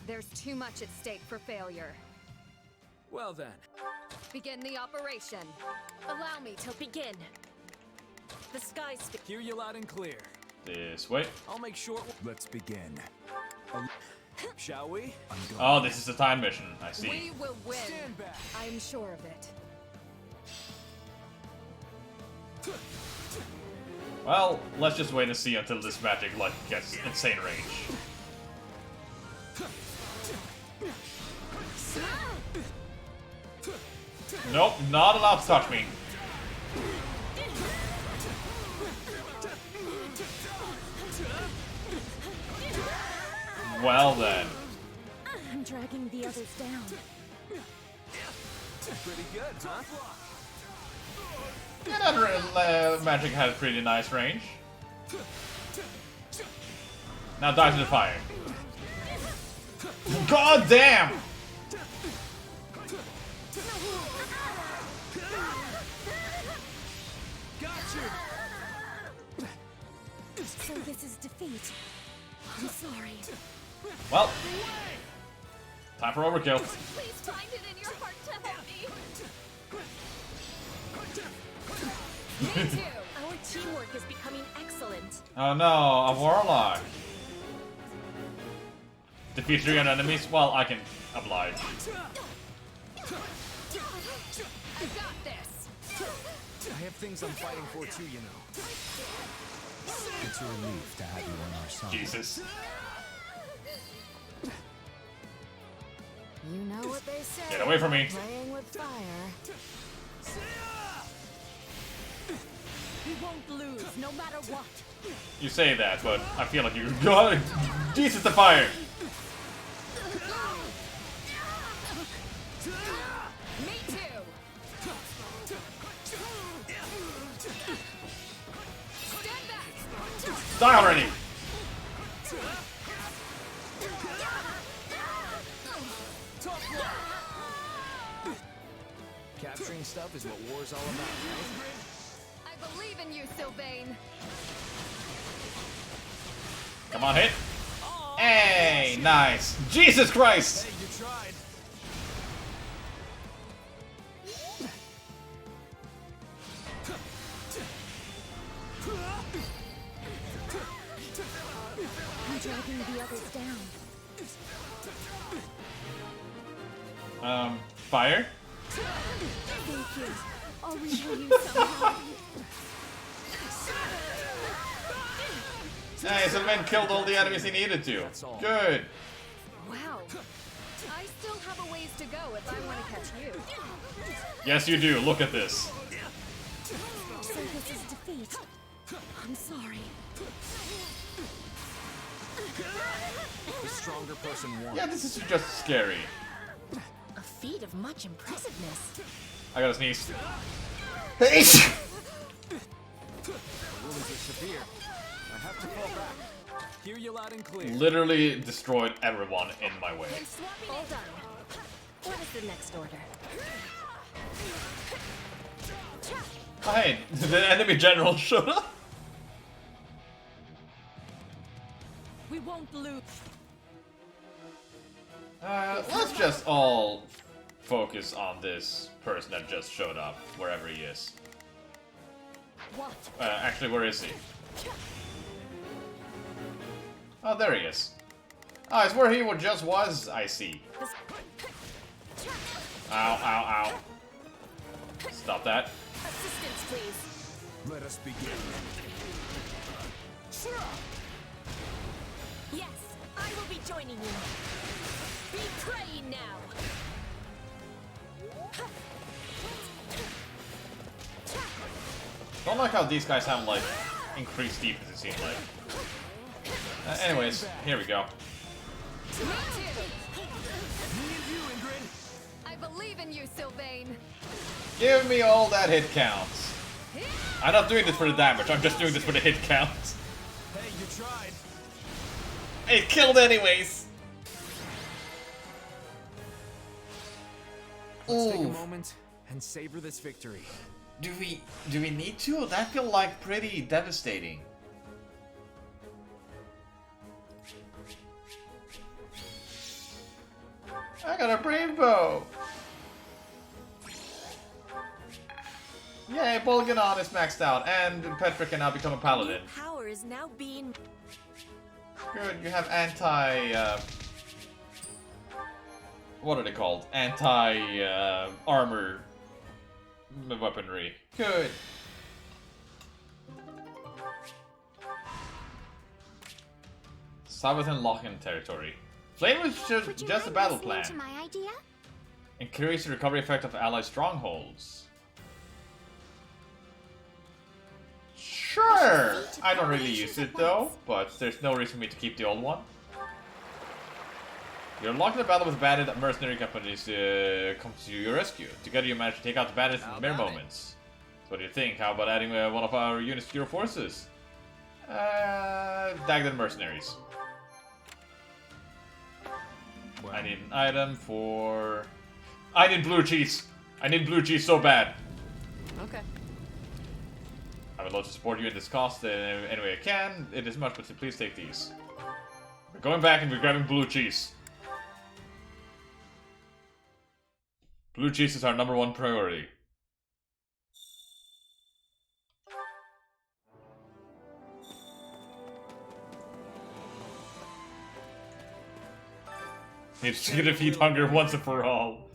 There's too much at stake for failure. Well then. Begin the operation. Allow me to begin. The skies hear you loud and clear. This way. I'll make sure. Let's begin. Shall we? Oh, this is a time mission. I see. We will win. Stand back. I'm sure of it. Well, let's just wait and see until this magic like gets insane range. Nope, not allowed to touch me. Well then. I'm dragging the others down. Pretty good, huh? Yeah, that magic has pretty nice range. Now dive to the fire. God damn! So this is defeat. I'm sorry. Well, time for overkill. Please find it in your heart to help me. Me too. Our teamwork is becoming excellent. Oh no, a warlock. Defeat 300 enemies? Well, I can oblige. I got this. I have things I'm fighting for too, you know. It's a relief to have you on our side. Jesus. You know what they say. Get away from me. Playing with fire. We won't lose, no matter what. You say that, but I feel like you got Jesus, the fire. Me too. Stand back. Die already. Capturing stuff is what war's all about, right? I believe in you, Sylvain. Come on, hit. Hey, nice. Jesus Christ. Hey, you tried. others down. Fire? Thank you. I'll repay you somehow. Hey, so the man killed all the enemies he needed to. Good. Wow. I still have a ways to go if I want to catch you. Yes, you do. Look at this. So this is defeat. I'm sorry. The stronger person won. Yeah, this is just scary. A feat of much impressiveness. I gotta sneeze. The wounds are severe. I have to fall back. Hear you loud and clear. Literally destroyed everyone in my way. All done. What is the next order? Oh, hey, the enemy general showed up. We won't lose. Let's just all focus on this person that just showed up, wherever he is. What? Actually, where is he? Oh, there he is. Oh, it's where he just was, I see. Ow, ow, ow. Stop that. Assistance, please. Let us begin. Yes, I will be joining you. Be praying now. Don't like how these guys have, like, increased defense, it seems like. Anyways, here we go. Me too. I believe in you, Sylvain. Give me all that hit counts. I'm not doing this for the damage, I'm just doing this for the hit counts. Hey, you tried. It killed anyways. Let's take a moment and savor this victory. Do we need to? That feel like pretty devastating. I got a brave bow. Yay, Bolganon is maxed out, and Petra can now become a paladin. Power is now being. Good, you have anti. What are they called? Anti-armor weaponry. Good. Sabaton Lochin territory. Flame was just a battle plan. To my idea? Increase the recovery effect of allied strongholds. Sure! I don't really use it though, but there's no reason for me to keep the old one. You're locked in a battle with bandit mercenary companies come to your rescue. Together you manage to take out the bandits in mere moments. So what do you think? How about adding one of our units to your forces? Dagden mercenaries. I need an item for... I need blue cheese! I need blue cheese so bad! Okay. I would love to support you in this cost any way I can. It is much, but please take these. We're going back and we're grabbing blue cheese. Blue cheese is our #1 priority. Need to defeat hunger once and for all.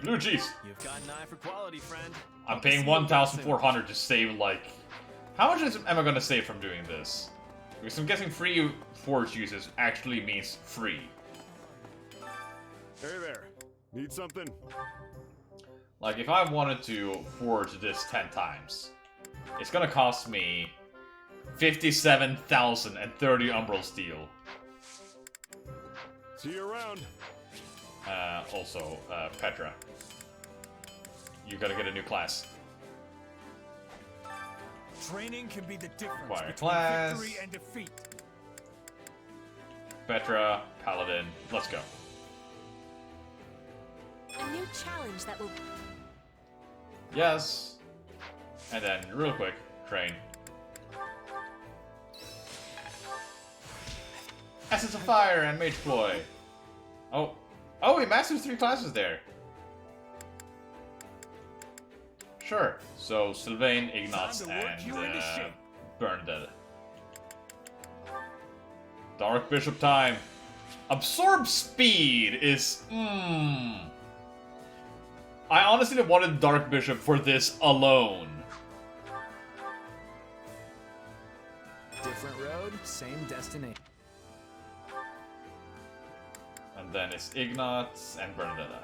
Blue cheese! You've got an eye for quality, friend. I'm paying 1,400 to save, like... How much am I gonna save from doing this? Because I'm guessing free forge uses actually means free. Hey there. Need something? Like, if I wanted to forge this 10 times, it's gonna cost me 57,030 umbral steel. See you around. Also, Petra. You gotta get a new class. Training can be the difference Acquire between class. victory and defeat. Petra, Paladin, let's go. A new challenge that will. Yes. And then, real quick, train. Essence of Fire and Mage Ploy. Oh, we mastered 3 classes there. Sure. So Sylvain, Ignatz, and Bernadette. Dark Bishop time. Absorb speed is. I honestly wanted Dark Bishop for this alone. Different road, same destination. And then it's Ignatz and Bernadette.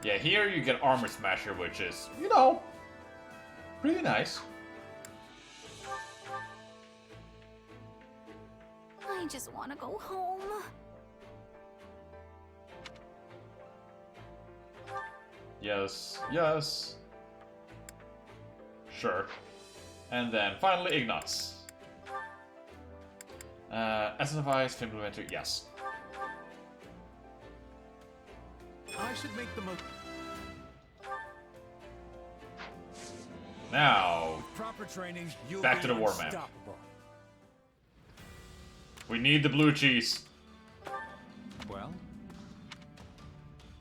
Yeah, here you get Armor Smasher, which is, you know, pretty nice. I just want to go home. Yes, yes. Sure. And then finally Ignatz. Essence of Ice, Implementer, yes. I should make the most. Now, With proper training, you'll back be to the war map. unstoppable. We need the blue cheese. Well?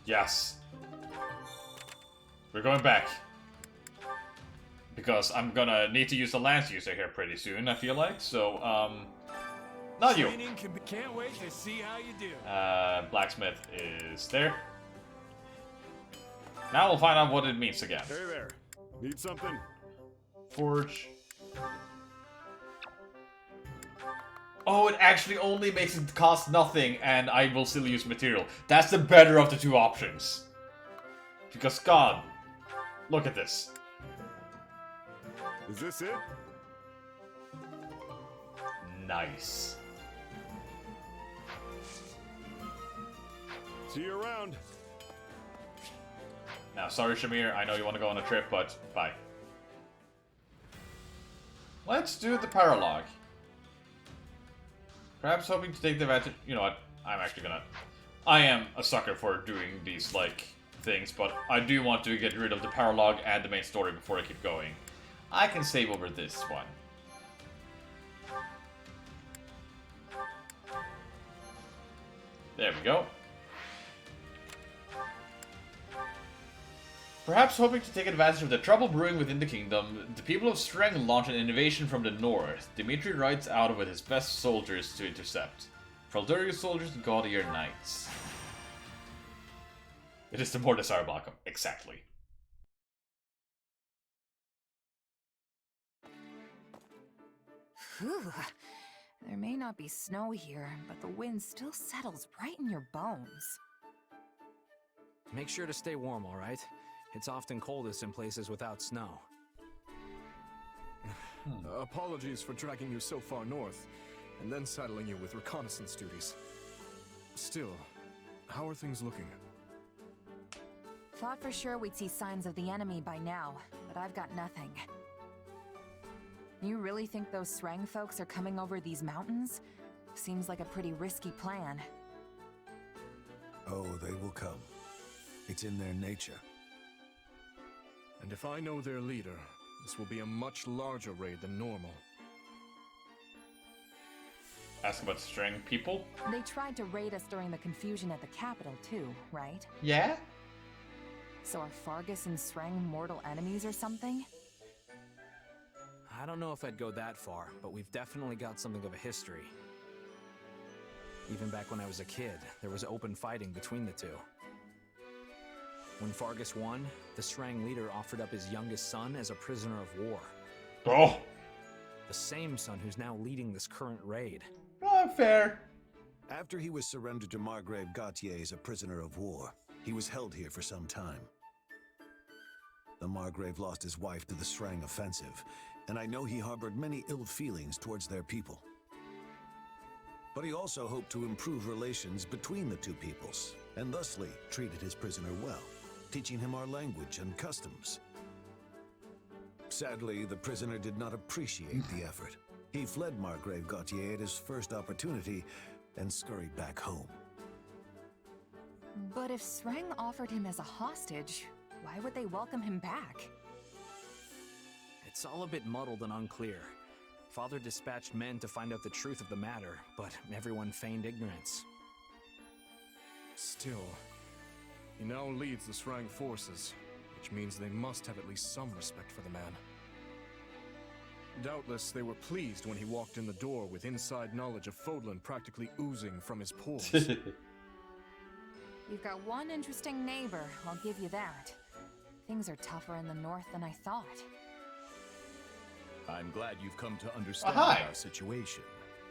Yes. We're going back. Because I'm gonna need to use the Lance user here pretty soon, I feel like. So, not you. Can't wait to see how you do. Blacksmith is there. Now we'll find out what it means again. Hey there. Need something? Forge. Oh, it actually only makes it cost nothing, and I will still use material. That's the better of the two options. Because, God, look at this. Is this it? Nice. See you around. Now, sorry, Shamir, I know you want to go on a trip, but bye. Let's do the paralog. Perhaps hoping to take the advantage. You know what? I'm actually gonna. I am a sucker for doing these, like, things, but I do want to get rid of the paralog and the main story before I keep going. I can save over this one. There we go. Perhaps hoping to take advantage of the trouble brewing within the kingdom, the people of Streng launch an invasion from the north. Dimitri rides out with his best soldiers to intercept. Fraldurius soldiers and gaudier knights. It is the more desirable outcome. Exactly. Whew. There may not be snow here, but the wind still settles right in your bones. Make sure to stay warm, all right? It's often coldest in places without snow. Apologies for dragging you so far north, and then saddling you with reconnaissance duties. Still, how are things looking? Thought for sure we'd see signs of the enemy by now, but I've got nothing. You really think those Sreng folks are coming over these mountains? Seems like a pretty risky plan. Oh, they will come. It's in their nature. And if I know their leader, this will be a much larger raid than normal. Ask about Streng people? They tried to raid us during the confusion at the capital too, right? Yeah? So are Fargus and Sreng mortal enemies or something? I don't know if I'd go that far, but we've definitely got something of a history. Even back when I was a kid, there was open fighting between the two. When Fargus won, the Sreng leader offered up his youngest son as a prisoner of war. Oh! The same son who's now leading this current raid. Fair. After he was surrendered to Margrave Gautier as a prisoner of war, he was held here for some time. The Margrave lost his wife to the Sreng offensive, and I know he harbored many ill feelings towards their people. But he also hoped to improve relations between the two peoples, and thusly treated his prisoner well, teaching him our language and customs. Sadly, the prisoner did not appreciate the effort. He fled Margrave Gautier at his first opportunity and scurried back home. But if Sreng offered him as a hostage, why would they welcome him back? It's all a bit muddled and unclear. Father dispatched men to find out the truth of the matter, but everyone feigned ignorance. Still, He now leads the Srang forces, which means they must have at least some respect for the man. Doubtless, they were pleased when he walked in the door with inside knowledge of Fodlan practically oozing from his pores. You've got one interesting neighbor, I'll give you that. Things are tougher in the north than I thought. I'm glad you've come to understand hi. our situation,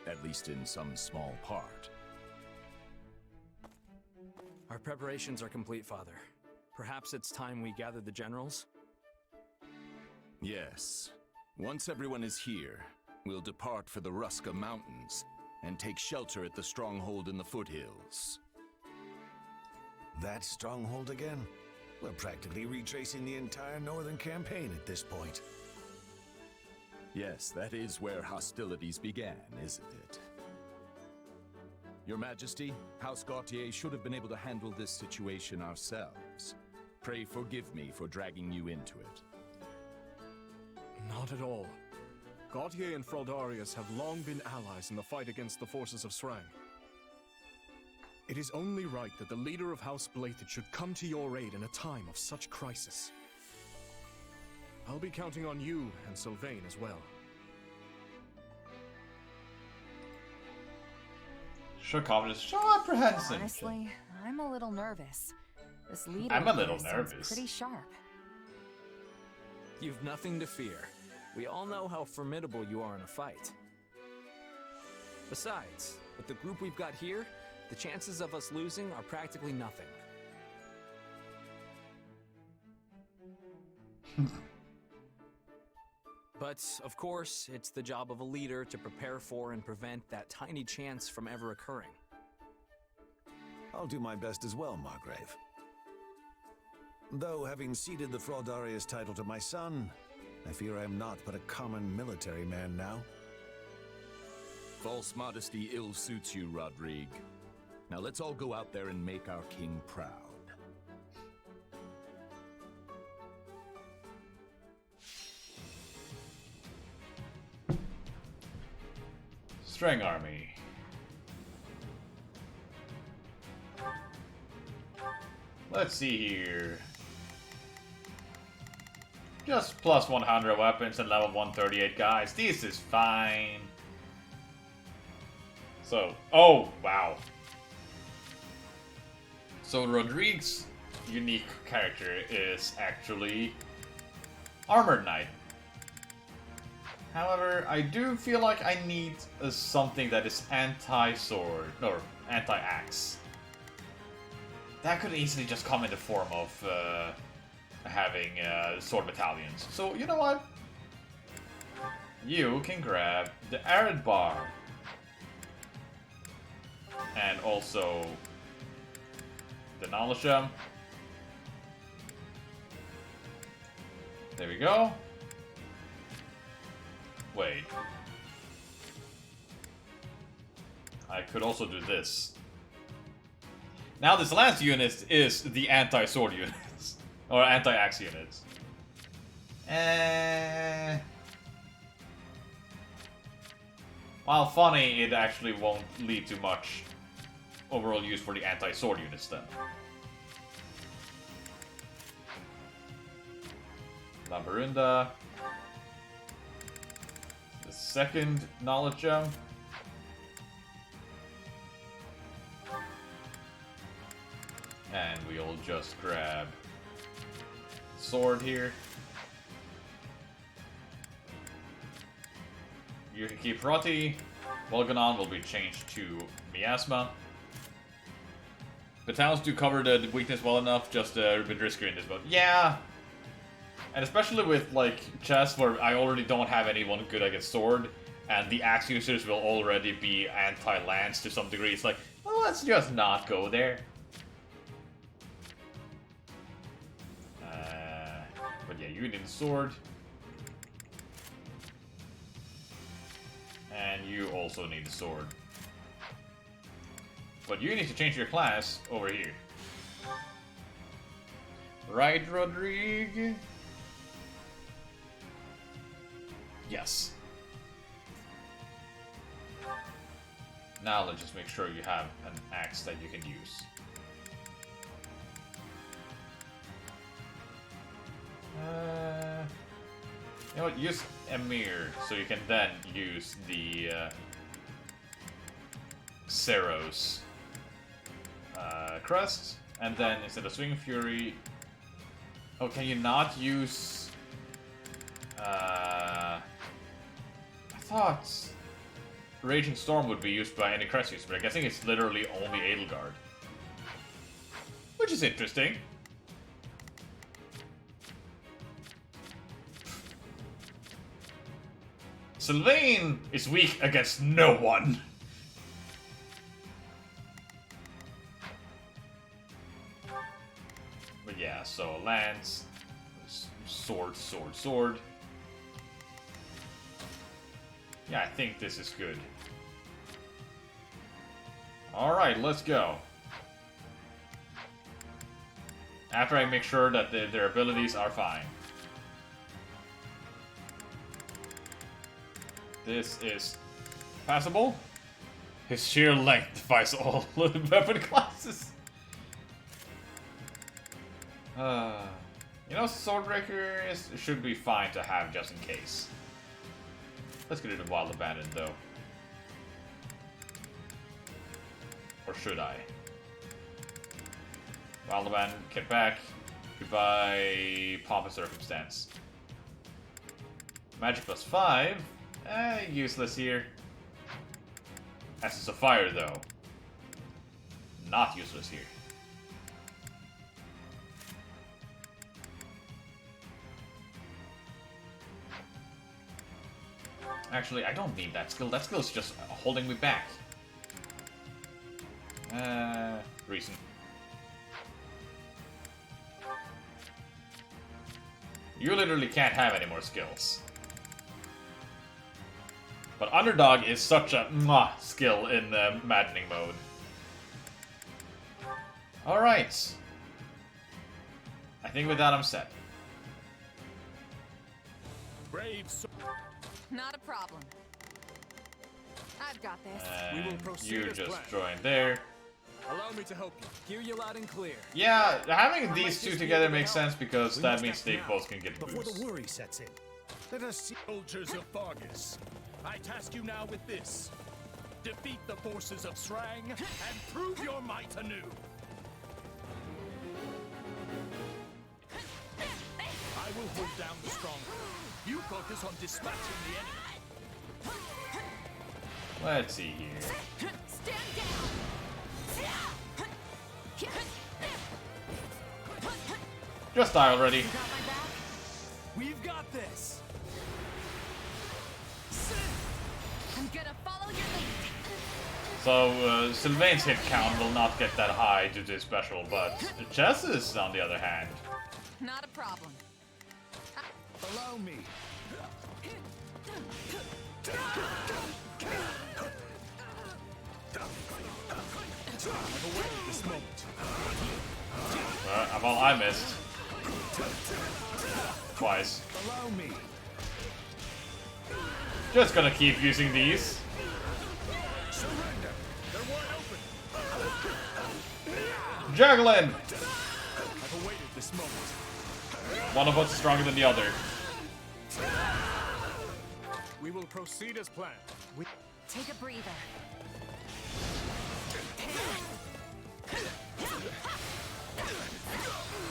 at least in some small part. Our preparations are complete, Father. Perhaps it's time we gather the generals? Yes. Once everyone is here, we'll depart for the Ruska Mountains and take shelter at the stronghold in the foothills. That stronghold again? We're practically retracing the entire northern campaign at this point. Yes, that is where hostilities began, isn't it? Your Majesty, House Gautier should have been able to handle this situation ourselves. Pray forgive me for dragging you into it. Not at all. Gautier and Fraldarius have long been allies in the fight against the forces of Srang. It is only right that the leader of House Blathid should come to your aid in a time of such crisis. I'll be counting on you and Sylvain as well. Show confidence, show apprehension. Honestly, I'm a little nervous. This leader I'm a of little yours sounds nervous. pretty sharp. You've nothing to fear. We all know how formidable you are in a fight. Besides, with the group we've got here, the chances of us losing are practically nothing. But, of course, it's the job of a leader to prepare for and prevent that tiny chance from ever occurring. I'll do my best as well, Margrave. Though, having ceded the Fraldarius title to my son, I fear I am not but a common military man now. False modesty ill suits you, Rodrigue. Now let's all go out there and make our king proud. String army. Let's see here. Just plus 100 weapons and level 138 guys. This is fine. So, oh, wow. So Rodrigue's unique character is actually Armored Knight. However, I do feel like I need something that is anti-sword, or anti-axe. That could easily just come in the form of having sword battalions. So, you know what? You can grab the Arid Bar. And also the Knowledge Gem. There we go. Wait. I could also do this. Now this last unit is the anti-sword units. Or anti-axe units. While funny, it actually won't lead to much overall use for the anti-sword units then. Labyrinda. The second Knowledge Gem. And we'll just grab sword here. You can keep Roti. Volganon will be changed to Miasma. Battalions do cover the weakness well enough, just a bit riskier in this mode. Yeah! And especially with, like, chests where I already don't have anyone good against sword, and the axe users will already be anti-lance to some degree. It's like, well, let's just not go there. But yeah, you need a sword. And you also need a sword. But you need to change your class over here. Right, Rodrigue? Yes. Now let's just make sure you have an axe that you can use. You know what? Use Emir so you can then use the Ceros crest, and then instead of Swing Fury, oh, can you not use? I thought Raging Storm would be used by any crest user, but I'm guessing it's literally only Edelgard, which is interesting. Sylvain is weak against no one. But yeah, so lance, sword, sword, sword. Yeah, I think this is good. Alright, let's go. After I make sure that their abilities are fine. This is passable. His sheer length defies all weapon classes. You know, Swordbreaker should be fine to have just in case. Let's get rid of Wild Abandon though. Or should I? Wild Abandon, get back. Goodbye, Pomp of Circumstance. Magic plus 5. Useless here. Essence of Fire, though. Not useless here. Actually, I don't need that skill. That skill is just holding me back. Reason. You literally can't have any more skills. But Underdog is such a skill in the Maddening mode. Alright. I think with that I'm set. Not a problem. I've got this. And We will proceed you as just planned. joined there. Allow me to help you. Hear you loud and clear. Yeah, having these two together makes sense because that means they both can get before boosts. the worry sets in. Let us see. Soldiers of Fargus, I task you now with this. Defeat the forces of Srang and prove your might anew. I will hold down the stronghold. You focus on dispatching the enemy. Let's see here. Stand down. Just die already. We've got this. I'm gonna follow your lead. So, Sylvain's hit count will not get that high due to his special, but Chess's, on the other hand. Not a problem. Allow me. I've awaited this moment. Well, I missed. Twice. Allow me. Just gonna keep using these. Surrender. They're wide open. Juggling! I've awaited this moment. One of us is stronger than the other. We will proceed as planned. Take a breather.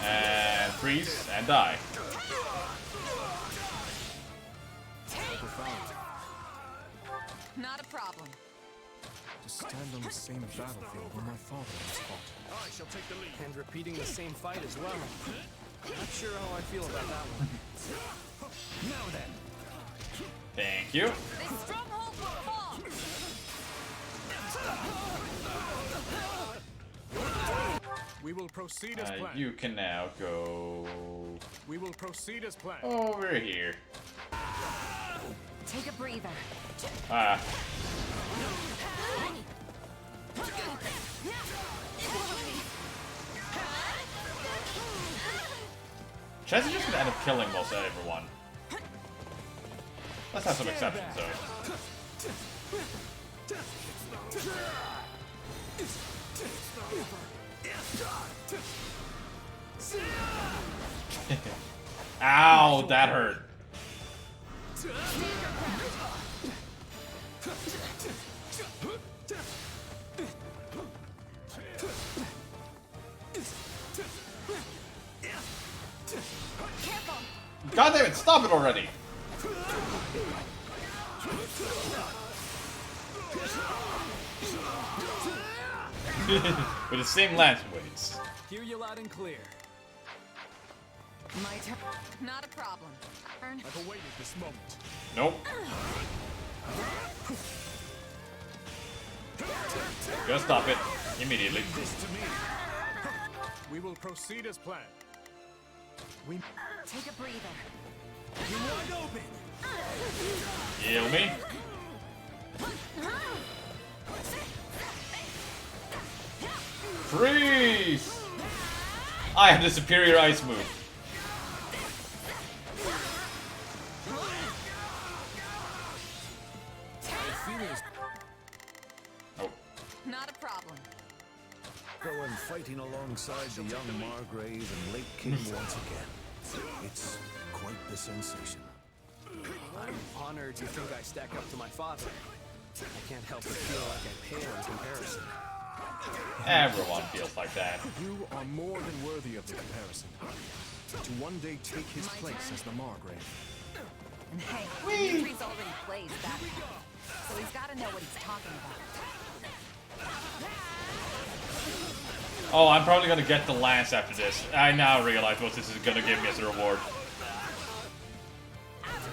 And freeze and die. Not a problem. To stand on the same battlefield where my father has fought. I shall take the lead. And repeating the same fight as well. Not sure how I feel about that one. Now then. Thank you. This stronghold will fall. We will proceed as planned. You can now go We will proceed as planned. over here. Take a breather. Ah. Chess is just gonna end up killing most everyone. Let's have some exceptions though. Ow, that hurt. God damn it, stop it already! With the same lance weights. Hear you loud and clear. My turn. Not a problem. I've awaited this moment. Nope. Just stop it. Immediately. This to me. We will proceed as planned. We Take a breather. You're wide open. Heal me. Freeze! I have the superior ice move. Oh. Not a problem. Go and fighting alongside the young Margrave and late King once again. It's quite the sensation. I'm honored you think I stack up to my father. I can't help but feel like I pale in comparison. Everyone feels like that. You are more than worthy of the comparison. To one day take his place as the Margrave. And hey, Dimitri's already plays that part, so he's got to know what he's talking about. Oh, I'm probably gonna get the lance after this. I now realize what this is gonna give me as a reward.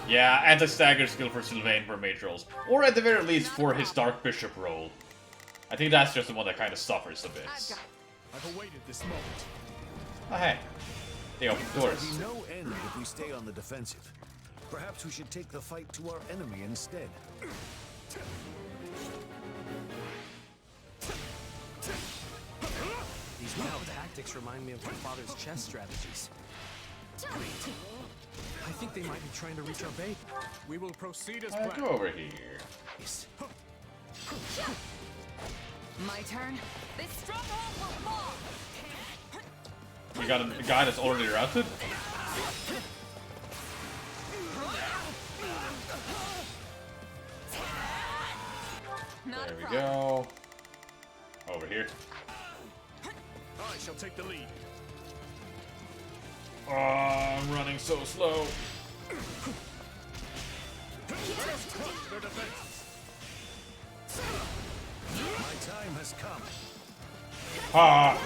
Yeah, anti-stagger skill for Sylvain for mage rolls. Or at the very least for his Dark Bishop roll. I think that's just the one that kind of suffers a bit. I've awaited this moment. Oh hey, they open doors. There'll be no end if we stay on the defensive. Perhaps we should take the fight to our enemy instead. These wild tactics remind me of my father's chess strategies. I think they might be trying to reach our base. We will proceed as Go planned. over here. Yes. My turn. This stronghold will fall. You got a guy that's already routed? There we go. Over here. I shall take the lead. Oh, I'm running so slow. Their defenses. My time has come. Ha!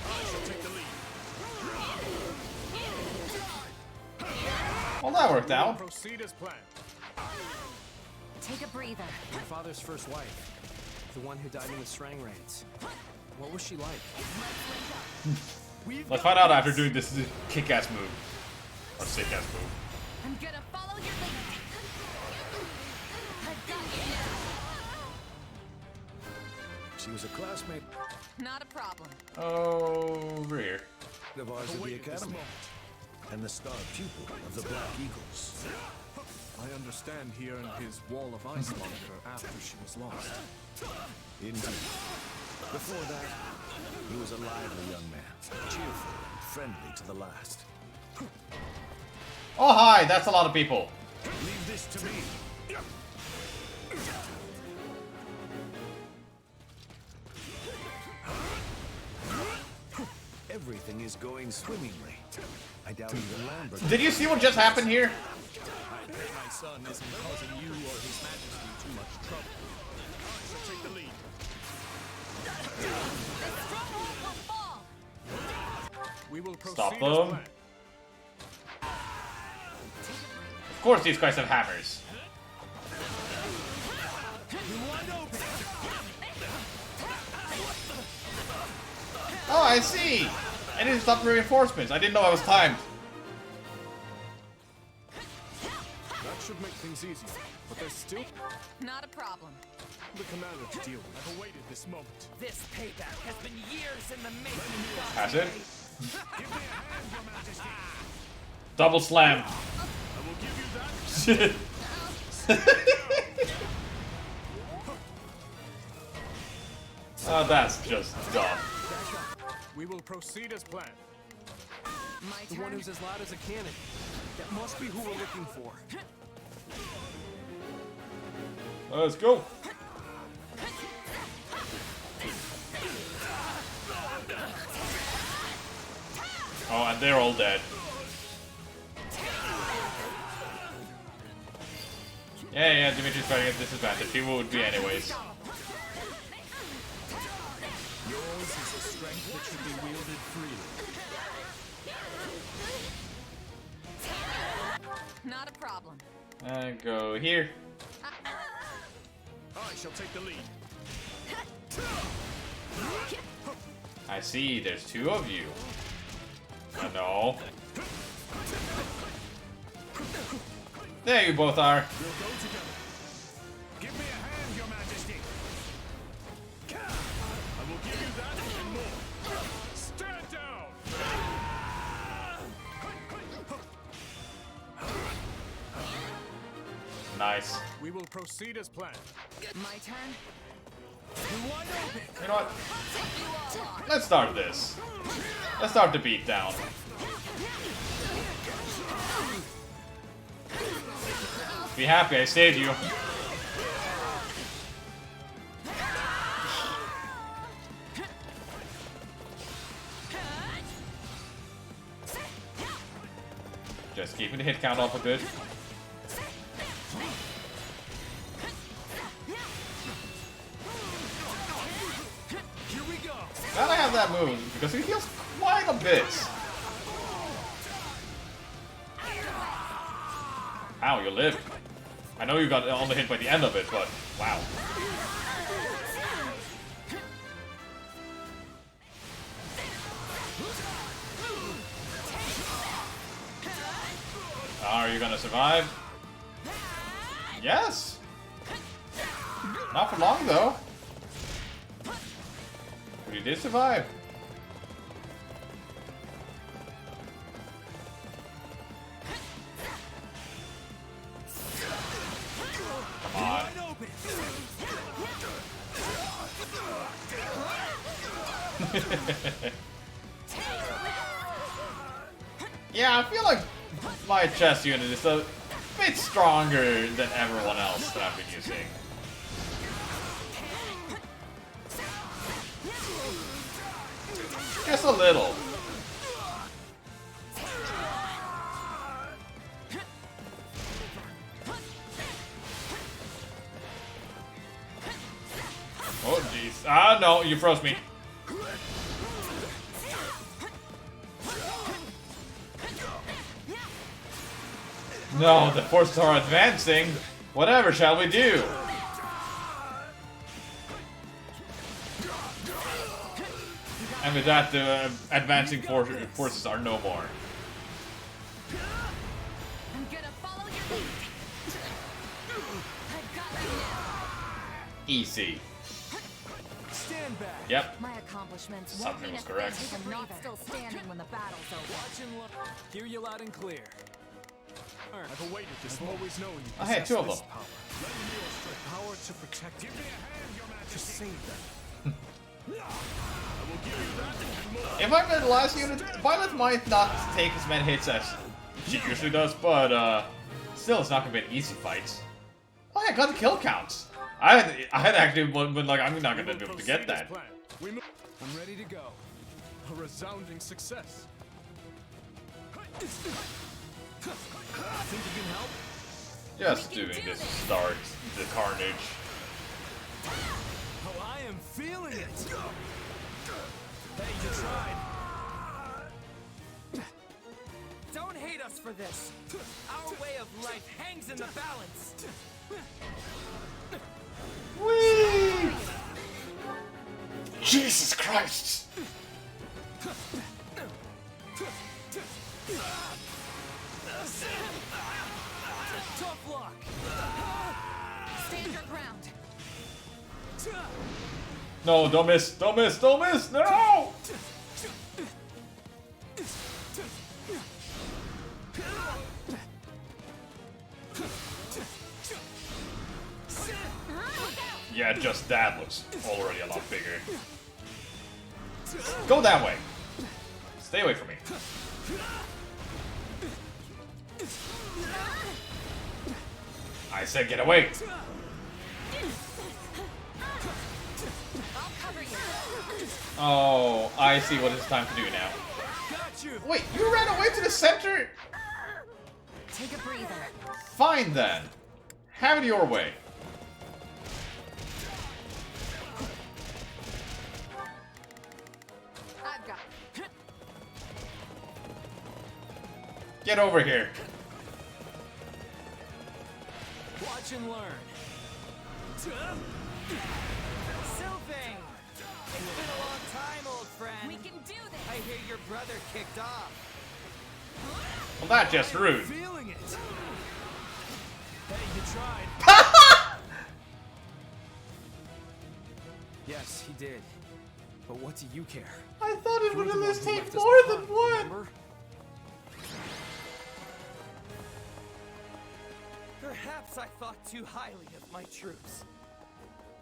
I shall take the lead. Well, that worked out. Proceed as planned. Take a breather. My father's first wife. The one who died in the Srang raids. What was she like? Let's find out after doing this kick-ass move. Or sick-ass move. I'm gonna follow your lead. I've got you now. She was a classmate Not a problem. Over here. of ours at the academy. And the star pupil of the Black Eagles. I understand he earned his Wall of Ice moniker after she was lost. Indeed. Before that, he was a lively young man, cheerful and friendly to the last. Oh, hi! That's a lot of people. Leave this to me. Everything is going swimmingly. I doubt even Lambert. Did you see what just happened here? I bet my son isn't causing you or His Majesty too much trouble. I shall take the lead. This stronghold will fall. We will proceed Stop as them. planned. Of course these guys have hammers. Oh, I see! I need to stop the reinforcements. I didn't know I was timed. That should make things easier, but there's still Not a problem. the commander to deal with. I've awaited this moment. This payback has been years in the making. Has it? Give me a hand, Your Majesty. Double slam. I will give you that. Oh, that's just dumb. We will proceed as planned. My The one who's as loud as a cannon. That must be who we're looking for. Let's go. Oh, and they're all dead. Yeah, Dimitri's fighting at disadvantage. He would be anyways. Yours is a strength that should be wielded freely. Not a problem. Go here. I shall take the lead. I see, there's two of you. No. There you both are. We'll go together. Give me a hand, Your Majesty. I will give you that and more. Stand down. Nice. We will proceed as planned. My turn. Wide open. You know what? Let's start this. Let's start the beatdown. Be happy I saved you. Just keeping the hit count up a bit. Here we go. Gotta have that move because he heals quite a bit. Ow, you live. I know you got only hit by the end of it, but wow. Are you gonna survive? Yes! Not for long though. But you did survive. Come on. Yeah, I feel like my chess unit is a bit stronger than everyone else that I've been using. Just a little. Oh jeez. Ah no, you froze me. No, the forces are advancing. Whatever shall we do? And with that, the advancing forces are no more. I'm gonna follow your lead. I've got you now. Easy. Stand back. Yep. My accomplishments won't Something mean was a correct. thing if I'm not still standing when the battle's over. Watch and look. Hear you loud and clear. I've awaited this. I've always known you I had possess two of this them. power. Let me use the power to protect. Give me a hand, Your Majesty. To save them. I will give you that and more. If I'm in the last unit, Violet might not take as many hits as she usually does, but still, it's not gonna be an easy fight. Oh, yeah, I got the kill counts. I had actually been like, I'm not gonna be able to get that. I'm ready to go. A resounding success. Think you can help? Just doing this to start the carnage. Oh, I am feeling it. Hey, you tried. Don't hate us for this. Our way of life hangs in the balance. Whee! Jesus Christ! Tough luck. Stand your ground. No, don't miss! Don't miss! Don't miss! No! Yeah, just that looks already a lot bigger. Go that way. Stay away from me. I said get away. Oh, I see what it's time to do now. Wait, you ran away to the center? Take a breather. Fine then. Have it your way. I've got it. Get over here. Watch and learn. Sylvain! It's been a long time, old friend. We can do this. I hear your brother kicked off. Well, that's just rude. Feeling it. Hey, you tried. Yes, he did. But what do you care? I thought it would You're at the least one who take left us more than behind, one. remember? Perhaps I thought too highly of my troops.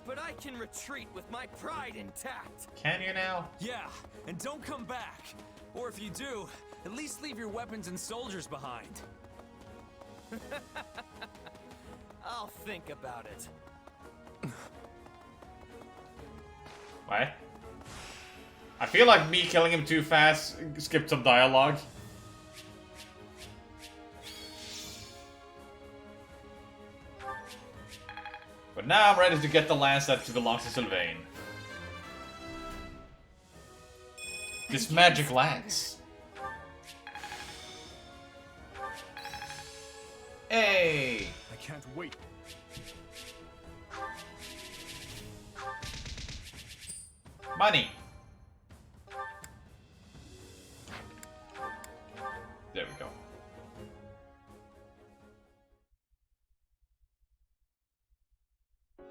But I can retreat with my pride intact. Can you now? Yeah, and don't come back. Or if you do, at least leave your weapons and soldiers behind. I'll think about it. What? I feel like me killing him too fast skipped some dialogue. But now I'm ready to get the lance that belongs to Sylvain. This magic lance. Hey! I can't wait. Money! There we go.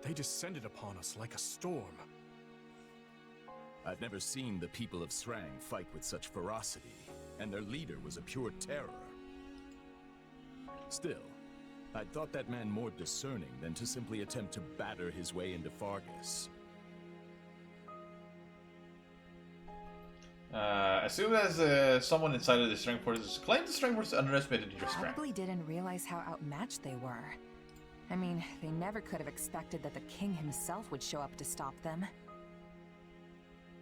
They descended upon us like a storm. I've never seen the people of Srang fight with such ferocity, and their leader was a pure terror. Still, I thought that man more discerning than to simply attempt to batter his way into Fargus. As soon as someone inside of the strength forces claimed the strength forces underestimated your strength. Probably didn't realize how outmatched they were. I mean, they never could have expected that the king himself would show up to stop them.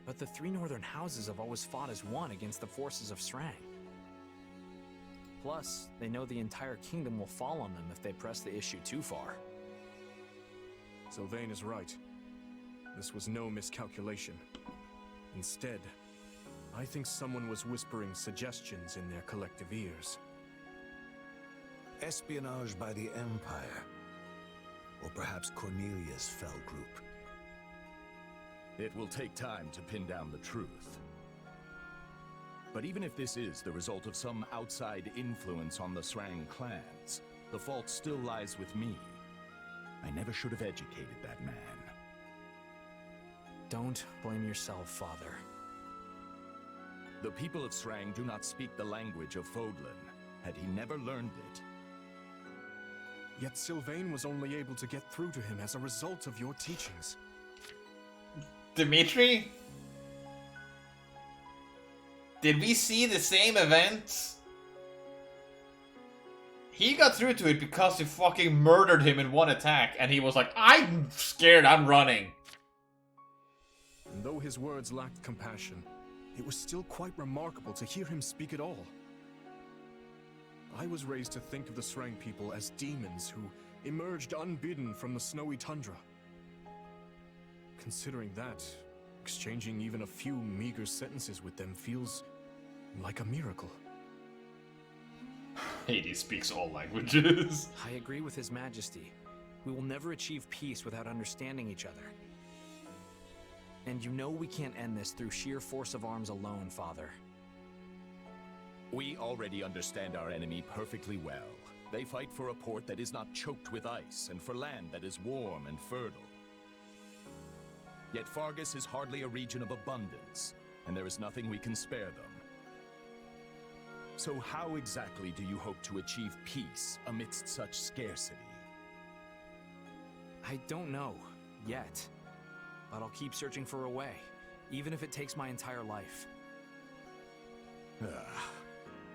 But the three northern houses have always fought as one against the forces of Srang. Plus, they know the entire kingdom will fall on them if they press the issue too far. Sylvain is right. This was no miscalculation. Instead, I think someone was whispering suggestions in their collective ears. Espionage by the Empire. Or perhaps Cornelia's fell group. It will take time to pin down the truth. But even if this is the result of some outside influence on the Srang clans, the fault still lies with me. I never should have educated that man. Don't blame yourself, Father. The people of Srang do not speak the language of Fodlan. Had he never learned it, Yet Sylvain was only able to get through to him as a result of your teachings. Dimitri? Did we see the same event? He got through to it because you fucking murdered him in one attack, and he was like, I'm scared, I'm running. And though his words lacked compassion, it was still quite remarkable to hear him speak at all. I was raised to think of the Srang people as demons who emerged unbidden from the snowy tundra. Considering that, exchanging even a few meager sentences with them feels like a miracle. Hades speaks all languages. I agree with His Majesty. We will never achieve peace without understanding each other. And you know we can't end this through sheer force of arms alone, Father. we already understand our enemy perfectly well. They fight for a port that is not choked with ice, and for land that is warm and fertile. Yet Fargus is hardly a region of abundance, and there is nothing we can spare them. So how exactly do you hope to achieve peace amidst such scarcity? I don't know, yet. But I'll keep searching for a way, even if it takes my entire life.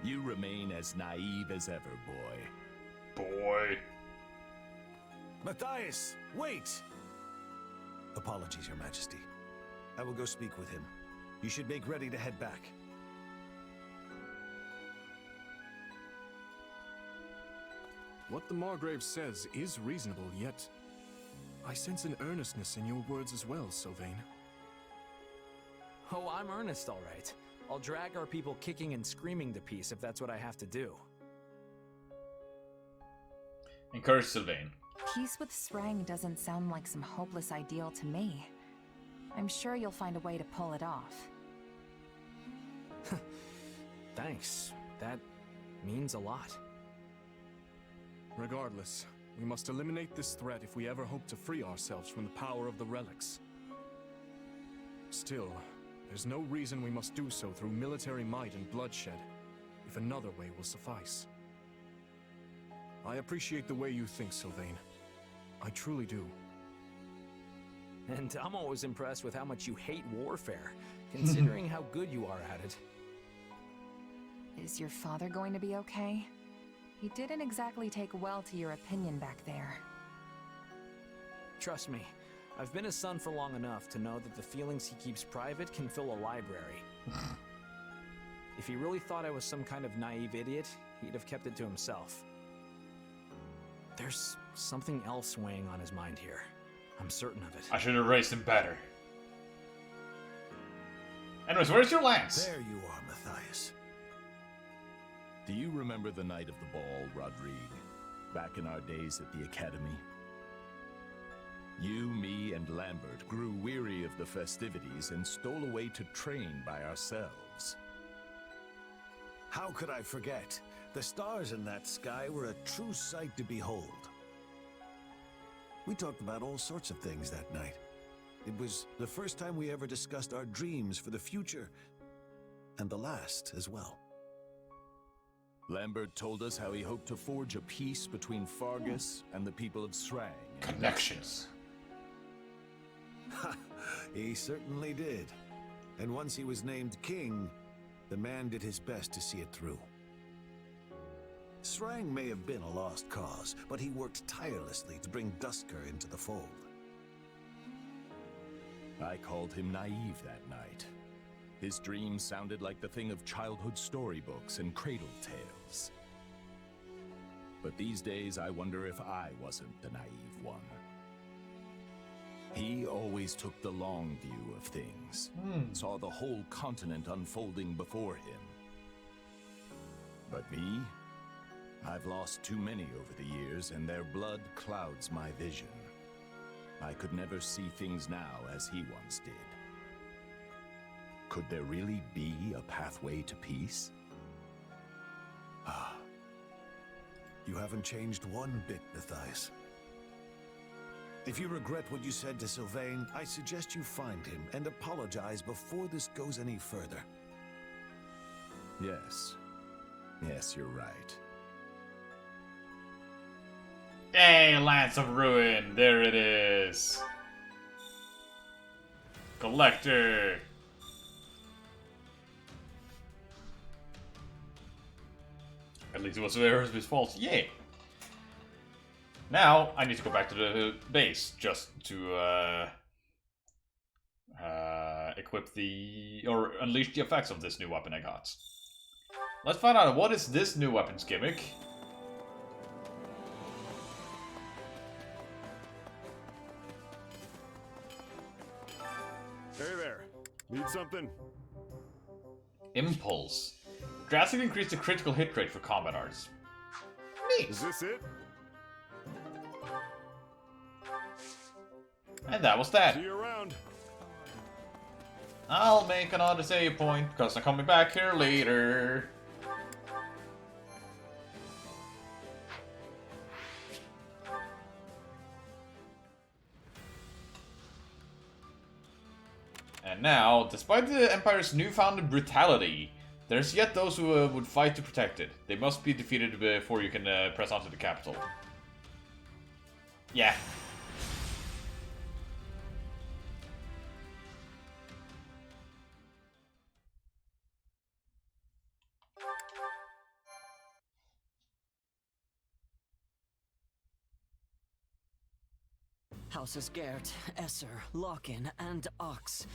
You remain as naive as ever, boy. Boy. Matthias, wait! Apologies, Your Majesty. I will go speak with him. You should make ready to head back. What the Margrave says is reasonable, yet I sense an earnestness in your words as well, Sylvain. Oh, I'm earnest, all right. I'll drag our people kicking and screaming to peace if that's what I have to do. Encourage Sylvain. Peace with Srang doesn't sound like some hopeless ideal to me. I'm sure you'll find a way to pull it off. Thanks. That means a lot. Regardless, we must eliminate this threat if we ever hope to free ourselves from the power of the relics. Still, there's no reason we must do so through military might and bloodshed, if another way will suffice. I appreciate the way you think, Sylvain. I truly do. And I'm always impressed with how much you hate warfare, considering how good you are at it. Is your father going to be okay? He didn't exactly take well to your opinion back there. Trust me, I've been a son for long enough to know that the feelings he keeps private can fill a library. If he really thought I was some kind of naive idiot, he'd have kept it to himself. There's something else weighing on his mind here. I'm certain of it. I should have raised him better. Anyways, where's your lance? There you are, Matthias. Do you remember the night of the ball, Rodrigue? Back in our days at the Academy? You, me, and Lambert grew weary of the festivities and stole away to train by ourselves. How could I forget? The stars in that sky were a true sight to behold. We talked about all sorts of things that night. It was the first time we ever discussed our dreams for the future, and the last as well. Lambert told us how he hoped to forge a peace between Fargus and the people of Srang. Connections. He certainly did. And once he was named king, the man did his best to see it through. Srang may have been a lost cause, but he worked tirelessly to bring Duscur into the fold. I called him naive that night. His dreams sounded like the thing of childhood storybooks and cradle tales. But these days, I wonder if I wasn't the naive one. He always took the long view of things, saw the whole continent unfolding before him. But me? I've lost too many over the years, and their blood clouds my vision. I could never see things now as he once did. Could there really be a pathway to peace? You haven't changed one bit, Matthias. If you regret what you said to Sylvain, I suggest you find him and apologize before this goes any further. Yes. Yes, you're right. Hey, Lance of Ruin! There it is! Collector! At least it was Erisby's fault. Yay! Now, I need to go back to the base, just to, equip the... or unleash the effects of this new weapon I got. Let's find out, what is this new weapon's gimmick? Hey there. Need something? Impulse. Drastically increase the critical hit rate for combat arts. Neat! Is this it? And that was that. See you around. I'll make another save point, because I'm coming back here later. And now, despite the Empire's newfound brutality, there's yet those who would fight to protect it. They must be defeated before you can press onto the capital. Yeah. Houses Gert, Esser, Lock-in, and Ox.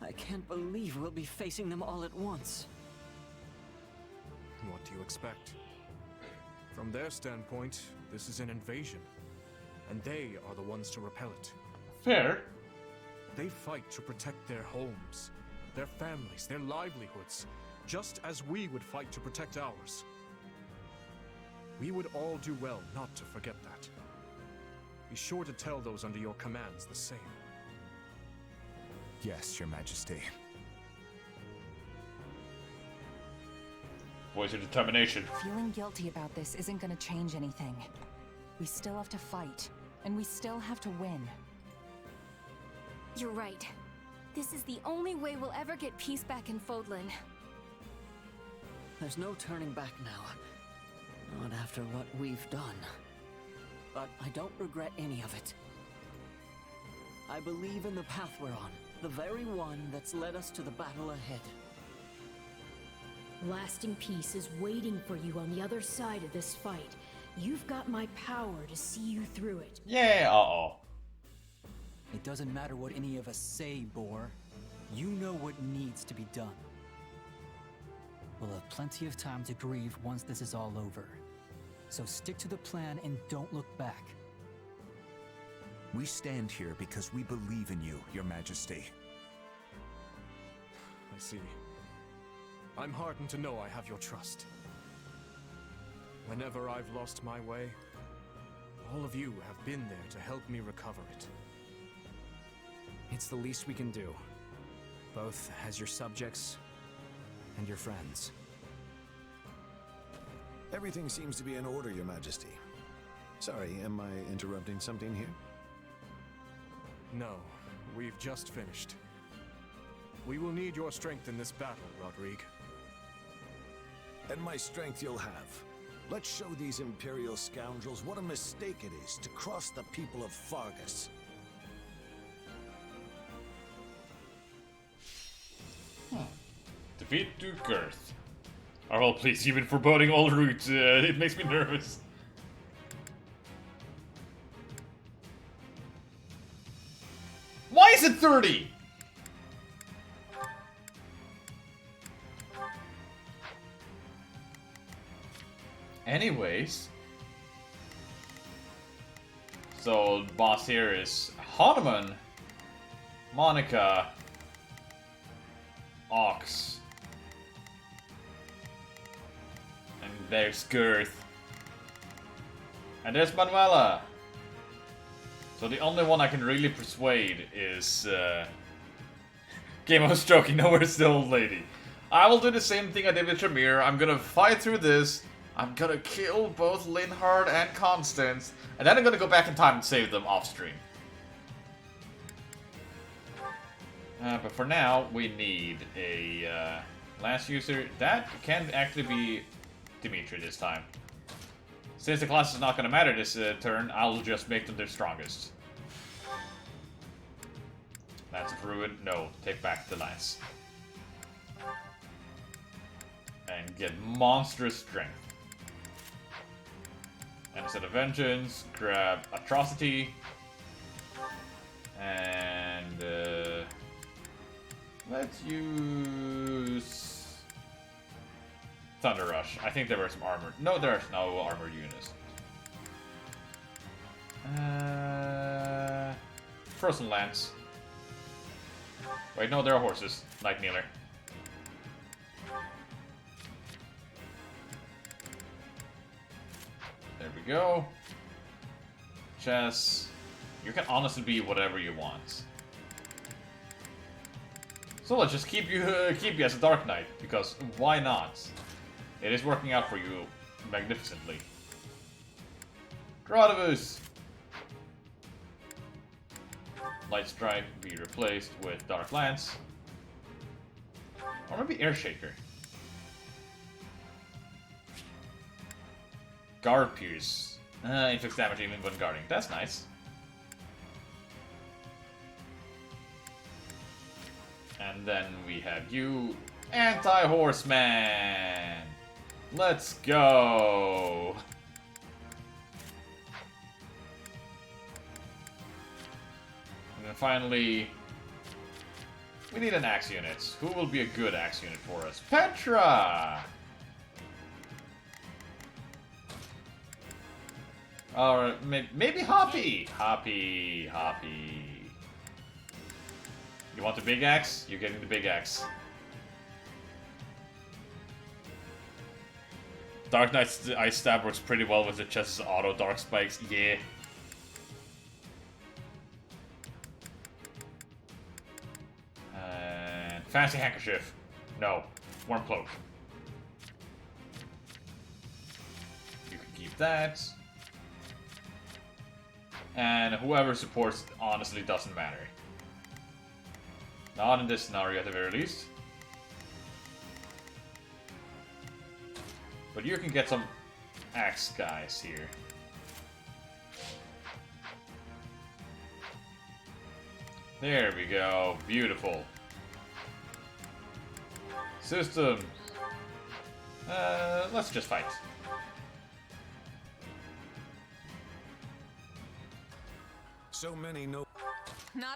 I can't believe we'll be facing them all at once. What do you expect? From their standpoint, this is an invasion, and they are the ones to repel it. Fair. They fight to protect their homes, their families, their livelihoods, just as we would fight to protect ours. We would all do well not to forget that. Be sure to tell those under your commands the same. Yes, Your Majesty. Voice of determination. Feeling guilty about this isn't gonna change anything. We still have to fight, and we still have to win. You're right. This is the only way we'll ever get peace back in Fodlan. There's no turning back now. Not after what we've done. But I don't regret any of it. I believe in the path we're on, the very one that's led us to the battle ahead. Lasting peace is waiting for you on the other side of this fight. You've got my power to see you through it. Yeah, uh-oh. It doesn't matter what any of us say, Boar. You know what needs to be done. We'll have plenty of time to grieve once this is all over. So stick to the plan and don't look back. We stand here because we believe in you, Your Majesty. I see. I'm heartened to know I have your trust. Whenever I've lost my way, all of you have been there to help me recover it. It's the least we can do, both as your subjects and your friends. Everything seems to be in order, Your Majesty. Sorry, am I interrupting something here? No, we've just finished. We will need your strength in this battle, Rodrigue. And my strength you'll have. Let's show these Imperial scoundrels what a mistake it is to cross the people of Fargus. Defeat to Girth. Oh, well, please, you've been foreboding all routes. It makes me nervous. Why is it 30? Anyways. So, the boss here is Hanuman, Monica, Ox. And there's Girth. And there's Manuela. So the only one I can really persuade is Game of Stroking. No, where's the old lady? I will do the same thing I did with Tremere. I'm gonna fight through this. I'm gonna kill both Linhard and Constance. And then I'm gonna go back in time and save them off stream. But for now, we need a last user. That can actually be Dimitri this time. Since the class is not going to matter this turn, I'll just make them their strongest. Lance of Ruin? No, take back the Lance. And get monstrous strength. And instead of Vengeance, grab Atrocity. And let's use Thunder Rush. I think there were some armor. No, there's no armored units. Frozen Lance. Wait, no, there are horses. Like Kneeler. There we go. Chess. You can honestly be whatever you want. So let's just keep you as a Dark Knight, because why not? It is working out for you magnificently. Gradivus! Light Strike be replaced with Dark Lance. Or maybe Air Shaker. Guard Pierce. Inflicts damage even when guarding. That's nice. And then we have you, Anti-Horseman! Let's go! then finally, we need an axe unit. Who will be a good axe unit for us? Petra! Or maybe Hoppy! Hoppy. You want the big axe? You're getting the big axe. Dark Knight's Ice Stab works pretty well with the chest's auto Dark Spikes. Yeah. Fancy Handkerchief. No. Warm Cloak. You can keep that. And whoever supports honestly doesn't matter. Not in this scenario at the very least. But you can get some axe guys here. There we go. Beautiful. System. Let's just fight. So many Not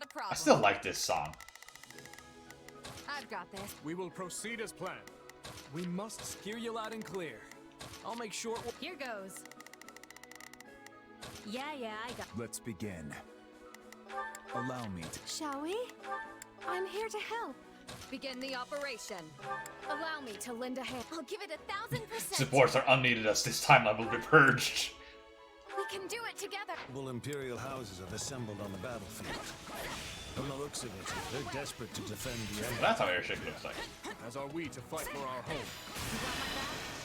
a problem. I still like this song. I've got this. We will proceed as planned. We must hear you loud and clear. I'll make sure. Here goes. Yeah, I got. Let's begin. Allow me to... Shall we? I'm here to help. Begin the operation. Allow me to lend a hand. I'll give it 1,000%. Supports are unneeded as this timeline will be purged. We can do it together. Imperial houses have assembled on the battlefield. From the looks of it, they're desperate to defend the enemy. That's how airship looks like. As are we to fight for our home.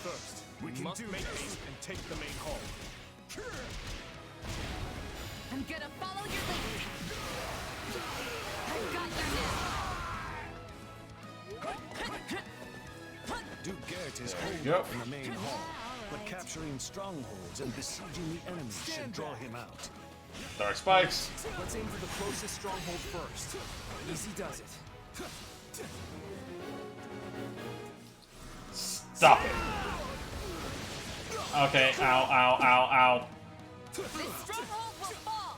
First, we must make haste and take the main hall. I'm gonna follow your lead. I've got you now. Duke Gert is holding in the main hall, but capturing strongholds and besieging the enemy should draw him out. Dark Spikes. Let's aim for the closest stronghold first. Easy does it. Stop it. Okay, ow. This stronghold will fall.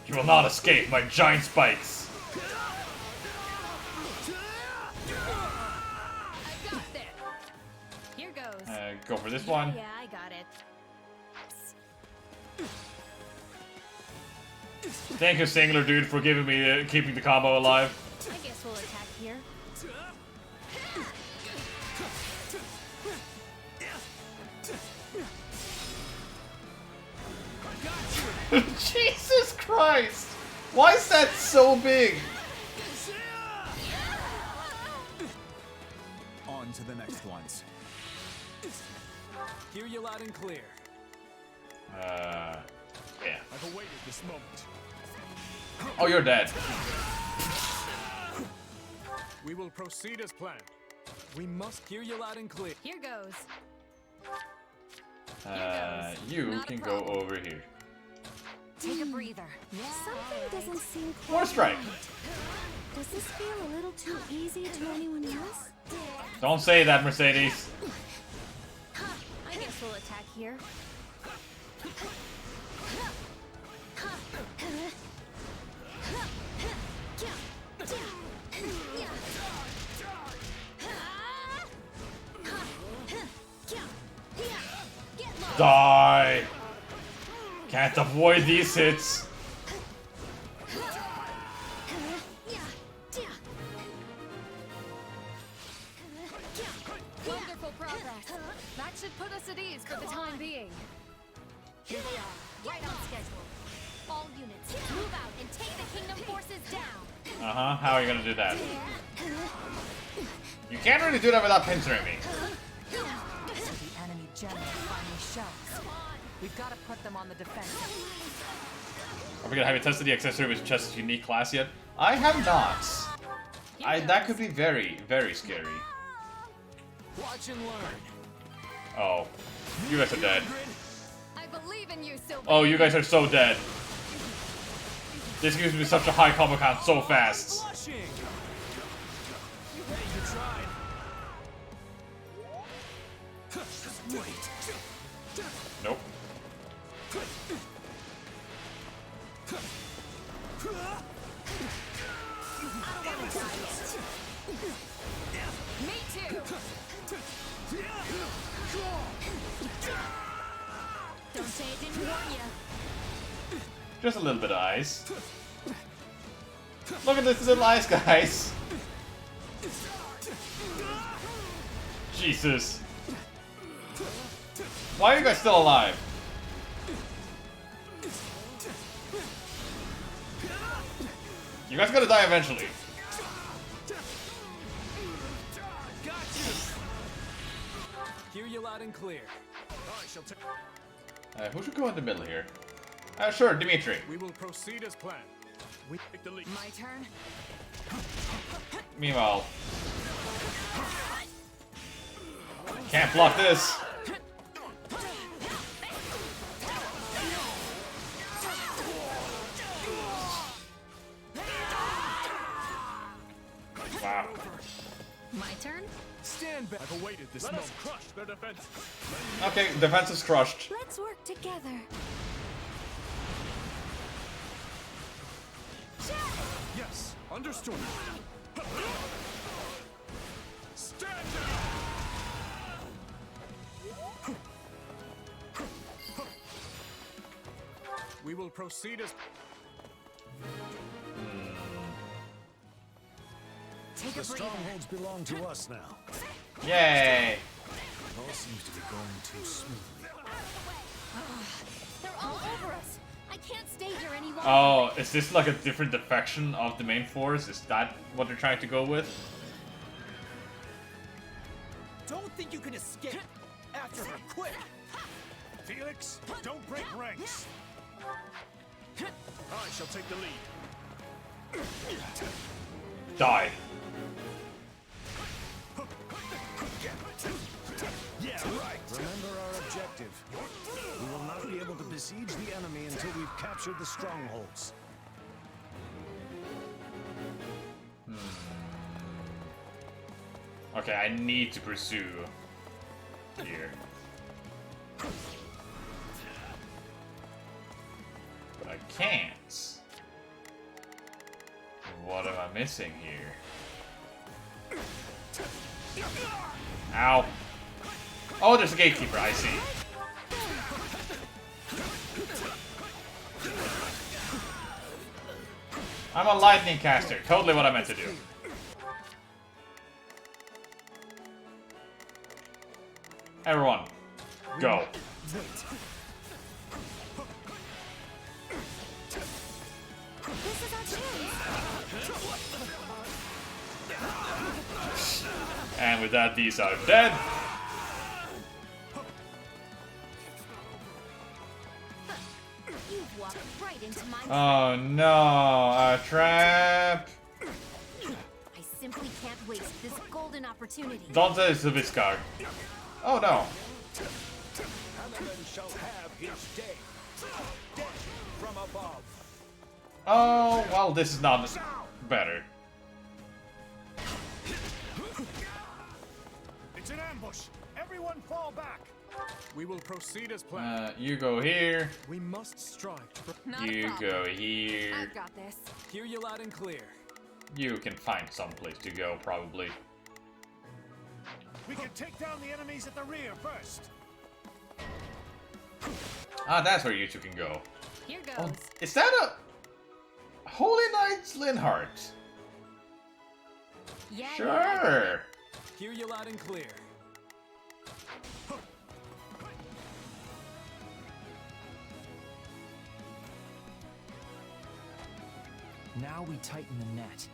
You will not escape my giant spikes. I got this. Here goes. Go for this one. Yeah, I got it. Thank you, Singler Dude, for giving me keeping the combo alive. I guess we'll attack here. Jesus Christ! Why is that so big? On to the next ones. Hear you loud and clear. Yeah. I've awaited this moment. Oh, you're dead. We will proceed as planned. We must hear you loud and clear. Here goes. You can go over here. Take a breather. Something doesn't seem quite More strike. right. Does this feel a little too easy to anyone else? Don't say that, Mercedes. I guess we'll attack here. Die! Can't avoid these hits. Wonderful progress. That should put us at ease for the time being. Here they are, right on schedule. All units, move out and take the Kingdom forces down. How are you gonna do that? You can't really do that without pinching me. The enemy general finally shows. We've got to put them on the defensive. Are we gonna have you tested the accessory with chest's unique class yet? I have not. That could be very, very scary. Watch and learn. Oh, you guys are dead. I believe in you, Sylvain. Oh, you guys are so dead. This gives me such a high combo count so fast. Hey, you tried. Nope. Me too. Don't say it didn't warn you. Just a little bit of ice. Look at this little ice, guys. Jesus. Why are you guys still alive? You guys gotta die eventually. Hear you loud and clear. Who should go in the middle here? Sure, Dimitri. We will proceed as planned. We take the lead. My turn. Meanwhile, can't block this. Wow. My turn? Stand back. I've awaited this moment. Let us crush their defenses. Okay, defense is crushed. Let's work together. Yes, understood. Stand down. We will proceed as. Take The a breather. strongholds belong to us now. Yay! It all seems to be going too smoothly. They're all over us. I can't stay here any longer. Oh, is this like a different defection of the main force? Is that what they're trying to go with? Don't think you can escape. After her, quick! Felix, don't break ranks. I shall take the lead. Die. Yeah, right. Remember our objective. We will not be able to besiege the enemy until we've captured the strongholds. Okay, I need to pursue here. But I can't. What am I missing here? Ow. Oh, there's a gatekeeper, I see. I'm a lightning caster, totally what I meant to do. Everyone, go. This is our chance. And with that, these are dead. You've walked right into my Oh no, a trap. I simply can't waste this golden opportunity. Don't say it's the Viscar. Oh no. Hanaman shall have his day. Death from above. Oh, well, this is not better. It's an ambush. Everyone fall back. We will proceed as planned. You go here. We must strive. You go here. I've got this. Hear you loud and clear. You can find some place to go, probably. We can take down the enemies at the rear first. Ah, that's where you two can go. Here goes. Oh, is that a Holy Knight's Linhardt? Yeah, Sure. Hear you loud and clear. Now we tighten the net.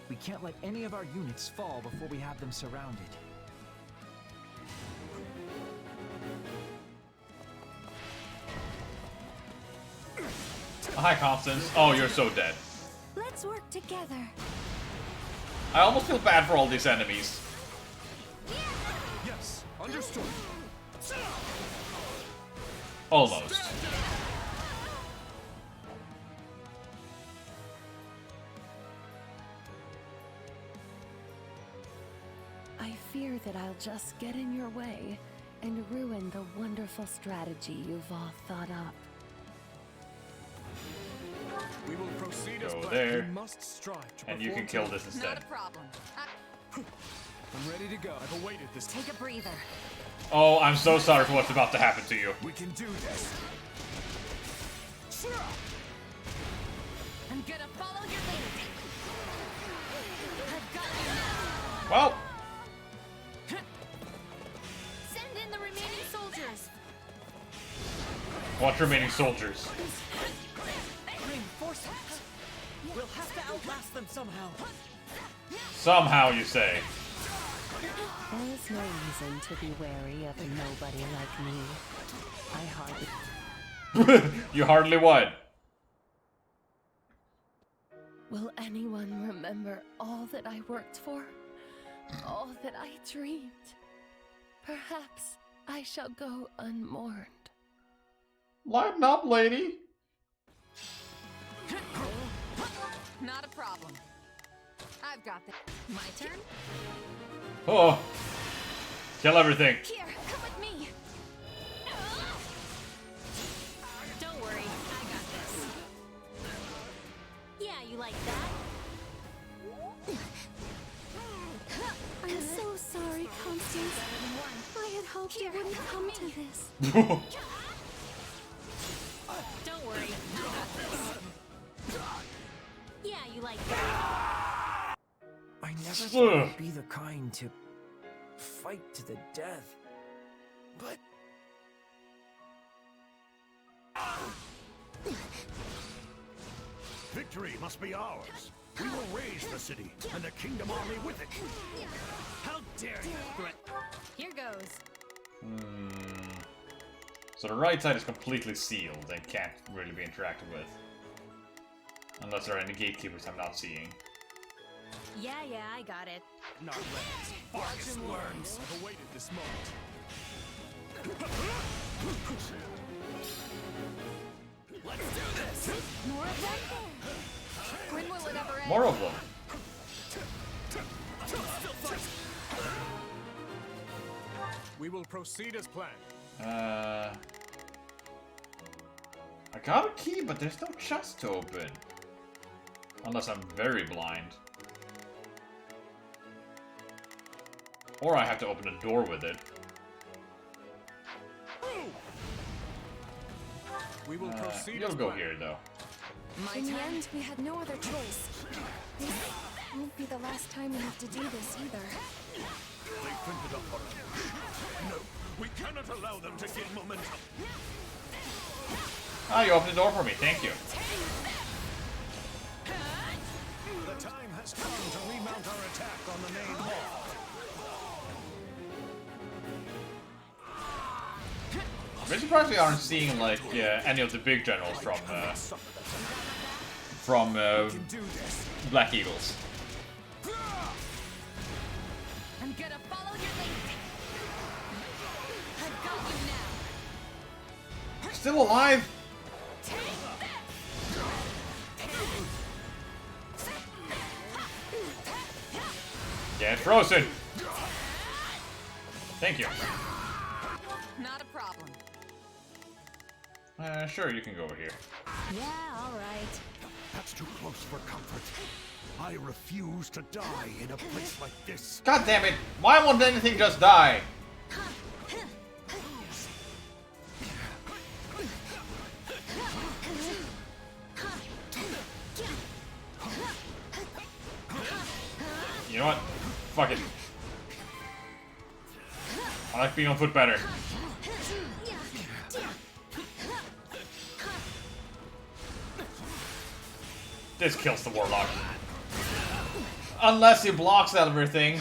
We can't let any of our units fall before we have them surrounded. Hi, Constance. Oh, you're so dead. Let's work together. I almost feel bad for all these enemies. Yes, understood. Almost. I fear that I'll just get in your way. and ruin the wonderful strategy you've all thought up. We will proceed as Go planned. there. We must strive to And you can perform kill this instead. Not a problem. I'm ready to go. I've awaited this. Take a breather. Oh, I'm so sorry for what's about to happen to you. We can do this. I'm gonna follow your lead. I've got you now. Well, Send in the remaining soldiers. what remaining soldiers? Reinforcements. We'll have to outlast them somehow. Somehow, you say. There's no reason to be wary of a nobody like me. I hardly... You hardly what? Will anyone remember all that I worked for? All that I dreamed? Perhaps I shall go unmourned. Lighten up, lady. Not a problem. I've got this. My turn? Oh. Kill everything. Here, come with me. Don't worry, I got this. Yeah, you like that? I'm so sorry, Constance. I had hoped it wouldn't come to this. Don't worry, I got this. Yeah, you like that? I never thought I'd be the kind to fight to the death. But Victory must be ours. We will raise the city, and the Kingdom Army with it. how dare you threat? Here goes. So the right side is completely sealed and can't really be interacted with. Unless there are any gatekeepers I'm not seeing. Yeah, I got it. Not ready. Watch and learn. I've awaited this moment. Let's do this. More of them? When will it ever end? More of them. We will proceed as planned. I got a key, but there's no chest to open. Unless I'm very blind. Or I have to open a door with it. We will proceed You'll as go planned. here, though. In the end, we had no other choice. This won't be the last time we have to do this either. They printed up our... No, we cannot allow them to gain momentum. Ah, you opened the door for me. Thank you. The time has come to remount our attack on the main hall. I'm really surprised we aren't seeing like any of the big generals from Black Eagles. I'm gonna follow your lead. I've got you now. Still alive? Get frozen. Thank you. Not a problem. Sure, you can go over here. Yeah, all right. That's too close for comfort. I refuse to die in a place like this. God damn it! Why won't anything just die? You know what? Fuck it. I like being on foot better. This kills the Warlock. Unless he blocks everything.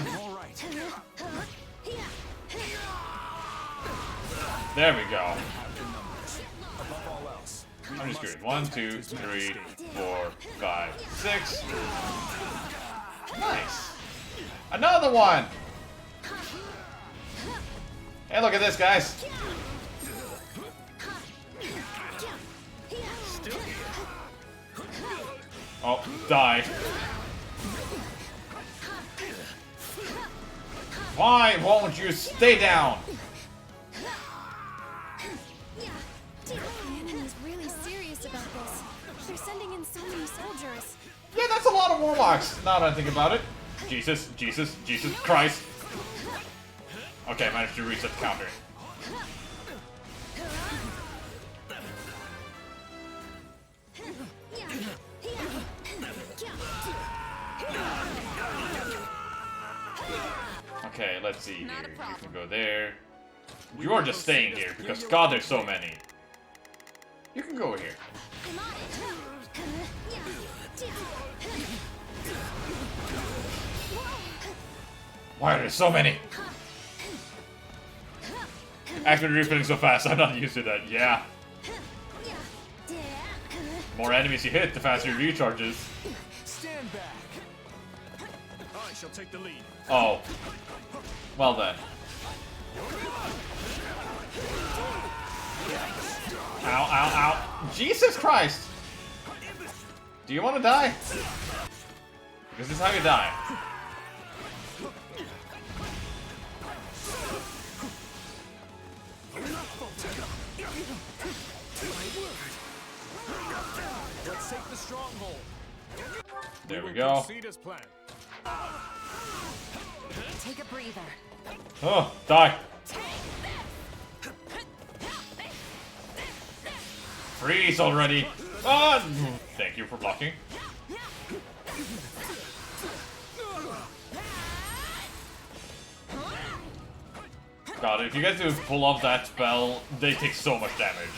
There we go. I'm just curious. 1, 2, 3, 4, 5, 6. Nice. Another one! Hey, look at this, guys. Oh, die. Why won't you stay down? soldiers. Yeah, that's a lot of warlocks, now that I think about it. Jesus, Jesus, Jesus Christ. Okay, I managed to reset the counter. Okay, let's see here. You can go there. You're just staying here because God, there's so many. You can go here. Why are there so many? Actually, refilling so fast. I'm not used to that. Yeah. The more enemies you hit, the faster it recharges. Stand back. I shall take the lead. Oh. Well then. Ow, ow, ow. Jesus Christ! Do you want to die? Because this is how you die. Let's take the stronghold. There we go. Proceed as planned. Take a breather. Oh, die. Freeze already. Ah! Thank you for blocking. God, if you guys do pull off that spell, they take so much damage.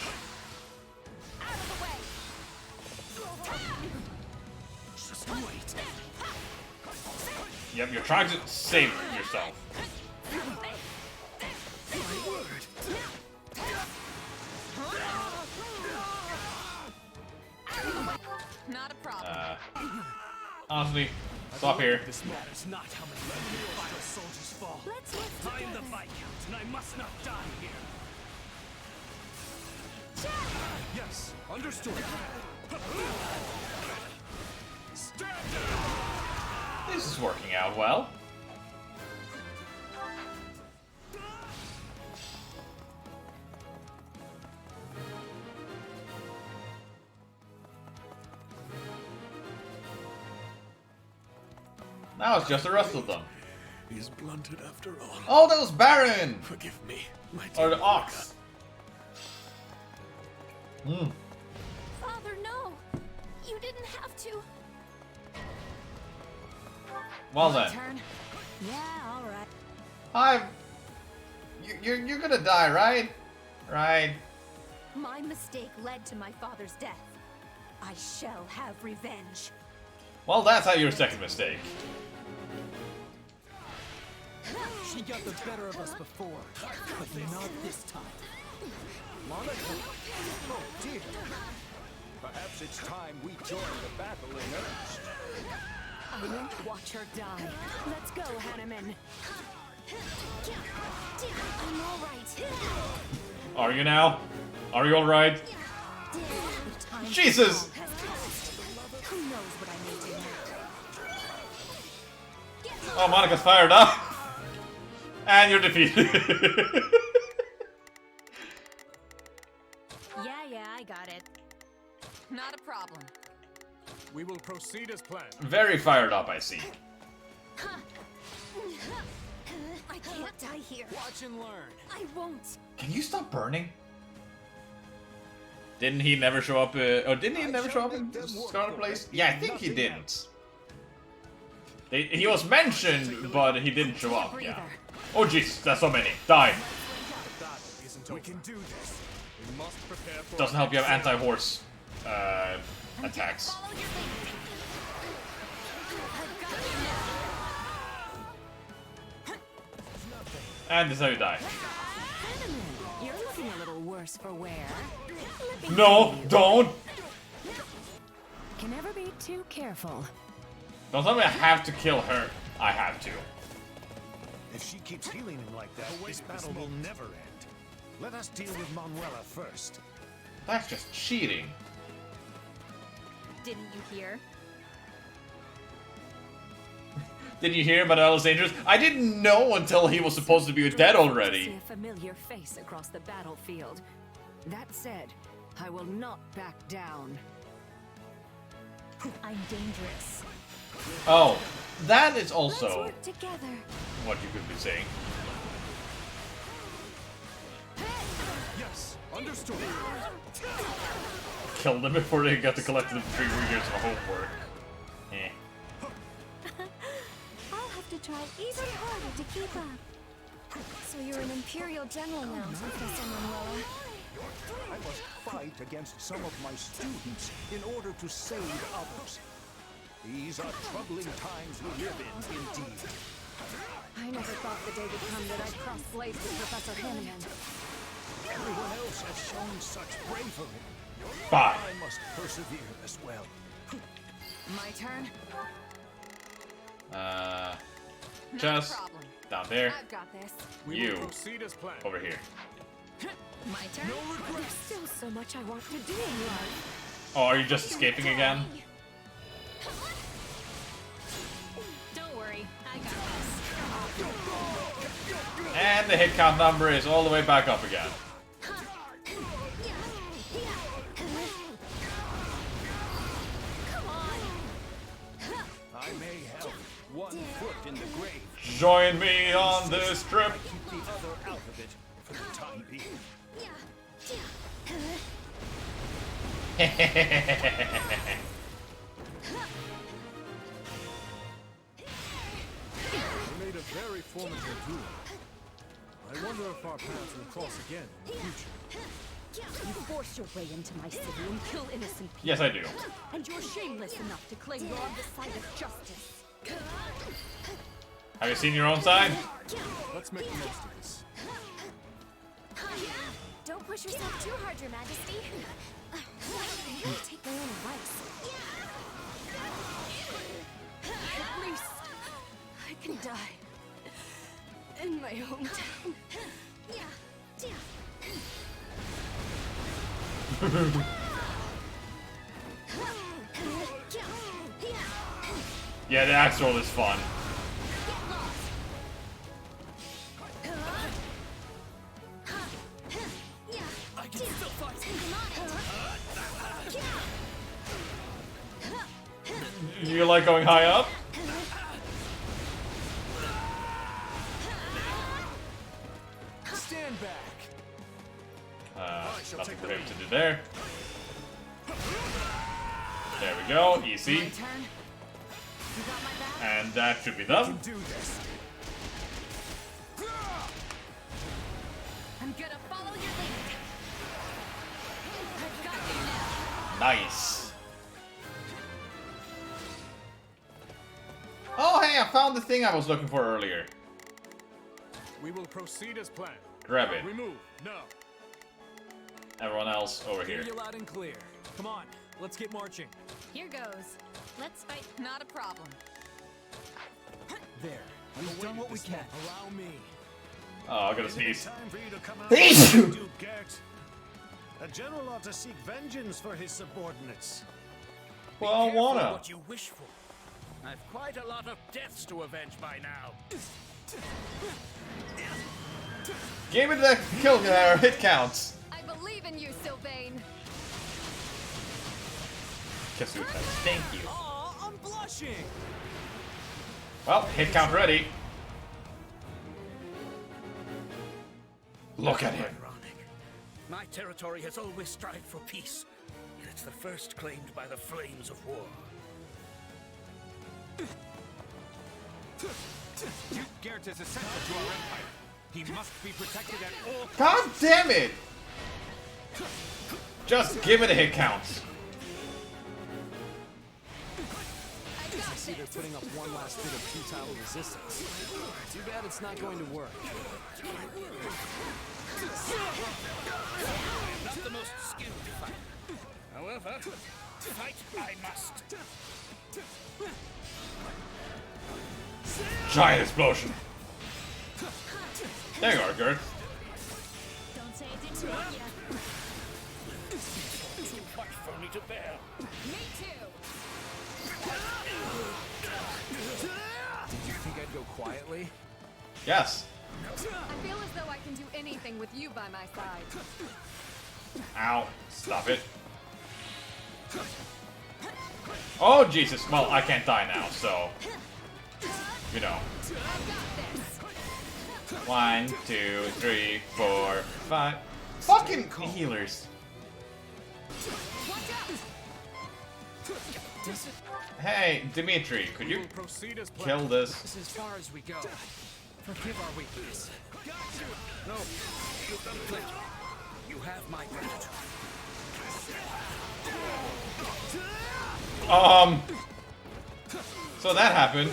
Yep, you're trying to save yourself. Not a problem. Honestly, stop here. This matters not how many vital soldiers fall. I am the Viscount, and I must not die here. Yes, understood. This is working out well. Now it's just the rest of them. He's blunted after all. Oh, that was Baron! Forgive me, my Or dear the Ox. Father, no! You didn't have to. Well then. Turn. Yeah, alright. You're gonna die, right? Right. My mistake led to my father's death. I shall have revenge. Well, that's how your second mistake. She got the better of us before, but not this time. Monica? Oh dear. Perhaps it's time we join the battle in earnest. I won't watch her die. Let's go, Hanneman. I'm alright. Are you now? Are you alright? Jesus! Who knows what I may do now? Oh, Monica's fired up! And you're defeated. Yeah, I got it. Not a problem. We will proceed as planned. Very fired up, I see. I can't die here. Watch and learn. I won't. Can you stop burning? Didn't he never show up? Oh, didn't he never show up in Scarlet Place? Yeah, I think he didn't. He was mentioned, but he didn't show up. Yeah. Oh jeez, that's so many. Die. We can do this. We must prepare for Doesn't help you have anti-horse attacks. And this is how you die. You're looking a little worse for wear. No, don't! Can never be too careful. Don't tell me I have to kill her. I have to. If she keeps healing him like that, this battle will never end. Let us deal with Manuela first. That's just cheating. Didn't you hear? Did you hear about Alice Dangerous? I didn't know until he was supposed to be dead See already. a familiar face across the battlefield. That said, I will not back down. I'm dangerous. Oh, that is Let's also work together. what you could be saying. Yes, understood. Kill them before they got to collect the 3 more years of homework. Eh. I'll have to try even harder to keep up. So you're an Imperial General now, Professor Manuela. I must fight against some of my students in order to save others. These are troubling times we live in, indeed. I never thought the day would come that I'd cross blades with Professor Hanneman. Everyone else has shown such bravery. Bye. I must persevere as well. My turn? Just down there. I've got this. You proceed as planned. over here. My turn? There's still so much I want to do in life. Oh, are you just escaping again? Don't worry, I got this. And the hit count number is all the way back up again. I may have one foot in the grave. Join me on this trip. Keep the other out of it for the time being. We made a very formative duel. I wonder if our paths will cross again in the future. You force your way into my city and kill innocent people. Yes, I do. And you're shameless enough to claim you're on the side of justice. Have you seen your own side? Let's make the most of this. Don't push yourself too hard, Your Majesty. Don't take my own advice. At least I can die in my hometown. Yeah, the axe roll is fun. I can still fight. You like going high up? Stand back. Nothing for him to do there. There we go, easy. And that should be done. I'm gonna follow your lead. I've got you now. Nice. Oh, hey, I found the thing I was looking for earlier. We will proceed as planned. Grab it. Remove. No. Everyone else over here. Hear you loud and clear. Come on, let's get marching. Here goes. Let's fight. Not a problem. There. We've done what we can. Allow me. Oh, I gotta sneeze. Time for you to come out and do, Gert. A general ought to seek vengeance for his subordinates. Well, I wanna. What you wish for. I've quite a lot of deaths to avenge by now. Give me the kill hit counts. I believe in you, Sylvain. Kasuta, thank you. Oh, I'm blushing. Well, hit count ready. Look at him. Ironic. My territory has always strived for peace, and it's the first claimed by the flames of war. Duke Gert is essential to our empire. He must be protected at all costs. God damn it! Just give it a hit count. I see they're putting up one last bit of futile resistance. Too bad it's not going to work. I'm not the most skilled fighter. However, fight I must. Giant explosion. There you are, Gert. Don't say it didn't warn ya. Too much for me to bear. Me too. Did you think I'd go quietly? Yes. I feel as though I can do anything with you by my side. Ow. Stop it. Oh, Jesus. Well, I can't die now, so... You know. 1, 2, 3, 4, 5... Fucking healers. Hey, Dimitri, could you kill this? This is as far as we go. Forgive our weakness. No, you've done plenty. You have my gratitude. So that happened.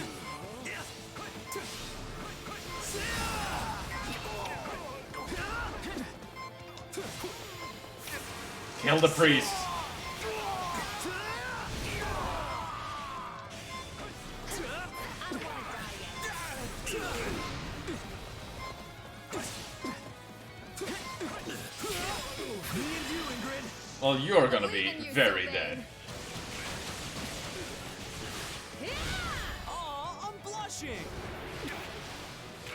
Kill the priest. Well, you're gonna be very dead. Oh, I'm blushing.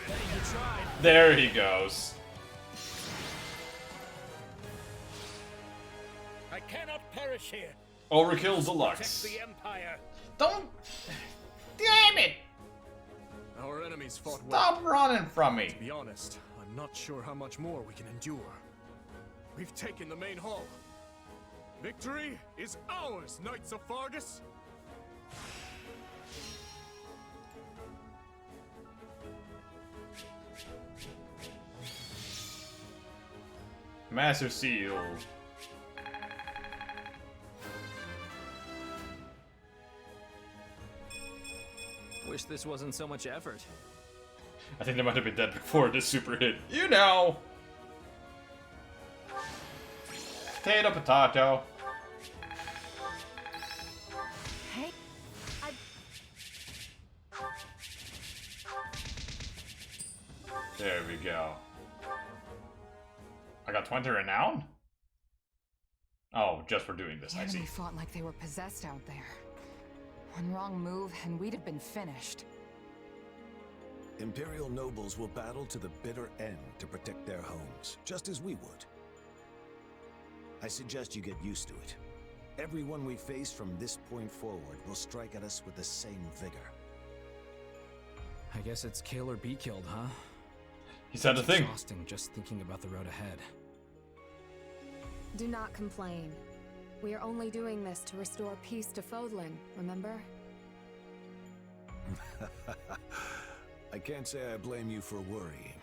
Hey, you tried. There he goes. I cannot perish here. Overkill Deluxe. Protect the Empire. Don't... Damn it! Our enemies fought well. Stop running from me. To be honest, I'm not sure how much more we can endure. We've taken the main hall. Victory is ours, Knights of Fargus! Master Seal. Wish this wasn't so much effort. I think they might have been dead before this super hit. You know! Potato, potato. Hey, There we go. I got 20 renown? Oh, just for doing this, the I see. enemy fought like they were possessed out there. One wrong move, and we'd have been finished. Imperial nobles will battle to the bitter end to protect their homes, just as we would. I suggest you get used to it. Everyone we face from this point forward will strike at us with the same vigor. I guess it's kill or be killed, huh? He said a thing. Exhausting just thinking about the road ahead. Do not complain. We are only doing this to restore peace to Fodlan, remember? I can't say I blame you for worrying.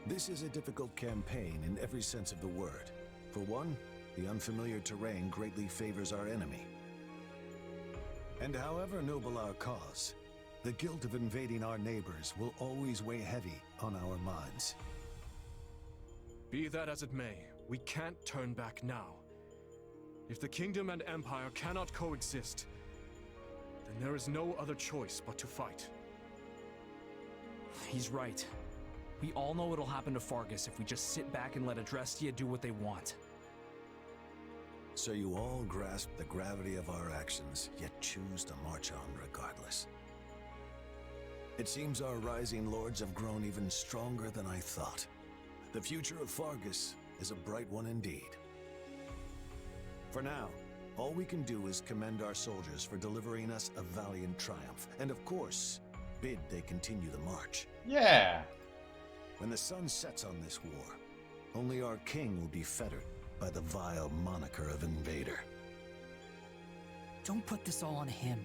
This is a difficult campaign in every sense of the word. For one, the unfamiliar terrain greatly favors our enemy. And however noble our cause, the guilt of invading our neighbors will always weigh heavy on our minds. Be that as it may, we can't turn back now. If the kingdom and empire cannot coexist, then there is no other choice but to fight. He's right. We all know what'll happen to Fargus if we just sit back and let Adrestia do what they want. So you all grasp the gravity of our actions, yet choose to march on regardless. It seems our rising lords have grown even stronger than I thought. The future of Fargus is a bright one indeed. For now, all we can do is commend our soldiers for delivering us a valiant triumph, and of course, bid they continue the march. Yeah. When the sun sets on this war, only our king will be fettered by the vile moniker of invader. Don't put this all on him.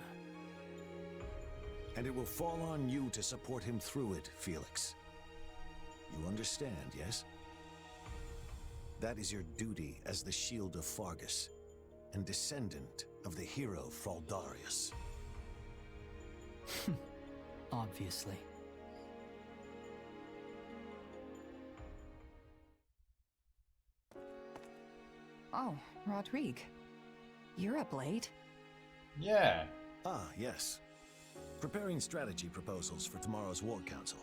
And it will fall on you to support him through it, Felix. You understand, yes? That is your duty as the shield of Fargus, and descendant of the hero Fraldarius. Obviously. Oh, Rodrigue. You're up late. Yeah. Ah, yes. Preparing strategy proposals for tomorrow's War Council.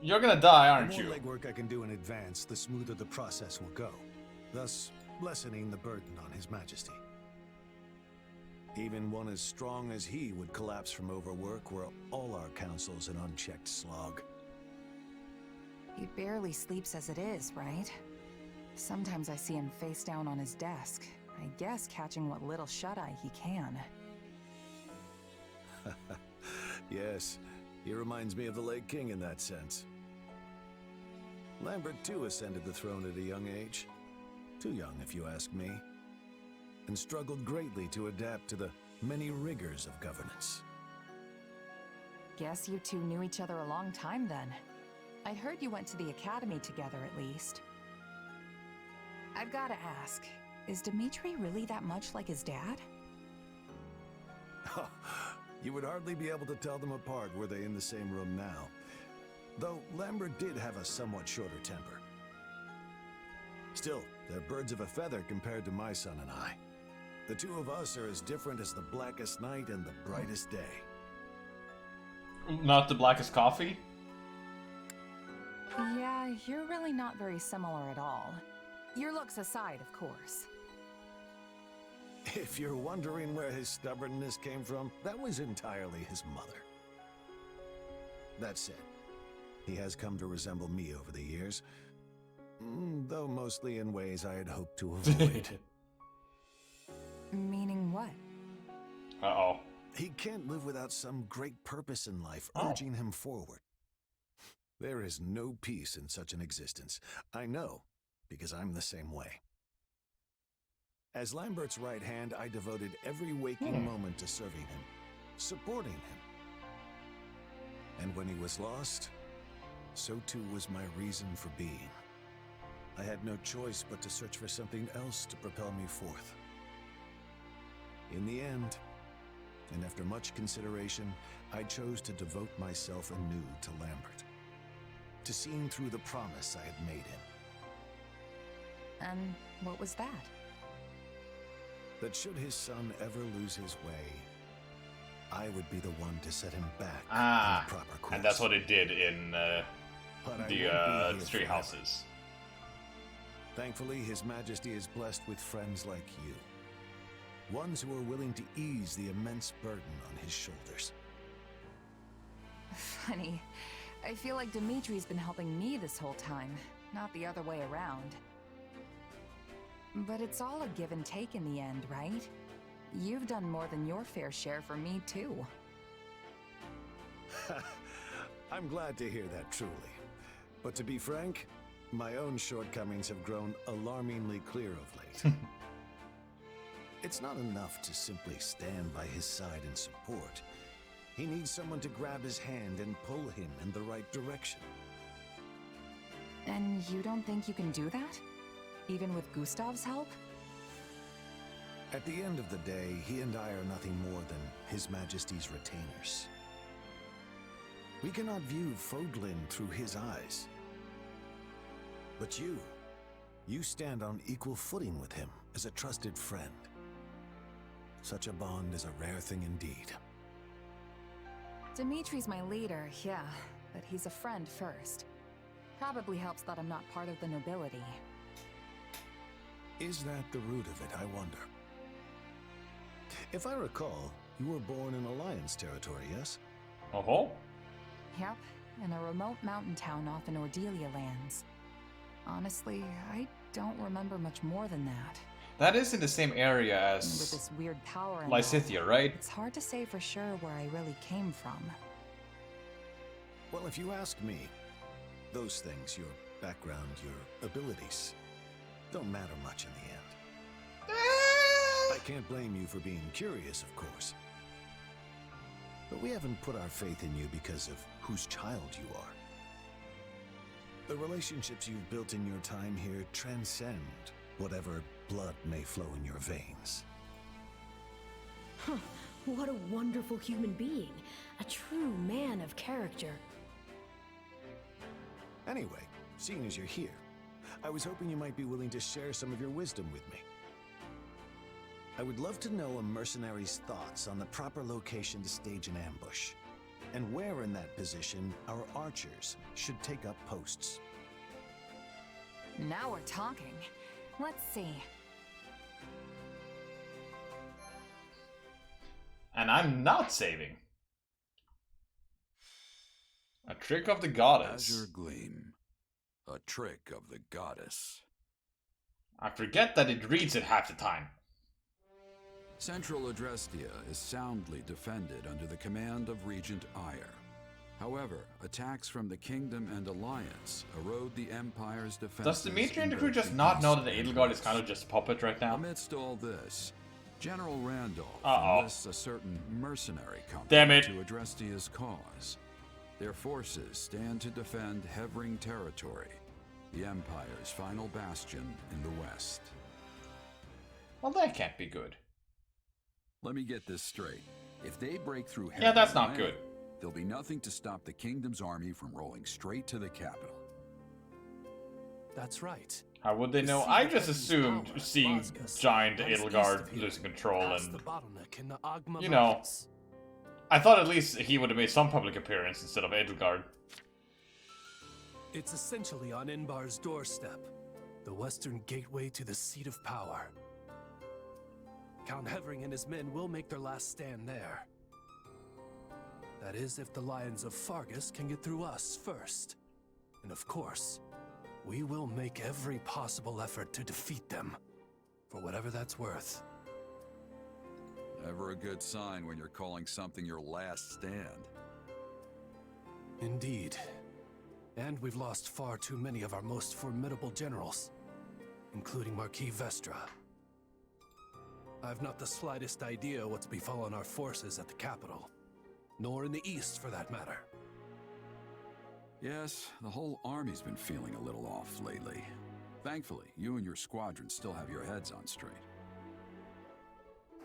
You're gonna die, aren't The you? more legwork I can do in advance, the smoother the process will go, thus lessening the burden on His Majesty. Even one as strong as he would collapse from overwork were all our councils an unchecked slog. He barely sleeps as it is, right? Sometimes I see him face down on his desk. I guess catching what little shut-eye he can. Yes, he reminds me of the late king in that sense. Lambert too ascended the throne at a young age. Too young, if you ask me. And struggled greatly to adapt to the many rigors of governance. Guess you two knew each other a long time then. I'd heard you went to the academy together at least. I've gotta ask, is Dimitri really that much like his dad? You would hardly be able to tell them apart were they in the same room now. Though Lambert did have a somewhat shorter temper. Still, they're birds of a feather compared to my son and I. The two of us are as different as the blackest night and the brightest day. Not the blackest coffee? Yeah, you're really not very similar at all. Your looks aside, of course. If you're wondering where his stubbornness came from, that was entirely his mother. That said, he has come to resemble me over the years, though mostly in ways I had hoped to avoid. Meaning what? Uh-oh. He can't live without some great purpose in life urging him forward. There is no peace in such an existence. I know, because I'm the same way. As Lambert's right hand, I devoted every waking moment to serving him, supporting him. And when he was lost, so too was my reason for being. I had no choice but to search for something else to propel me forth. In the end, and after much consideration, I chose to devote myself anew to Lambert, to seeing through the promise I had made him. And what was that? That should his son ever lose his way, I would be the one to set him back on the proper course. And that's what it did in the Three Houses. Thankfully, His Majesty is blessed with friends like you. Ones who are willing to ease the immense burden on his shoulders. Funny. I feel like Dimitri's been helping me this whole time, not the other way around. But it's all a give and take in the end, right? You've done more than your fair share for me, too. I'm glad to hear that, truly. But to be frank, my own shortcomings have grown alarmingly clear of late. It's not enough to simply stand by his side and support. He needs someone to grab his hand and pull him in the right direction. And you don't think you can do that? Even with Gustav's help? At the end of the day, he and I are nothing more than His Majesty's retainers. We cannot view Fodlin through his eyes. But you stand on equal footing with him as a trusted friend. Such a bond is a rare thing indeed. Dimitri's my leader, yeah, but he's a friend first. Probably helps that I'm not part of the nobility. Is that the root of it, I wonder? If I recall, you were born in Alliance territory, yes? Oh? Yep, in a remote mountain town off in Ordelia lands. Honestly, I don't remember much more than that. That is in the same area as With this weird power and Lysithea, right? It's hard to say for sure where I really came from. Well, if you ask me, those things, your background, your abilities, don't matter much in the end. I can't blame you for being curious, of course. But we haven't put our faith in you because of whose child you are. The relationships you've built in your time here transcend whatever blood may flow in your veins. Huh, what a wonderful human being. A true man of character. Anyway, seeing as you're here, I was hoping you might be willing to share some of your wisdom with me. I would love to know a mercenary's thoughts on the proper location to stage an ambush, and where in that position our archers should take up posts. Now we're talking. Let's see. And I'm not saving. A trick of the goddess. Azure Gleam. A trick of the goddess. I forget that it reads it half the time. Central Adrestia is soundly defended under the command of Regent Ire. However, attacks from the Kingdom and Alliance erode the Empire's defenses. Does Dimitri and the crew just not know that the Edelgard is kind of just a puppet right now? Amidst all this, General Randolph enlists a certain mercenary company to Adrestia's cause. Their forces stand to defend Hevring territory, the Empire's final bastion in the west. Well, that can't be good. Let me get this straight. If they break through Hevring, Yeah, that's not good. There'll be nothing to stop the Kingdom's army from rolling straight to the capital. That's right. How would they know? I just assumed seeing giant Edelgard losing control and, you know, I thought at least he would have made some public appearance instead of Edelgard. It's essentially on Inbar's doorstep, the western gateway to the seat of power. Count Hevring and his men will make their last stand there. That is, if the Lions of Fargus can get through us first. And of course, we will make every possible effort to defeat them, for whatever that's worth. Never a good sign when you're calling something your last stand. Indeed. And we've lost far too many of our most formidable generals, including Marquis Vestra. I've not the slightest idea what's befallen our forces at the capital, nor in the east for that matter. Yes, the whole army's been feeling a little off lately. Thankfully, you and your squadron still have your heads on straight.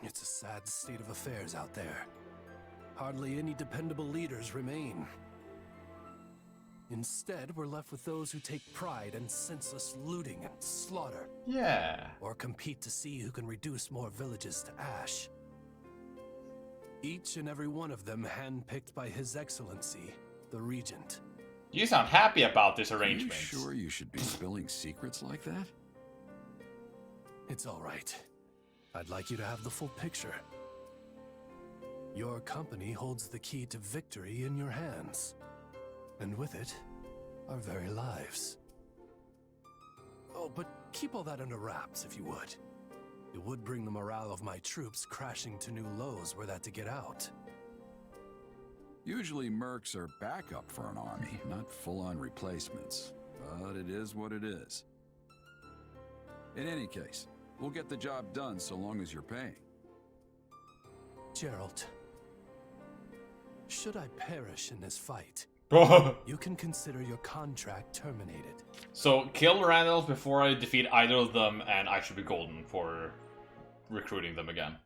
It's a sad state of affairs out there. Hardly any dependable leaders remain. Instead, we're left with those who take pride in senseless looting and slaughter. Yeah. Or compete to see who can reduce more villages to ash. Each and every one of them handpicked by His Excellency, the Regent. You sound happy about this arrangement. Are you sure you should be spilling secrets like that? It's all right. I'd like you to have the full picture. Your company holds the key to victory in your hands. And with it, our very lives. Oh, but keep all that under wraps, if you would. It would bring the morale of my troops crashing to new lows were that to get out. Usually mercs are backup for an army, not full-on replacements. But it is what it is. In any case, we'll get the job done so long as you're paying. Geralt, should I perish in this fight, you can consider your contract terminated. So, kill Randolph before I defeat either of them, and I should be golden for recruiting them again.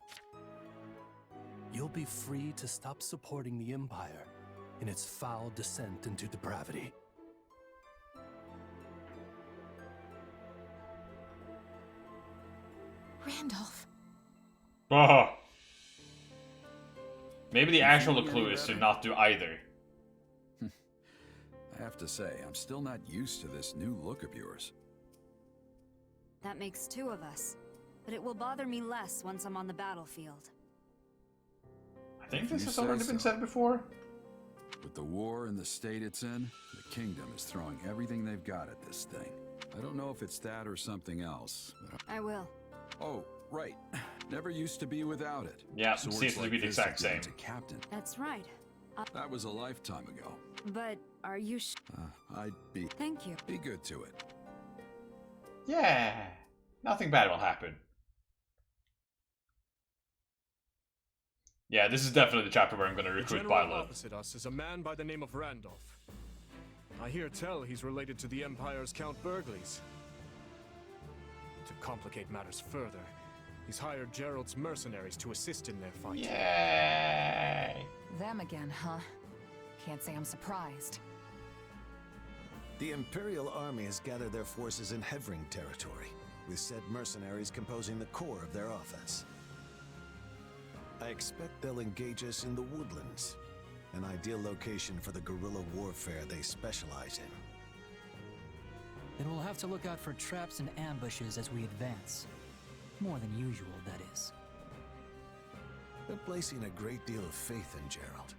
You'll be free to stop supporting the Empire in its foul descent into depravity. Randolph. Maybe the actual clue is to not do either. I have to say, I'm still not used to this new look of yours. That makes two of us, but it will bother me less once I'm on the battlefield. I think this has already been said before. With the war and the state it's in, the Kingdom is throwing everything they've got at this thing. I don't know if it's that or something else. But I will. Oh, right. Never used to be without it. Yeah, it seems to be the exact same. Captain. That's right. That was a lifetime ago. But are you I'd be... Thank you. Be good to it. Yeah. Nothing bad will happen. Yeah, this is definitely the chapter where I'm going to recruit General Bilo. Opposite us is a man by the name of Randolph. I hear tell he's related to the Empire's Count Burgleys. To complicate matters further, he's hired Gerald's mercenaries to assist in their fight. Yay! Them again, huh? Can't say I'm surprised. The Imperial Army has gathered their forces in Hevring territory, with said mercenaries composing the core of their offense. I expect they'll engage us in the woodlands, an ideal location for the guerrilla warfare they specialize in. Then we'll have to look out for traps and ambushes as we advance. More than usual, that is. They're placing a great deal of faith in Gerald,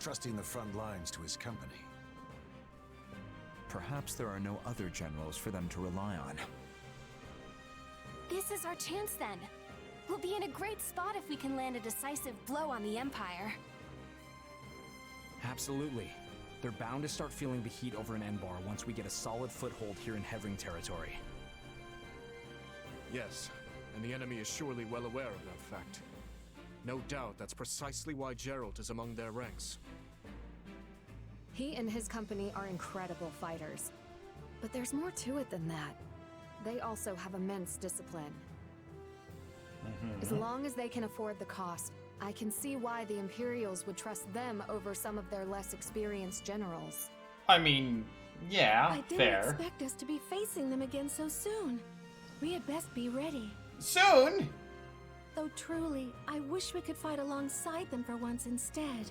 trusting the front lines to his company. Perhaps there are no other generals for them to rely on. This is our chance then. We'll be in a great spot if we can land a decisive blow on the Empire. Absolutely. They're bound to start feeling the heat over in Enbar once we get a solid foothold here in Hevring territory. Yes, and the enemy is surely well aware of that fact. No doubt that's precisely why Geralt is among their ranks. He and his company are incredible fighters. But there's more to it than that. They also have immense discipline. As long as they can afford the cost, I can see why the Imperials would trust them over some of their less experienced generals. I mean, yeah, I didn't fair. expect us to be facing them again so soon. We had best be ready. Soon? Though truly, I wish we could fight alongside them for once instead.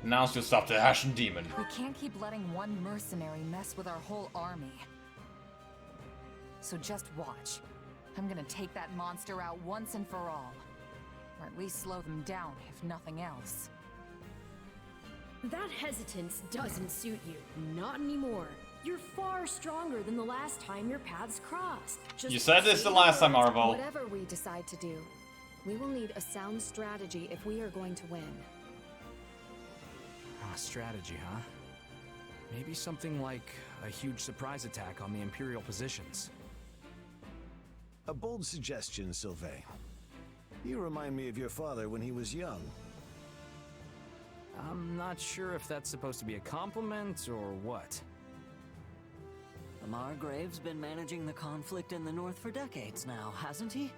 Now's to stop the Ashen Demon. We can't keep letting one mercenary mess with our whole army. So just watch. I'm gonna take that monster out once and for all. Or at least slow them down, if nothing else. That hesitance doesn't suit you. Not anymore. You're far stronger than the last time your paths crossed. Just You said this the last time, Arvo. Whatever we decide to do, we will need a sound strategy if we are going to win. Strategy, huh? Maybe something like a huge surprise attack on the Imperial positions. A bold suggestion, Sylvain. You remind me of your father when he was young. I'm not sure if that's supposed to be a compliment or what. The Margrave's been managing the conflict in the north for decades now, hasn't he?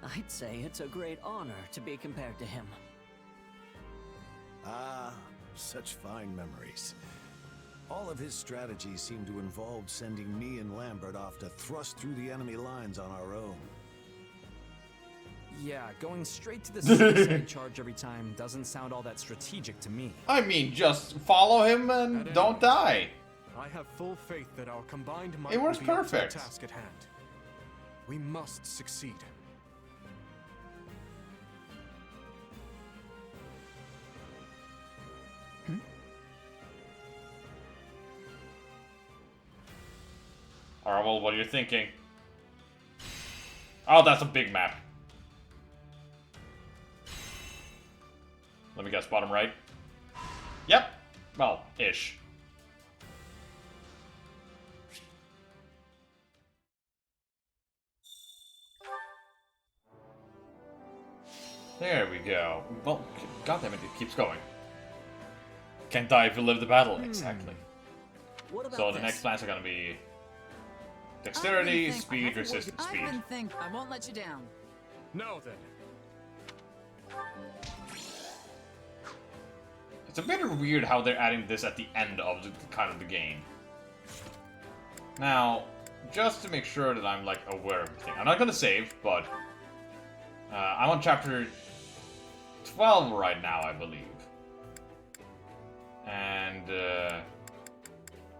I'd say it's a great honor to be compared to him. Ah, such fine memories. All of his strategies seem to involve sending me and Lambert off to thrust through the enemy lines on our own. Yeah, going straight to the suicide charge every time doesn't sound all that strategic to me. I mean, just follow him and don't die. I have full faith that our combined might It works will be up to the perfect. task at hand. We must succeed. Alright, well, what are you thinking? Oh, that's a big map. Let me guess, bottom right? Yep. Well, ish. There we go. Well, goddammit, it keeps going. Can't die if you live the battle. Exactly. What about So the this? next plans are gonna be dexterity, speed, resistance, speed. I won't let you down. Now then. It's a bit weird how they're adding this at the end of the kind of the game. Now, just to make sure that I'm like aware of everything, I'm not gonna save, but I'm on chapter 12 right now, I believe. And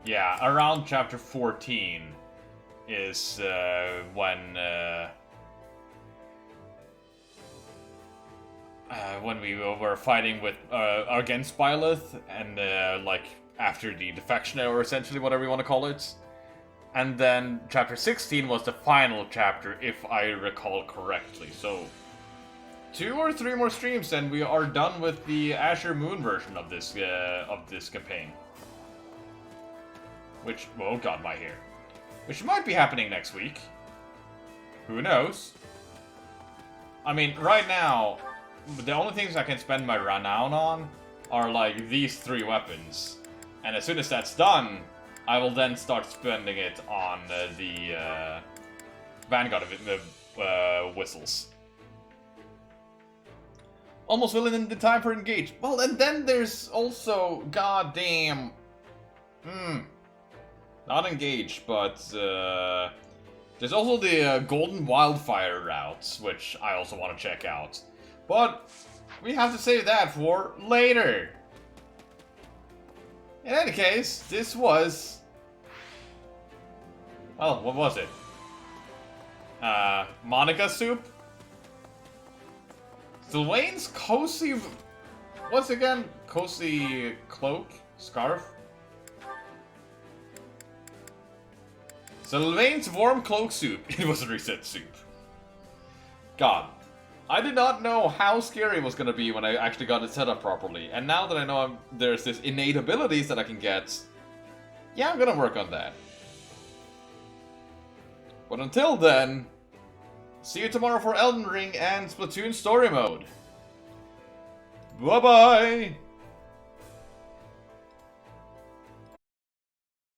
yeah, around chapter 14 is when we were fighting with against Byleth, and like after the defection, or essentially whatever you want to call it. And then chapter 16 was the final chapter, if I recall correctly. So 2 or 3 more streams, and we are done with the Asher Moon version of this campaign. Which, oh god, my hair. Which might be happening next week. Who knows? I mean, right now, the only things I can spend my renown on are like these 3 weapons. And as soon as that's done, I will then start spending it on the Vanguard of the whistles. Almost willing in the time for engage. Well, and then there's also goddamn, not engage, but there's also the Golden Wildfire routes, which I also want to check out. But we have to save that for later. In any case, this was, well, what was it? Monica soup? Sylvain's cozy, what's again? Cozy cloak? Scarf? Sylvain's warm cloak soup. It was reset soup. God. I did not know how scary it was going to be when I actually got it set up properly. And now that I know there's this innate abilities that I can get, yeah, I'm going to work on that. But until then, see you tomorrow for Elden Ring and Splatoon story mode. Bye-bye!